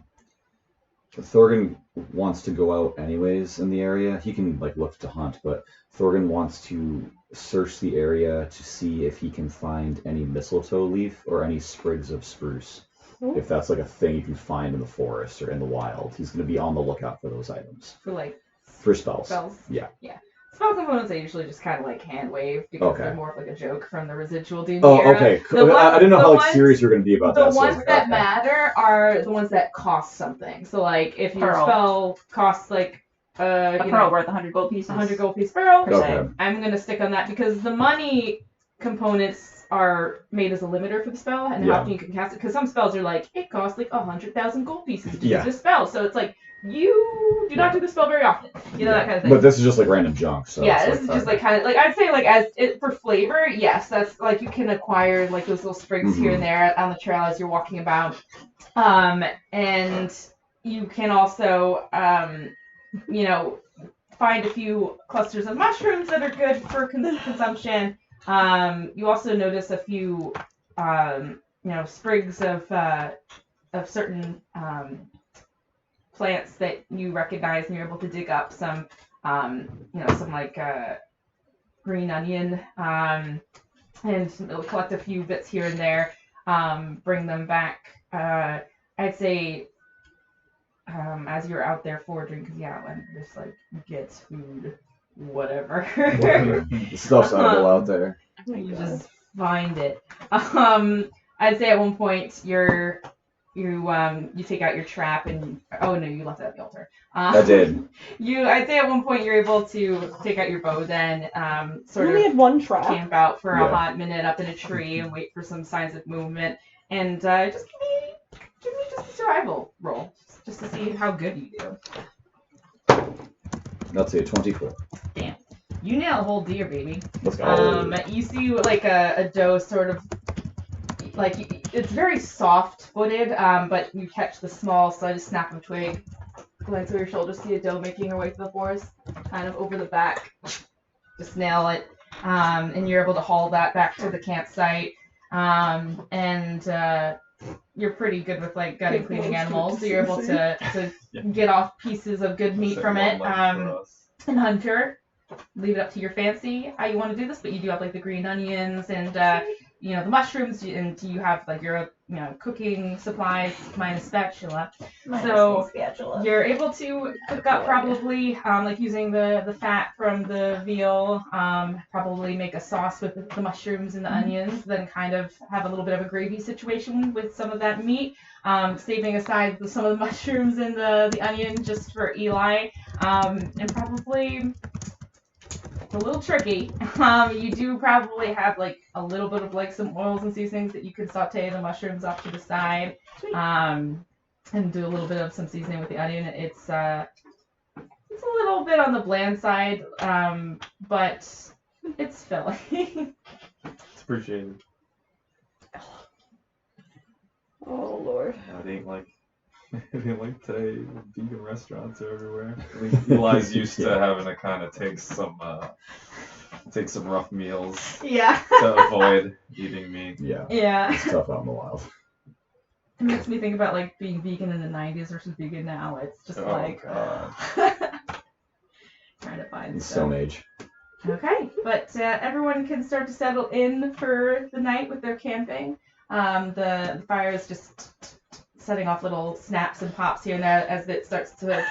Thorgan wants to go out anyways in the area. He can like look to hunt, but Thorgan wants to search the area to see if he can find any mistletoe leaf or any sprigs of spruce. Ooh. If that's like a thing you can find in the forest or in the wild, he's going to be on the lookout for those items. For spells. Yeah. Spell components I usually just kind of like hand wave because Okay. they're more of like a joke from the residual D&D Oh, era. okay. The I didn't know how the like ones- serious you were going to be about The that. ones that okay. matter are the ones that cost something. So like if your Pearl. spell costs like A pearl worth 100 gold pieces. 100 gold piece pearl, Per se. Okay. I'm gonna stick on that because the money components are made as a limiter for the spell and how Yeah. often you can cast it. Because some spells are like it costs like 100,000 gold pieces to Yeah. use this spell, so it's like you do not do the spell very often. You know that kind of thing. But this is just like random junk. So yeah, it's this is just like kind of like I'd say like as it for flavor, yes, that's like you can acquire like those little sprigs here and there on the trail as you're walking about, and you can also find a few clusters of mushrooms that are good for consumption. You also notice a few sprigs of certain plants that you recognize, and you're able to dig up some some like green onion, and collect a few bits here and there, bring them back. I'd say as you're out there foraging, because and just like gets food, whatever. The stuff's edible out there. You just find it. I'd say at one point you take out your trap and you left it at the altar. I did. I'd say at one point you're able to take out your bow then, You sort only of had one trap. camp out for a Yeah. hot minute up in a tree and wait for some signs of movement, and just give me just a survival roll just to see how good you do. That's a 24. You nail a whole deer, baby. Let's go. You see like a doe sort of like it's very soft-footed, but you catch the small slightest snap of twig, glance over your shoulder, see a doe making her way through the forest, kind of over the back, just nail it, and you're able to haul that back to the campsite, and you're pretty good with like gutting, Good cleaning balls to animals, it, so you're able to get off pieces of good meat from it, and Hunter. Leave it up to your fancy how you want to do this, but you do have like the green onions and the mushrooms, and you have like your cooking supplies minus spatula. So you're able to cook up probably like using the fat from the veal, probably make a sauce with the mushrooms and the onions, then kind of have a little bit of a gravy situation with some of that meat, saving aside some of the mushrooms and the onion just for Eli, and probably. It's a little tricky. You do probably have like a little bit of like some oils and seasonings that you could saute the mushrooms off to the side, and do a little bit of some seasoning with the onion. It's a little bit on the bland side, but it's filling. It's appreciated. Oh Lord. It ain't like today. Vegan restaurants are everywhere. I think Eli's used to having to kind of take some rough meals Yeah. to avoid eating meat. Yeah. Yeah. It's tough out in the wild. It makes me think about like being vegan in the 90s versus vegan now. It's just God. trying to find stuff. Stone Age. Okay, but everyone can start to settle in for the night with their camping. The fire is just setting off little snaps and pops here and there as it starts to,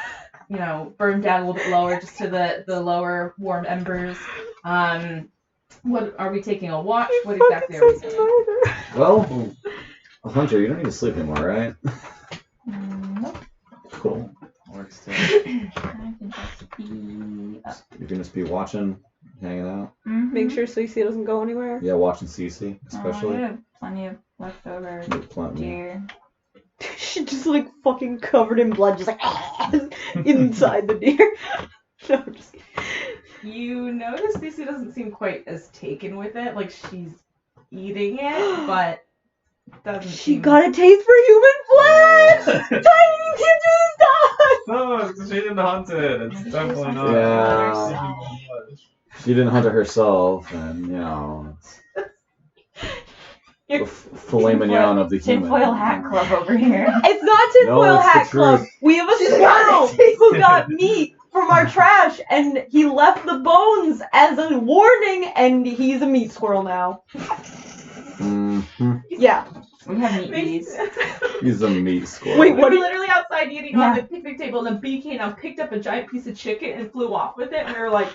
burn down a little bit lower, just to the lower warm embers. What are we taking a watch? What exactly are we doing? Well, Hunter, you don't need to sleep anymore, right? Nope. Cool. Works too. I can just be up. You can just be watching, hanging out. Make sure Cece doesn't go anywhere. Yeah, watching CC, Oh, especially. I have plenty of leftover Make plenty. deer. She just like fucking covered in blood, just like inside the deer. No, I'm just kidding. You notice Cece doesn't seem quite as taken with it. Like she's eating it, but doesn't She seem... got a taste for human flesh! Tiny, you can't do this stuff! No, she didn't hunt it. It's definitely not. Yeah. She didn't hunt it herself, and, you know, the filet mignon of the human. Tinfoil hat club over here. It's not Tinfoil No, it's the Hat Club. truth. We have a squirrel who got meat from our trash, and he left the bones as a warning, and he's a meat squirrel now. Mm-hmm. Yeah. We have meat bees. He's a meat squirrel. Wait, We what were do you... literally outside eating on the picnic table, and a bee came and picked up a giant piece of chicken and flew off with it, and we were like,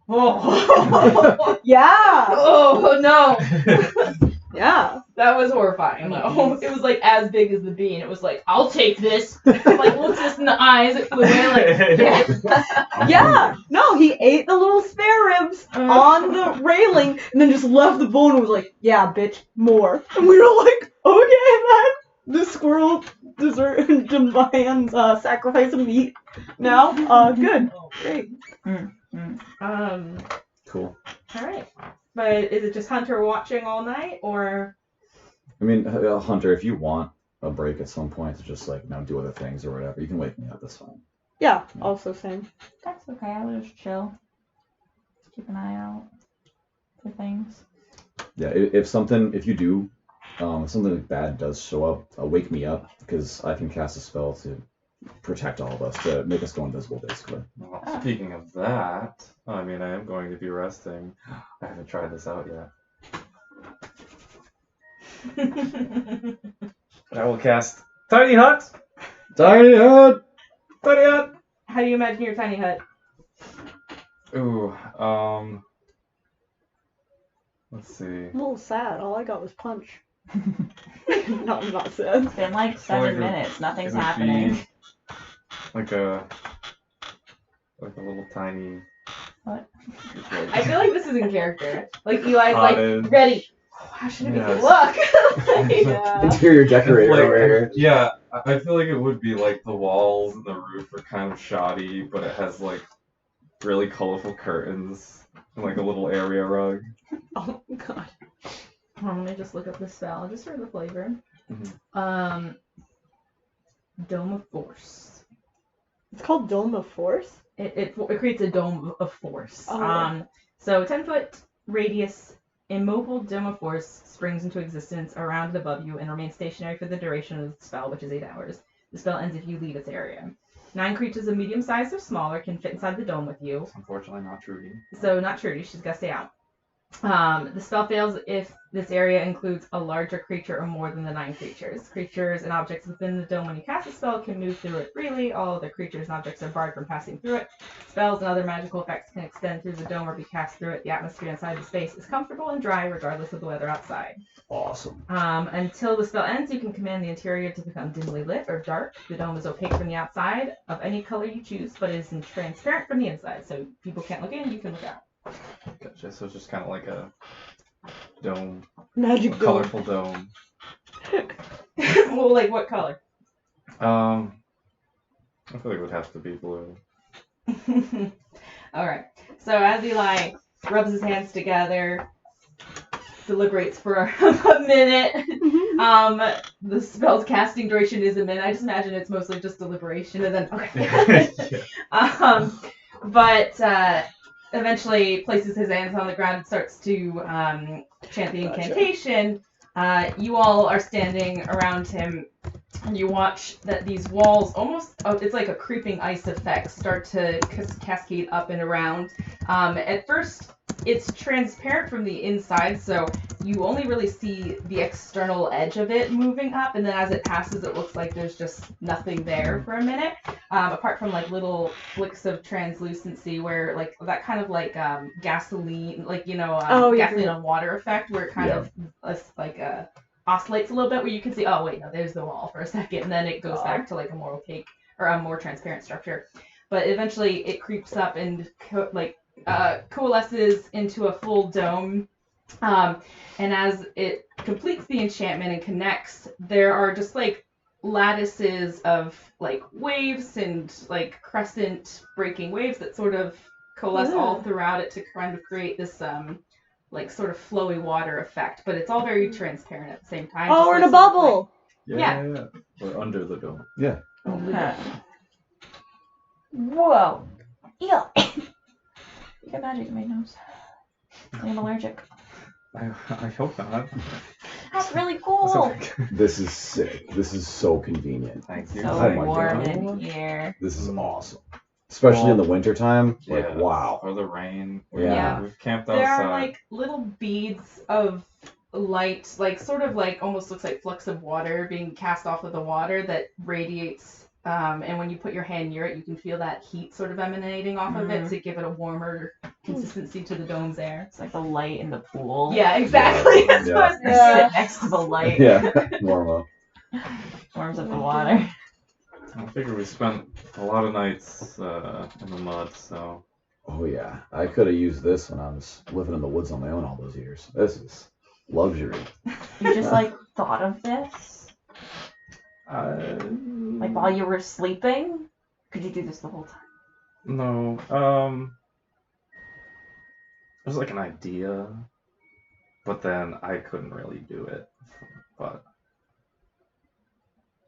oh, Yeah. oh no. Yeah. That was horrifying, though. It was like as big as the bee, and it was like, I'll take this. Like, looked us in the eyes, it flew away, like, yeah. Yeah. No, he ate the little spare ribs on the railing, and then just left the bone and was like, yeah, bitch, more. And we were like, okay, man. The squirrel demands sacrifice of meat. Now, good. Great. Cool. Alright. But is it just Hunter watching all night, or? I mean, Hunter, if you want a break at some point to just, like, do other things or whatever, you can wake me up, that's fine. Yeah, also same. That's okay. I'll just chill. Keep an eye out for things. Yeah, if something bad does show up, wake me up, because I can cast a spell to protect all of us, to make us go invisible, basically. Well, speaking of that, I mean, I am going to be resting. I haven't tried this out yet. I will cast Tiny Hut! Tiny Hut! Tiny Hut! How do you imagine your tiny hut? Ooh, let's see. I'm a little sad. All I got was punch. No, I'm not sad. It's been like feel 7 like minutes. Nothing's it would happening. be like a little tiny. What? I feel like this is in character. Like, Eli's Cottage. like, ready. Oh, how should I make it Yes. look? Like, Yeah. Interior decorator Like, over here. yeah, I feel like it would be like the walls and the roof are kind of shoddy, but it has like really colorful curtains and like a little area rug. Oh, God. Let me just look up the spell, just for the flavor. Mhm. Dome of Force. It's called Dome of Force? It creates a dome of force. Oh. So 10-foot radius immobile dome of force springs into existence around and above you and remains stationary for the duration of the spell, which is 8 hours. The spell ends if you leave its area. 9 creatures of medium size or smaller can fit inside the dome with you. It's unfortunately not Trudy. So not Trudy, she's got to stay out. The spell fails if this area includes a larger creature or more than the 9 creatures. Creatures and objects within the dome when you cast a spell can move through it freely. All other creatures and objects are barred from passing through it. Spells and other magical effects can extend through the dome or be cast through it. The atmosphere inside the space is comfortable and dry regardless of the weather outside. Awesome. Until the spell ends, you can command the interior to become dimly lit or dark. The dome is opaque from the outside of any color you choose, but is transparent from the inside, so people can't look in, you can look out. Gotcha. So it's just kind of like a dome, Magic a dome. colorful dome. Well, like what color? I feel like it would have to be blue. Alright. So as Eli rubs his hands together, deliberates for a minute. The spell's casting duration is a minute. I just imagine it's mostly just deliberation and then okay. But eventually places his hands on the ground and starts to chant the incantation. You all are standing around him, and you watch that these walls it's like a creeping ice effect start to cascade up and around. At first, it's transparent from the inside, so you only really see the external edge of it moving up, and then as it passes, it looks like there's just nothing there for a minute, apart from like little flicks of translucency where like that kind of like gasoline, like gasoline on water effect, where it kind of oscillates a little bit, where you can see, oh wait, no, there's the wall for a second, and then it goes back to like a more opaque or a more transparent structure. But eventually it creeps up and coalesces into a full dome. And as it completes the enchantment and connects, there are just like lattices of like waves and like crescent breaking waves that sort of coalesce all throughout it to kind of create this like sort of flowy water effect. But it's all very transparent at the same time. Oh, we're in a bubble. Yeah. We're under the dome. Yeah. Okay. Whoa. Yeah. You got magic in my nose. I'm allergic. I hope not. That's really cool. This is sick. This is so convenient. Thank you. So Oh my warm God. in here. This is awesome. Especially in the wintertime. Like, Yeah. wow. Or the rain. Yeah. We've camped There outside. are like little beads of light, like sort of like almost looks like flecks of water being cast off of the water that radiates. And when you put your hand near it, you can feel that heat sort of emanating off of it to give it a warmer consistency to the dome's air. It's like the light in the pool. Yeah, exactly. Yeah. That's what I was You gonna sit next to the light. Yeah. Warm up. Warms up the water. I figure we spent a lot of nights in the mud, so. Oh yeah. I could have used this when I was living in the woods on my own all those years. This is luxury. You just like thought of this? Like Like while you were sleeping? Could you do this the whole time? No. It was like an idea, but then I couldn't really do it. But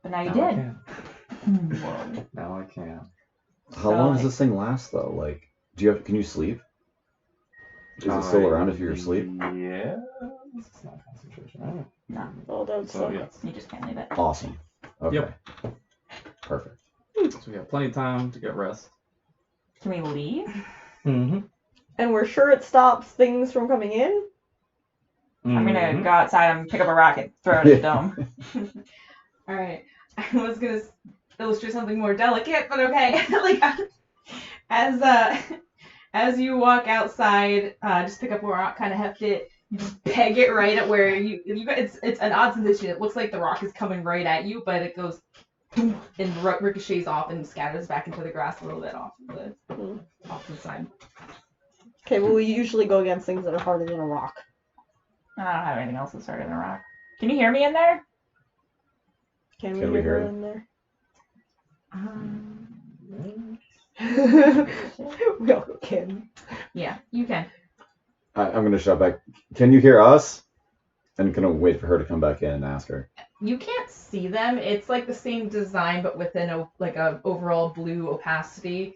But now you now I did. can. Whoa. Now I can. How long does this thing last though? Like, can you sleep? Is it still around if you're asleep? Yeah. It's not concentration, right? No, Oh, that's So yeah. you just can't leave it. Awesome. Okay. Yep. Perfect. So we got plenty of time to get rest. Can we leave? Mm-hmm. And we're sure it stops things from coming in? I'm gonna go outside and pick up a rock and throw it at the dome. All right. I was gonna illustrate something more delicate, but okay. Like as you walk outside, just pick up a rock, kind of heft it. You just peg it right at where you got. It's an odd sensation. It looks like the rock is coming right at you, but it goes and ricochets off and scatters back into the grass a little bit off the side. Okay, well, we usually go against things that are harder than a rock. I don't have anything else that's harder than a rock. Can you hear me in there? Can Can we we hear hear it? in there? Um, We all go, can. yeah, you can. I'm gonna shout back. Can you hear us? And gonna wait for her to come back in and ask her. You can't see them. It's like the same design, but within a overall blue opacity.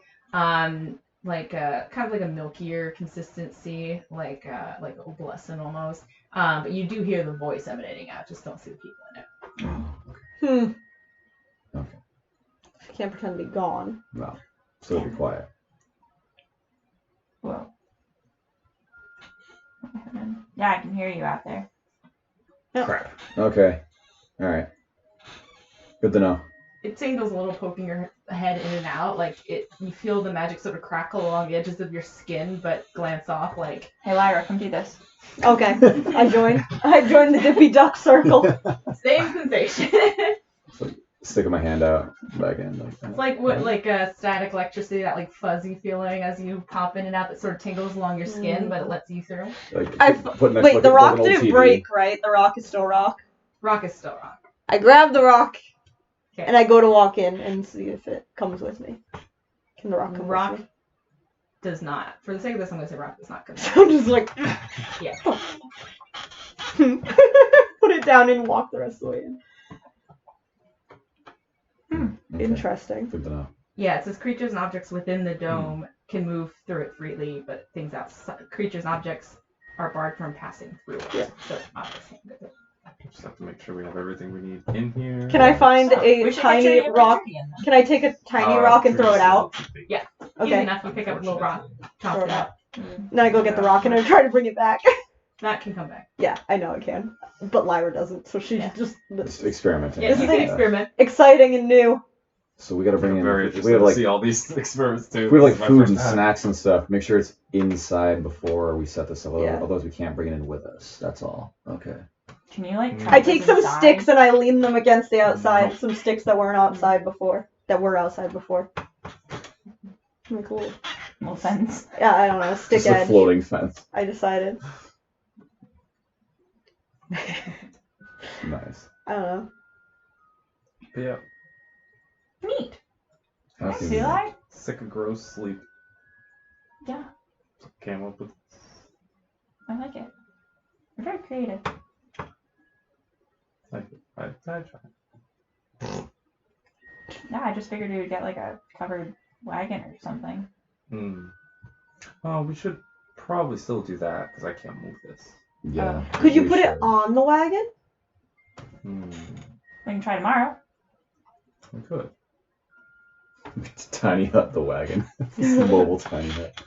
Like a kind of like a milkier consistency, like opalescent almost. But you do hear the voice emanating out. Just don't see the people in it. Okay. I can't pretend to be gone. No. So be quiet. Whoa. Yeah, I can hear you out there. Crap. Okay. All right. Good to know. It tingles a little, poking your head in and out. Like you feel the magic sort of crackle along the edges of your skin, but glance off. Like, Hey Lyra, come do this. Okay, I joined the Dippy Duck circle. same sensation. Sticking my hand out back in like that. It's like what, like static electricity, that like fuzzy feeling as you pop in and out that sort of tingles along your skin, but it lets you through. Like, Wait, like the an rock old didn't TV. break, right? The rock is still rock. Rock is still rock. I grab the rock, Okay. and I go to walk in and see if it comes with me. Can the rock come Rock with me? does not. For the sake of this, I'm gonna say rock does not come. I'm just like, Yeah. put it down and walk the rest of the way in. Okay. Interesting. Good to know. Yeah, it says creatures and objects within the dome can move through it freely, but things outside, creatures and objects are barred from passing through it. Yeah. So objects can't go through. Just have to make sure we have everything we need in here. Can I find So, a we should tiny get you rock? in there. Can I take a tiny rock and throw it out? Easy Okay. enough. You pick up a little rock, toss it out. Then I go get the rock and I try to bring it back. That can come back. Yeah, I know it can. But Lyra doesn't, so she's Yeah. just It's experimenting. Yeah, This you is can it. experiment. exciting and new. So we gotta bring in. Very We interested have to like see all these experiments too. we have like This is my food first and time. snacks and stuff. Make sure it's inside before we set this up. Yeah. Otherwise, we can't bring it in with us. That's all. Okay. Can you like? I try I this take some inside? sticks and I lean them against the outside. Nope. Some sticks that weren't outside before. That were outside before. Like a little, No fence. yeah, I don't know, stick Just a edge. floating fence. I decided. Nice. I don't know. But yeah, Neat. Happy See that? sick of gross sleep. Yeah, Came up with. I like it. You're very creative. I tried. Yeah, I just figured you would get like a covered wagon or something. Oh, we should probably still do that because I can't move this. Yeah. Could you we put it should. on the wagon? We can try tomorrow. We could. Tiny hut, the wagon. Mobile tiny hut.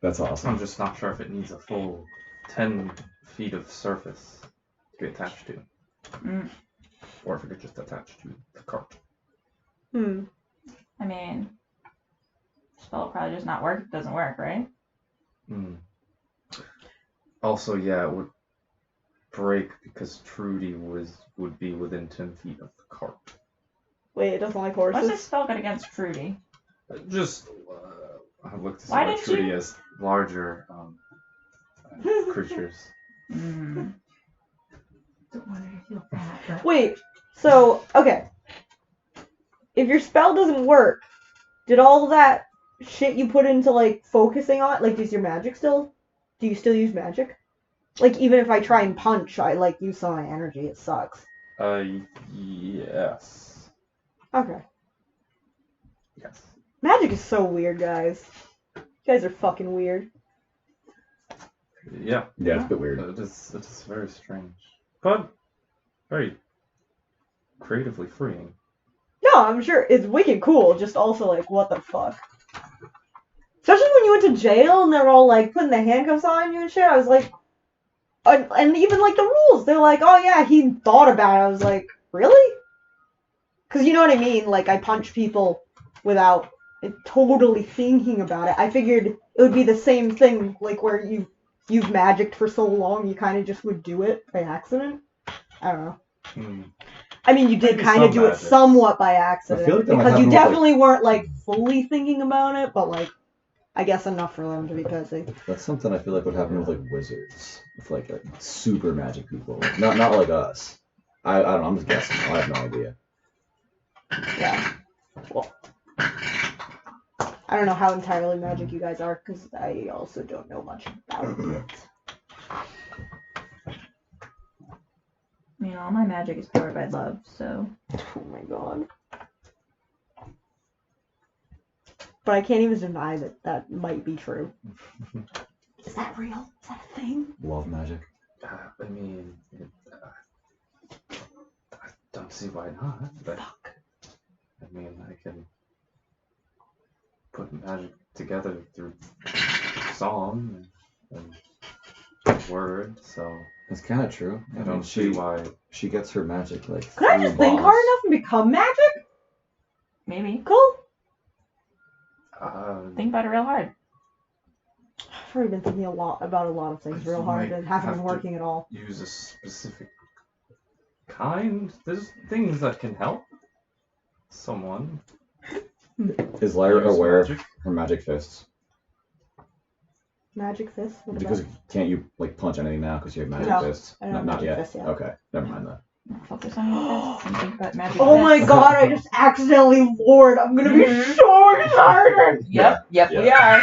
That's I'm awesome. just not sure if it needs a full 10 feet of surface to be attached to, Mm. or if it could just attach to the cart. I mean, spell will probably just not work. It doesn't work, right? Also, yeah, it would break because Trudy would be within 10 feet of the cart. Wait, it doesn't like What's this horses? spell got against Trudy? Just, I looked to see Why why didn't Trudy you- has larger creatures. Mm. Don't want her to feel bad, but Wait, so, okay. If your spell doesn't work, did all that shit you put into, like, focusing on, like, does your magic still, do you still use magic? Like, even if I try and punch, I, like, use some of my energy, it sucks. Yes. Okay. Yes. Magic is so weird, guys. You guys are fucking weird. Yeah. Yeah, it's a bit weird. It is very strange, but very creatively freeing. No, I'm sure it's wicked cool, just also, like, what the fuck? Especially when you went to jail and they're all, like, putting the handcuffs on you and shit, I was like, and even, like, the rules, they're like, oh yeah, he thought about it. I was like, really? Because you know what I mean? Like, I punch people without totally thinking about it. I figured it would be the same thing, like, where you've magicked for so long, you kind of just would do it by accident. I don't know. I mean, you did Maybe kind of some do it magics. somewhat by accident. I feel like that might because you happen with, like- definitely weren't, like, fully thinking about it, but, like, I guess enough for them to be pissy. That's something I feel like would happen with like wizards, with like super magic people. Not like us. I don't know. I'm just guessing. I have no idea. Yeah. Well, I don't know how entirely magic you guys are, because I also don't know much about it. I mean, all my magic is powered by love, so. Oh my god. But I can't even deny that that might be true. Is that real? Is that a thing? Love magic. I mean, I don't see why not. But I mean, I can put magic together through song and word, so That's kind of true. I don't see why. She gets her magic like. Could I through just think boss. hard enough and become magic? Maybe. Cool. Think about it real hard. I've already been thinking about a lot of things real You hard might and haven't have been to- working at all. Use a specific kind. There's things that can help someone. Is Lyra use aware magic. of her magic fists? Magic fist? What Because about? can't you like punch anything now because you have magic No, fists? I don't have Not magic yet. fists yet. Okay, never mind that. Focus on your fists and think about magic. Oh my fists. god, I just accidentally lured. I'm gonna be so excited! Yep, Yeah. we are.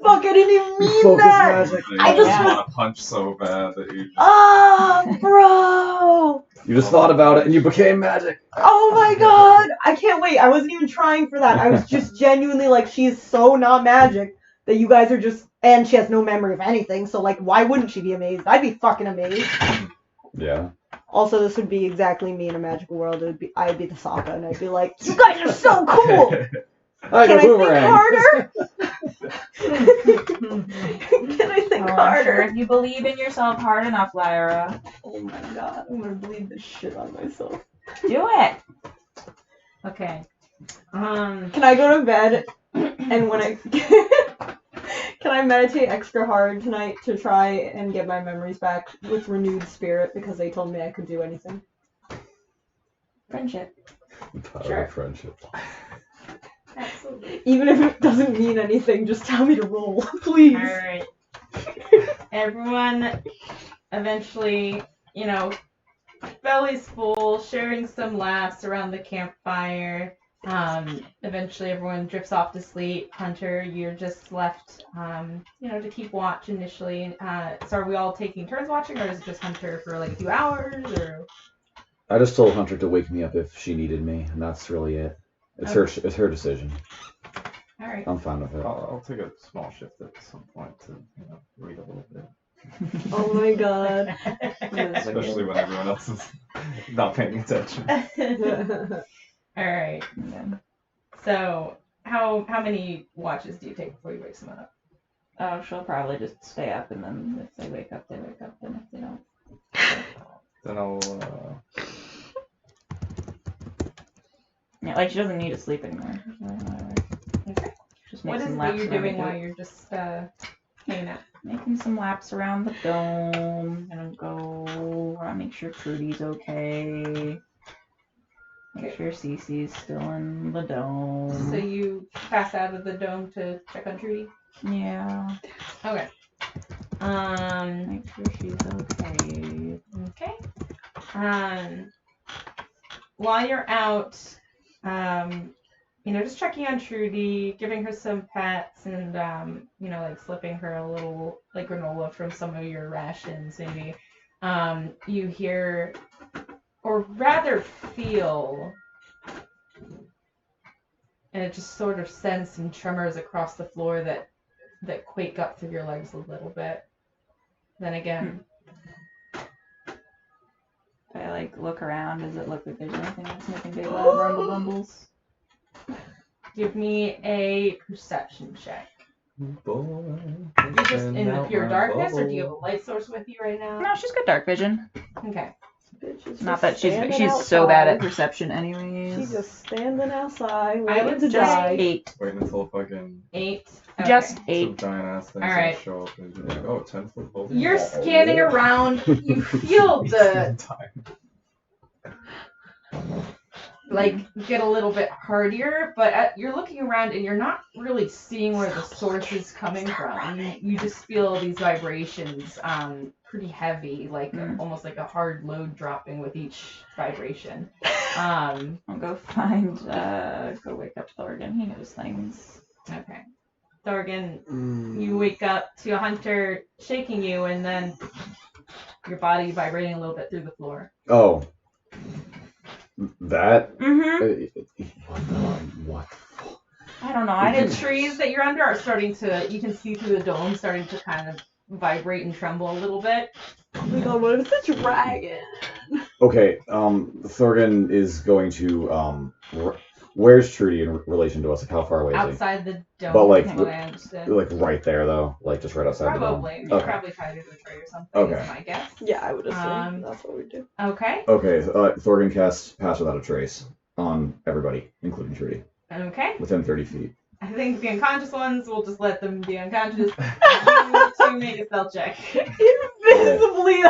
Fuck, I didn't even mean Focus that! magic. You I just just was- want to punch so bad that you just Ah, bro! You just thought about it and you became magic. Oh my god! I can't wait. I wasn't even trying for that. I was just genuinely like, she's so not magic that you guys are just. And she has no memory of anything, so like, why wouldn't she be amazed? I'd be fucking amazed. Yeah. Also, this would be exactly me in a magical world. I'd be the Sokka, and I'd be like, you guys are so cool! I Can got I think boomerang. harder? Can I think Oh, Hunter, harder. if you believe in yourself hard enough, Lyra. Oh my god, I'm gonna bleed the shit on myself. Do it. Okay. Can I go to bed and when I can I meditate extra hard tonight to try and get my memories back with renewed spirit because they told me I could do anything? Friendship. Power Sure. of friendship. Absolutely. Even if it doesn't mean anything, just tell me to roll, please. Alright. Everyone eventually, belly's full, sharing some laughs around the campfire. Eventually everyone drifts off to sleep. Hunter, you're just left, to keep watch initially. So are we all taking turns watching, or is it just Hunter for like a few hours, or? I just told Hunter to wake me up if she needed me, and that's really it. It's her decision. All right. I'm fine with it. I'll take a small shift at some point to read a little bit. Oh my god. Especially when everyone else is not paying attention. All right. Yeah. So how many watches do you take before you wake someone up? Oh, she'll probably just stay up, and then if they wake up, they wake up, and if they don't. Then I'll Yeah, like she doesn't need to sleep anymore. Okay. Just make What is some it laps that you're around doing the while dome. you're just hanging out? Making some laps around the dome. Gonna go make sure Trudy's okay. Make sure Cece's still in the dome. So you pass out of the dome to check on Trudy? Yeah. Okay. Make sure she's okay. Okay. While you're out, just checking on Trudy, giving her some pets, and like slipping her a little like granola from some of your rations, maybe. You hear, or rather feel, and it just sort of sends some tremors across the floor that quake up through your legs a little bit. Then again. If I look around, does it look like there's anything that's making big loud rumble bumbles? Give me a perception check. Boy, You're just in the pure darkness, or do you have a light source with you right now? No, she's got dark vision. Okay. Bitch is Not just that standing she's so bad at outside. perception anyways. She's just standing outside, I waiting would to say- die. 8. wait until fucking 8. Okay. Just some 8. giant ass things Alright. show up and be like, oh, 10-foot pole. You're scanning around. You feel the get a little bit hardier, but you're looking around and you're not really seeing where the source is coming from. You just feel these vibrations, pretty heavy, almost like a hard load dropping with each vibration. I'll go go wake up Thorgan. He knows things. Okay. Thorgan, you wake up to a Hunter shaking you, and then your body vibrating a little bit through the floor. Oh. That? Mm-hmm. What? I don't know. I The didn't. trees that you're under are starting to, you can see through the dome, starting to kind of vibrate and tremble a little bit. Oh my god, what if it's a dragon? Okay, Thorgan is going to, where's Trudy in relation to us? Like, how far away is Outside the dome, But, like, from what I understood. he? Like, right there, though? Like, just right outside Probably. the dome? Okay. Probably tied to the tree or something, Okay. is my guess. Yeah, I would assume Um, that's what we do. Okay. Okay, Thorgan casts Pass Without a Trace on everybody, including Trudy, Okay. within 30 feet. I think the unconscious ones, we'll just let them be unconscious. You two make a stealth check. Invisibly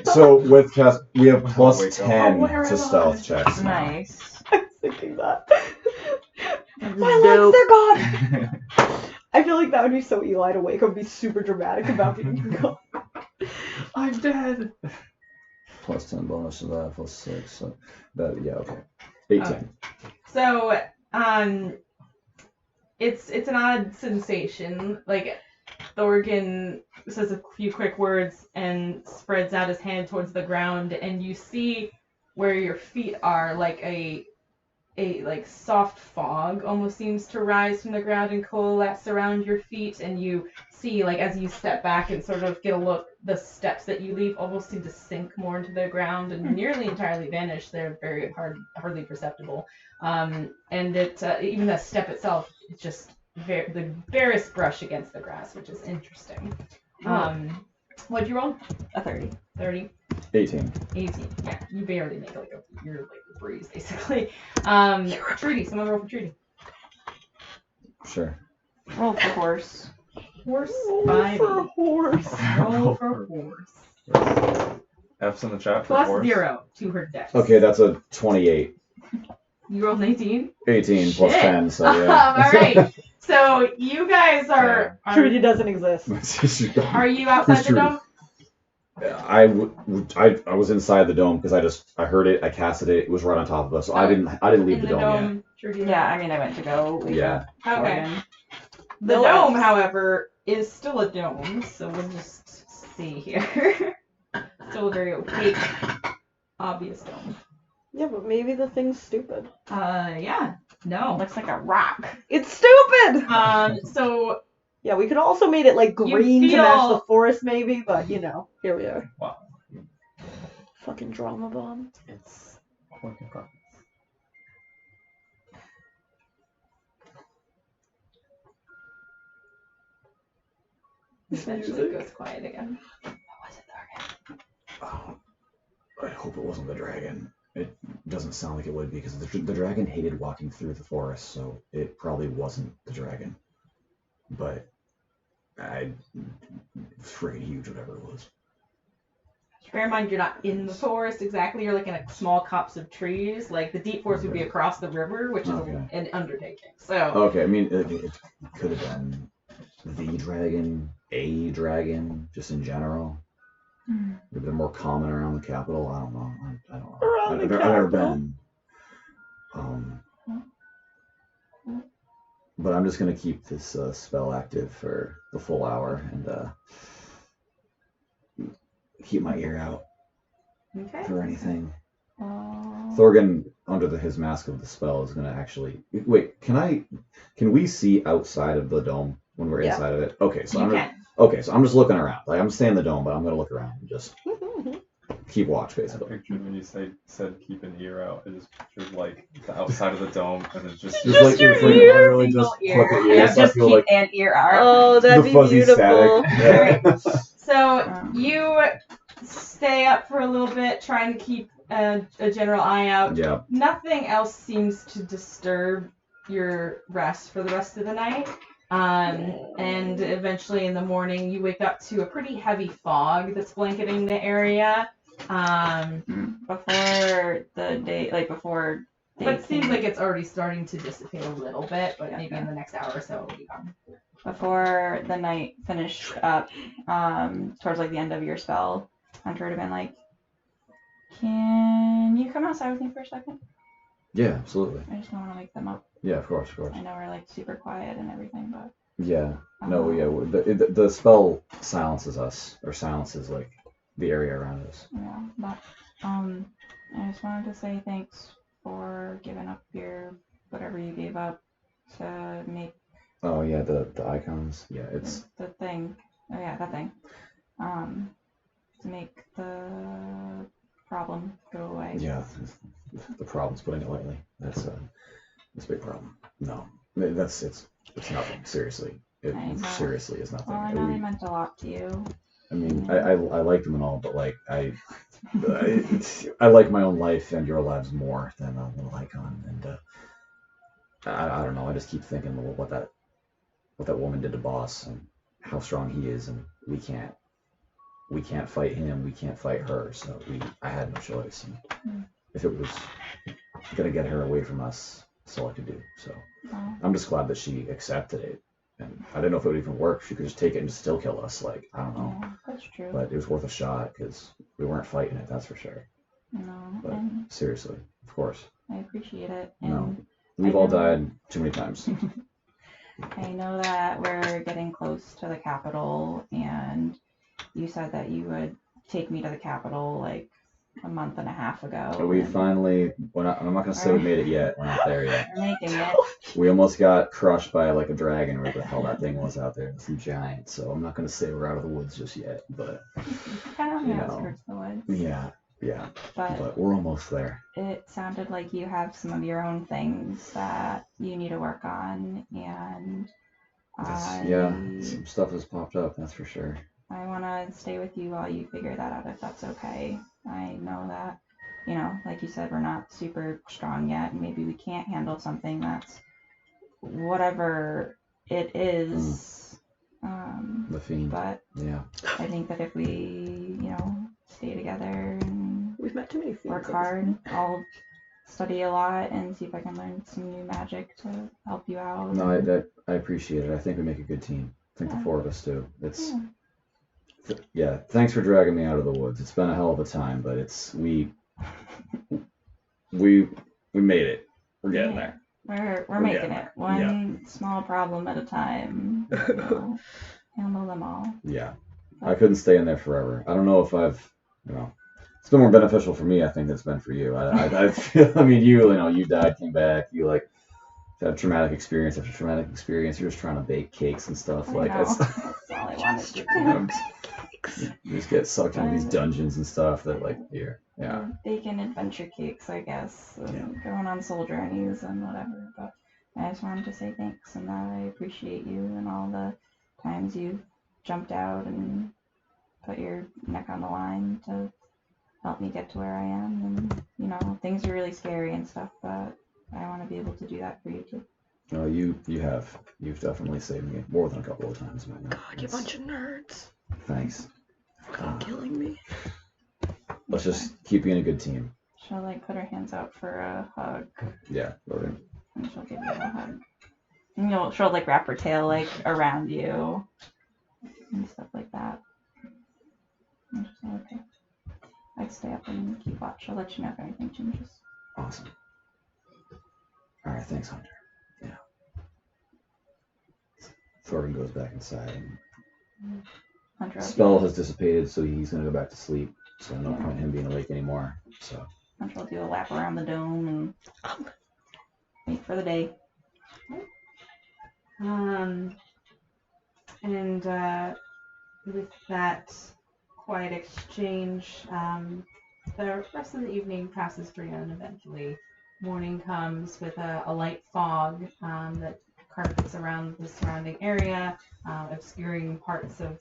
So, with cast, we have Wake plus up. 10 where am to stealth I? checks now. Nice. I was thinking that. That's My dope. legs, they're gone! I feel like that would be so Eli to wake up and be super dramatic about being gone. I'm dead. Plus 10 bonus to that, plus 6. So that, yeah, okay. 18. So, it's an odd sensation. Like, Thorgan says a few quick words and spreads out his hand towards the ground, and you see where your feet are, like a soft fog almost seems to rise from the ground and coalesce around your feet, and you see, like, as you step back and sort of get a look, the steps that you leave almost seem to sink more into the ground and nearly entirely vanish. They're very hardly perceptible. And it even the step itself, it's just the barest brush against the grass, which is interesting. What'd you roll? A 30. 30. 18. 18. Yeah, you barely make like you're like a breeze basically. Trudy, someone roll for Trudy. Sure. Roll for horse. Horse. Roll 5. for a horse. Roll for horse. F's in the chat for Plus horse. 0 to her dex. Okay, that's a 28. You rolled an 18? 18 plus Shit. 10, so yeah. Alright. So you guys are Trudy doesn't exist. are you outside the Trudy? dome? I was inside the dome because I heard it, I casted it, it was right on top of us, so I didn't leave In the dome Trudy. Yeah, I mean, I went to go. yet. Yeah. Okay. Morgan. The No dome, Fs. however, is still a dome, so we'll just see here. Still a very opaque, obvious dome. Yeah, but maybe the thing's stupid. Yeah. No. Looks like a rock. It's stupid! So Yeah, we could also made it like green to feel- match the forest maybe, but you know, here we are. Wow. Fucking drama bomb. It's a work in progress. eventually it goes quiet again. What was it, Morgan? Oh, I hope it wasn't the dragon. It doesn't sound like it would be because the dragon hated walking through the forest, so it probably wasn't the dragon. But it's freaking huge, whatever it was. Bear in mind, you're not in the forest exactly. You're like in a small copse of trees. Like the deep forest would be across the river, which is Okay. an undertaking. So Okay, I mean, it could have been the dragon, a dragon, just in general. They've been more common around the capital. I don't know. I don't know. Around the I've never capital? been. But I'm just gonna keep this spell active for the full hour and keep my ear out okay. for anything. Oh. Thorgan, under his mask of the spell, is gonna actually wait. Can we see outside of the dome when we're Yeah. inside of it? Okay, so You I'm can. okay. So I'm just looking around. Like I'm staying in the dome, but I'm gonna look around and just keep watch, I basically. pictured when you said keep an ear out, I just pictured like the outside of the dome and it's just Just like your it's like ear. literally Single just ear. put the Yeah, ears. I just feel keep like an ear out. Oh, that'd the be fuzzy beautiful. static. Yeah. So you stay up for a little bit, trying to keep a general eye out. Yeah. Nothing else seems to disturb your rest for the rest of the night. And eventually in the morning, you wake up to a pretty heavy fog that's blanketing the area. Before the day, like before. But it seems like it's already starting to dissipate a little bit, but maybe in the next hour or so it'll be gone. Before the night finished up, towards like the end of your spell, Hunter would have been like, "Can you come outside with me for a second? Yeah, absolutely. I just don't want to wake them up. Yeah, of course. I know we're like super quiet and everything, but Yeah. No, yeah. The spell silences us, or silences like the area around us. yeah. But I just wanted to say thanks for giving up your whatever you gave up to make Oh yeah, the icons. Yeah, it's the thing. Oh yeah, that thing. To make the problem go away. yeah. The problem's putting it lightly. That's a big problem. No, it's nothing. Seriously, it I know. seriously is nothing. Well, I know they meant a lot to you. I mean, I like them and all, but like I like my own life and your lives more than a little icon, and I don't know. I just keep thinking what that woman did to Boss and how strong he is, and we can't fight him. We can't fight her. So I had no choice. And if it was gonna get her away from us, that's all I could do. So Oh, I'm just glad that she accepted it. And I didn't know if it would even work. She could just take it and still kill us. Like, I don't know. yeah, that's true. But it was worth a shot because we weren't fighting it, that's for sure. No, But and seriously, of course. I appreciate it. And No. We've all died too many times. I know that we're getting close to the capital, and you said that you would take me to the capital like a month and a half ago. But we and finally, I'm not going to say we made it yet. We're not there yet. we're making it. We almost got crushed by like a dragon, or whatever the hell that thing was out there. It's giant. So I'm not going to say we're out of the woods just yet. But Kind of on the You know. outskirts of the woods. yeah. But But we're almost there. it sounded like you have some of your own things that you need to work on, and Yeah, some stuff has popped up, that's for sure. I want to stay with you while you figure that out, if that's okay. I know that, like you said, we're not super strong yet, and maybe we can't handle something that's whatever it is. The Fiend. But Yeah. I think that if we, stay together and We've met too many fiends. work hard, I'll study a lot and see if I can learn some new magic to help you out. No, I appreciate it. I think we make a good team. I think the four of us do. It's yeah. Thanks for dragging me out of the woods. It's been a hell of a time, but we made it. We're getting there. We're making it one small problem at a time. We'll handle them all. Yeah, I couldn't stay in there forever. I don't know if I've, it's been more beneficial for me. I think than it's been for you. I feel. I mean, you died, came back. You had traumatic experience after traumatic experience. You're just trying to bake cakes and stuff. That's all I wanted to do. You just get sucked into these dungeons and stuff that yeah. Baking adventure cakes, I guess. Going on soul journeys and whatever. But I just wanted to say thanks and that I appreciate you and all the times you jumped out and put your neck on the line to help me get to where I am. And, things are really scary and stuff, but I want to be able to do that for you too. No, you've definitely saved me more than a couple of times, man. God, you bunch of nerds. Thanks. Fucking killing me. Let's just keep being a good team. She'll put her hands out for a hug. Yeah, Logan. And she'll give you a hug. And she'll wrap her tail around you and stuff like that. And she'll say, okay. I'd stay up and keep watch. I'll let you know if anything changes. Awesome. All right, thanks, Hunter. Yeah. Thorgan goes back inside. And Hunter, spell has dissipated, so he's gonna go back to sleep. So no point in him being awake anymore. So Hunter will do a lap around the dome and wait for the day. And with that quiet exchange, the rest of the evening passes pretty uneventfully. Morning comes with a light fog that carpets around the surrounding area, obscuring parts of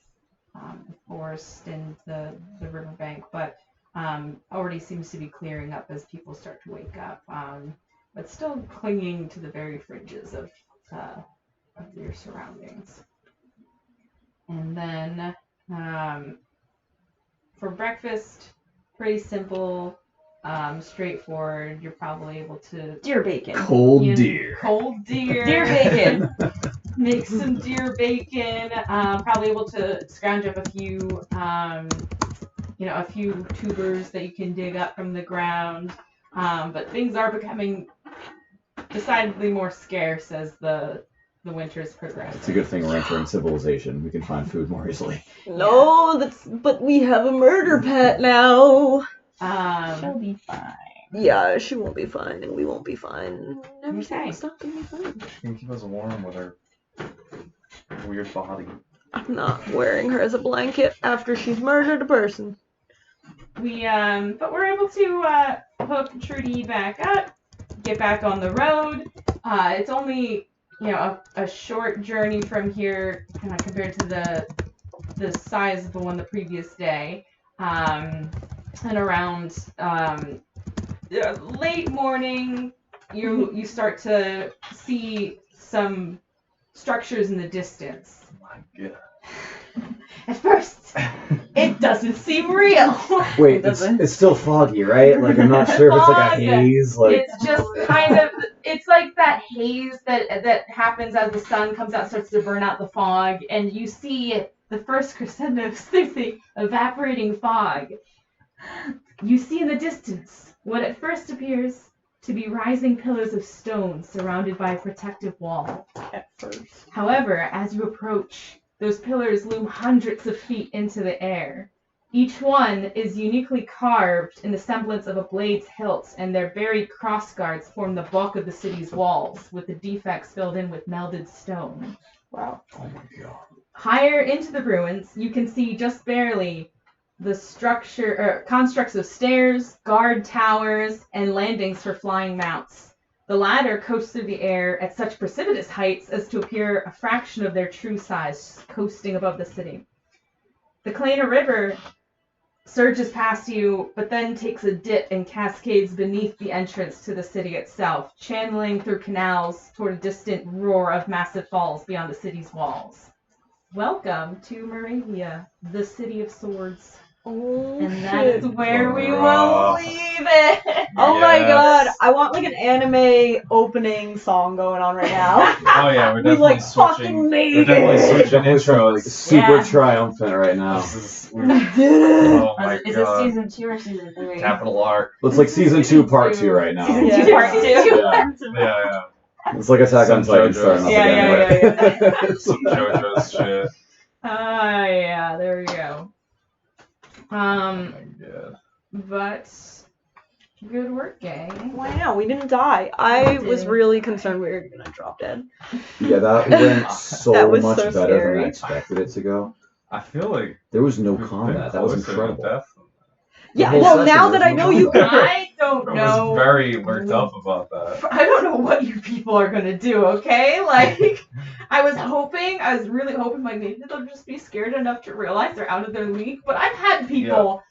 the forest and the riverbank, but already seems to be clearing up as people start to wake up, but still clinging to the very fringes of your surroundings. And then for breakfast, pretty simple, straightforward. You're probably able to Deer bacon. cold deer. Cold deer. Deer bacon. Make some deer bacon. Probably able to scrounge up a few, a few tubers that you can dig up from the ground. But things are becoming decidedly more scarce as the winters progress. It's a good thing we're entering civilization. We can find food more easily. No, but we have a murder pet now. She'll be fine. Yeah, she won't be fine, and we won't be fine. Everything's not gonna be fine. She can keep us warm with her weird body. I'm not wearing her as a blanket after she's murdered a person. But we're able to hook Trudy back up, get back on the road. It's only a short journey from here compared to the size of the one the previous day, and around late morning you start to see some structures in the distance. Oh my god. At first it doesn't seem real. Wait, it's still foggy, right? I'm not sure if it's a haze. It's just kind of, it's like that haze that happens as the sun comes out, starts to burn out the fog, and you see the first crescendos through the evaporating fog. You see in the distance what at first appears to be rising pillars of stone surrounded by a protective wall. At first. However, as you approach, those pillars loom hundreds of feet into the air. Each one is uniquely carved in the semblance of a blade's hilt, and their buried crossguards form the bulk of the city's walls, with the defects filled in with melded stone. Wow. Oh my god. Higher into the ruins, you can see just barely the constructs of stairs, guard towers, and landings for flying mounts. The latter coast through the air at such precipitous heights as to appear a fraction of their true size, coasting above the city. The Kalena River surges past you, but then takes a dip and cascades beneath the entrance to the city itself, channeling through canals toward a distant roar of massive falls beyond the city's walls. Welcome to Moravia, the city of swords. Oh, And that is where we will Wow. leave it. Oh my Yes. god, I want like an anime opening song going on right now. Oh yeah, we're We definitely like switching. fucking made We're definitely it. switching Definitely sound, like, intros. super Yeah. triumphant right now. This is We did it. oh my Is this god. season 2 or season 3? Capital R. It's like season 2, part 2 right now. Season Yeah. 2, part 2. Yeah. Yeah. It's like Attack on Some Titan JoJo's. starting up Yeah, again. right? Some JoJo's shit. Yeah, there we go. Oh my god. But good work, gang. Wow, we didn't die. I We was didn't really die. concerned we were gonna drop dead. Yeah, that went so That was much so better scary. than I expected it to go. I feel like There was no we've been combat. That was closer to incredible. death. Yeah, whole well, session, now there's that I no know you combat. I don't I know. was very worked up about that. I don't know what you people are gonna do, okay? Like, I was really hoping, like, maybe they'll just be scared enough to realize they're out of their league. But I've had people.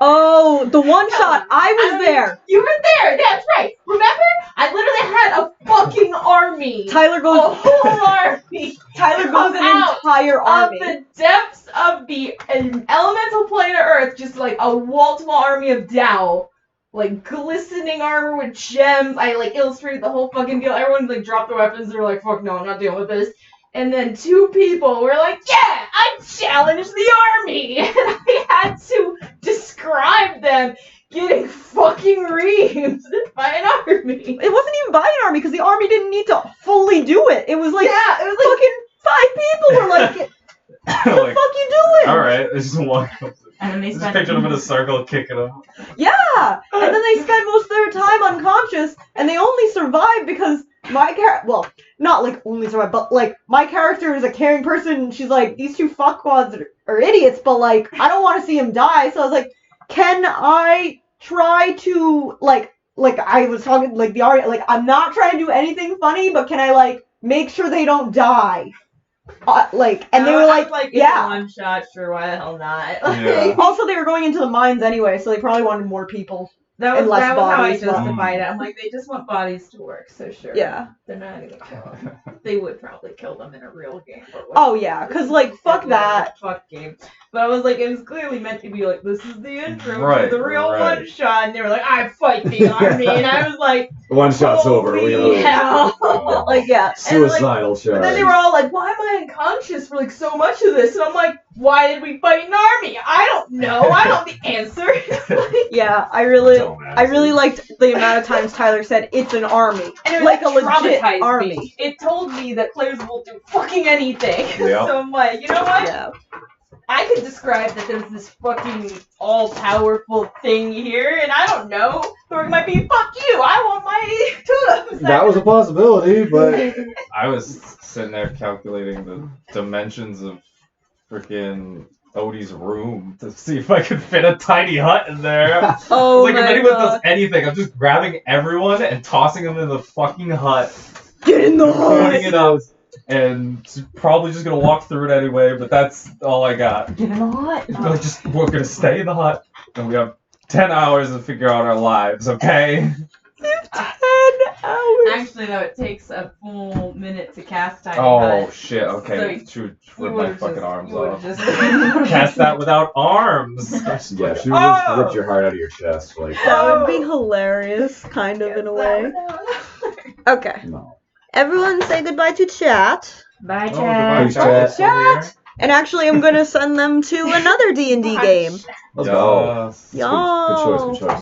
Oh, the one shot, I was there. You were there. That's right. Remember? I literally had a fucking army. Tyler A goes. whole army. Tyler goes come an out entire Of army. the depths of the elemental plane of Earth, just like a wall-to-wall army of Tao. Like, glistening armor with gems. I, like, illustrated the whole fucking deal. Everyone, like, dropped their weapons. They were like, fuck no, I'm not dealing with this. And then 2 people were like, yeah, I challenged the army. And I had to describe them getting fucking reamed by an army. It wasn't even by an army because the army didn't need to fully do it. It was like Yeah, it was like, fucking 5 people were like, what the Like, fuck you doing? alright, they just walk up. And then they Just spent picture them in a circle kicking them. Yeah, and then they spent most of their time unconscious, and they only survived because my well, not like only survived, but like my character is a caring person, and she's like, these 2 fuckwads are idiots, but like, I don't want to see them die, so I was like, can I try to, like I was talking, like, the art, like, I'm not trying to do anything funny, but can I, like, make sure they don't die? And they were like, it's yeah. a one shot, sure, why the hell not? Yeah. Also, they were going into the mines anyway, so they probably wanted more people. That was And less how I bodies, but- justified it. I'm like, they just want bodies to work, so sure. Yeah. They're not gonna kill them. They would probably kill them in a real game. But Oh, yeah, because, like, fuck that. Fuck game. But I was like, it was clearly meant to be like, this is the intro Right, to the real right. one shot, and they were like, I fight the army, and I was like, One shot's over. We holy hell. Like, yeah. Suicidal But charge. then they were all like, why am I unconscious for like so much of this? And I'm like, why did we fight an army? I don't know. I don't know the answer. Yeah, I really Dumbass. liked the amount of times Tyler said, it's an army. And it Like a legit traumatized army. me. It told me that players will do fucking anything. Yep. So I'm like, you know what? Yeah. I could describe that there's this fucking all-powerful thing here, and I don't know. Or it might be, fuck you, I want my totems. That was a possibility, but I was sitting there calculating the dimensions of freaking Odie's room to see if I could fit a tiny hut in there. Oh, Like, if my anyone does God. anything, I'm just grabbing everyone and tossing them in the fucking hut, Get in the pointing hut! it out, and probably just gonna walk through it anyway, but that's all I got. Get in the hut! We're gonna stay in the hut, and we have 10 hours to figure out our lives, okay? 10 hours! Actually, though, it takes a full minute to cast Tiny Oh Hut. shit, okay. Shoot, rip my fucking arms off. Cast that without arms! yeah, she would just Oh. ripped your heart out of your chest. Like, That would be hilarious, kind of, in a way. Okay. no. Everyone say goodbye to chat. Bye, Oh, Chad. Peace, chat. Chat. And actually, I'm gonna send them to another D&D game. Let's go. Yes. Good choice, good choice.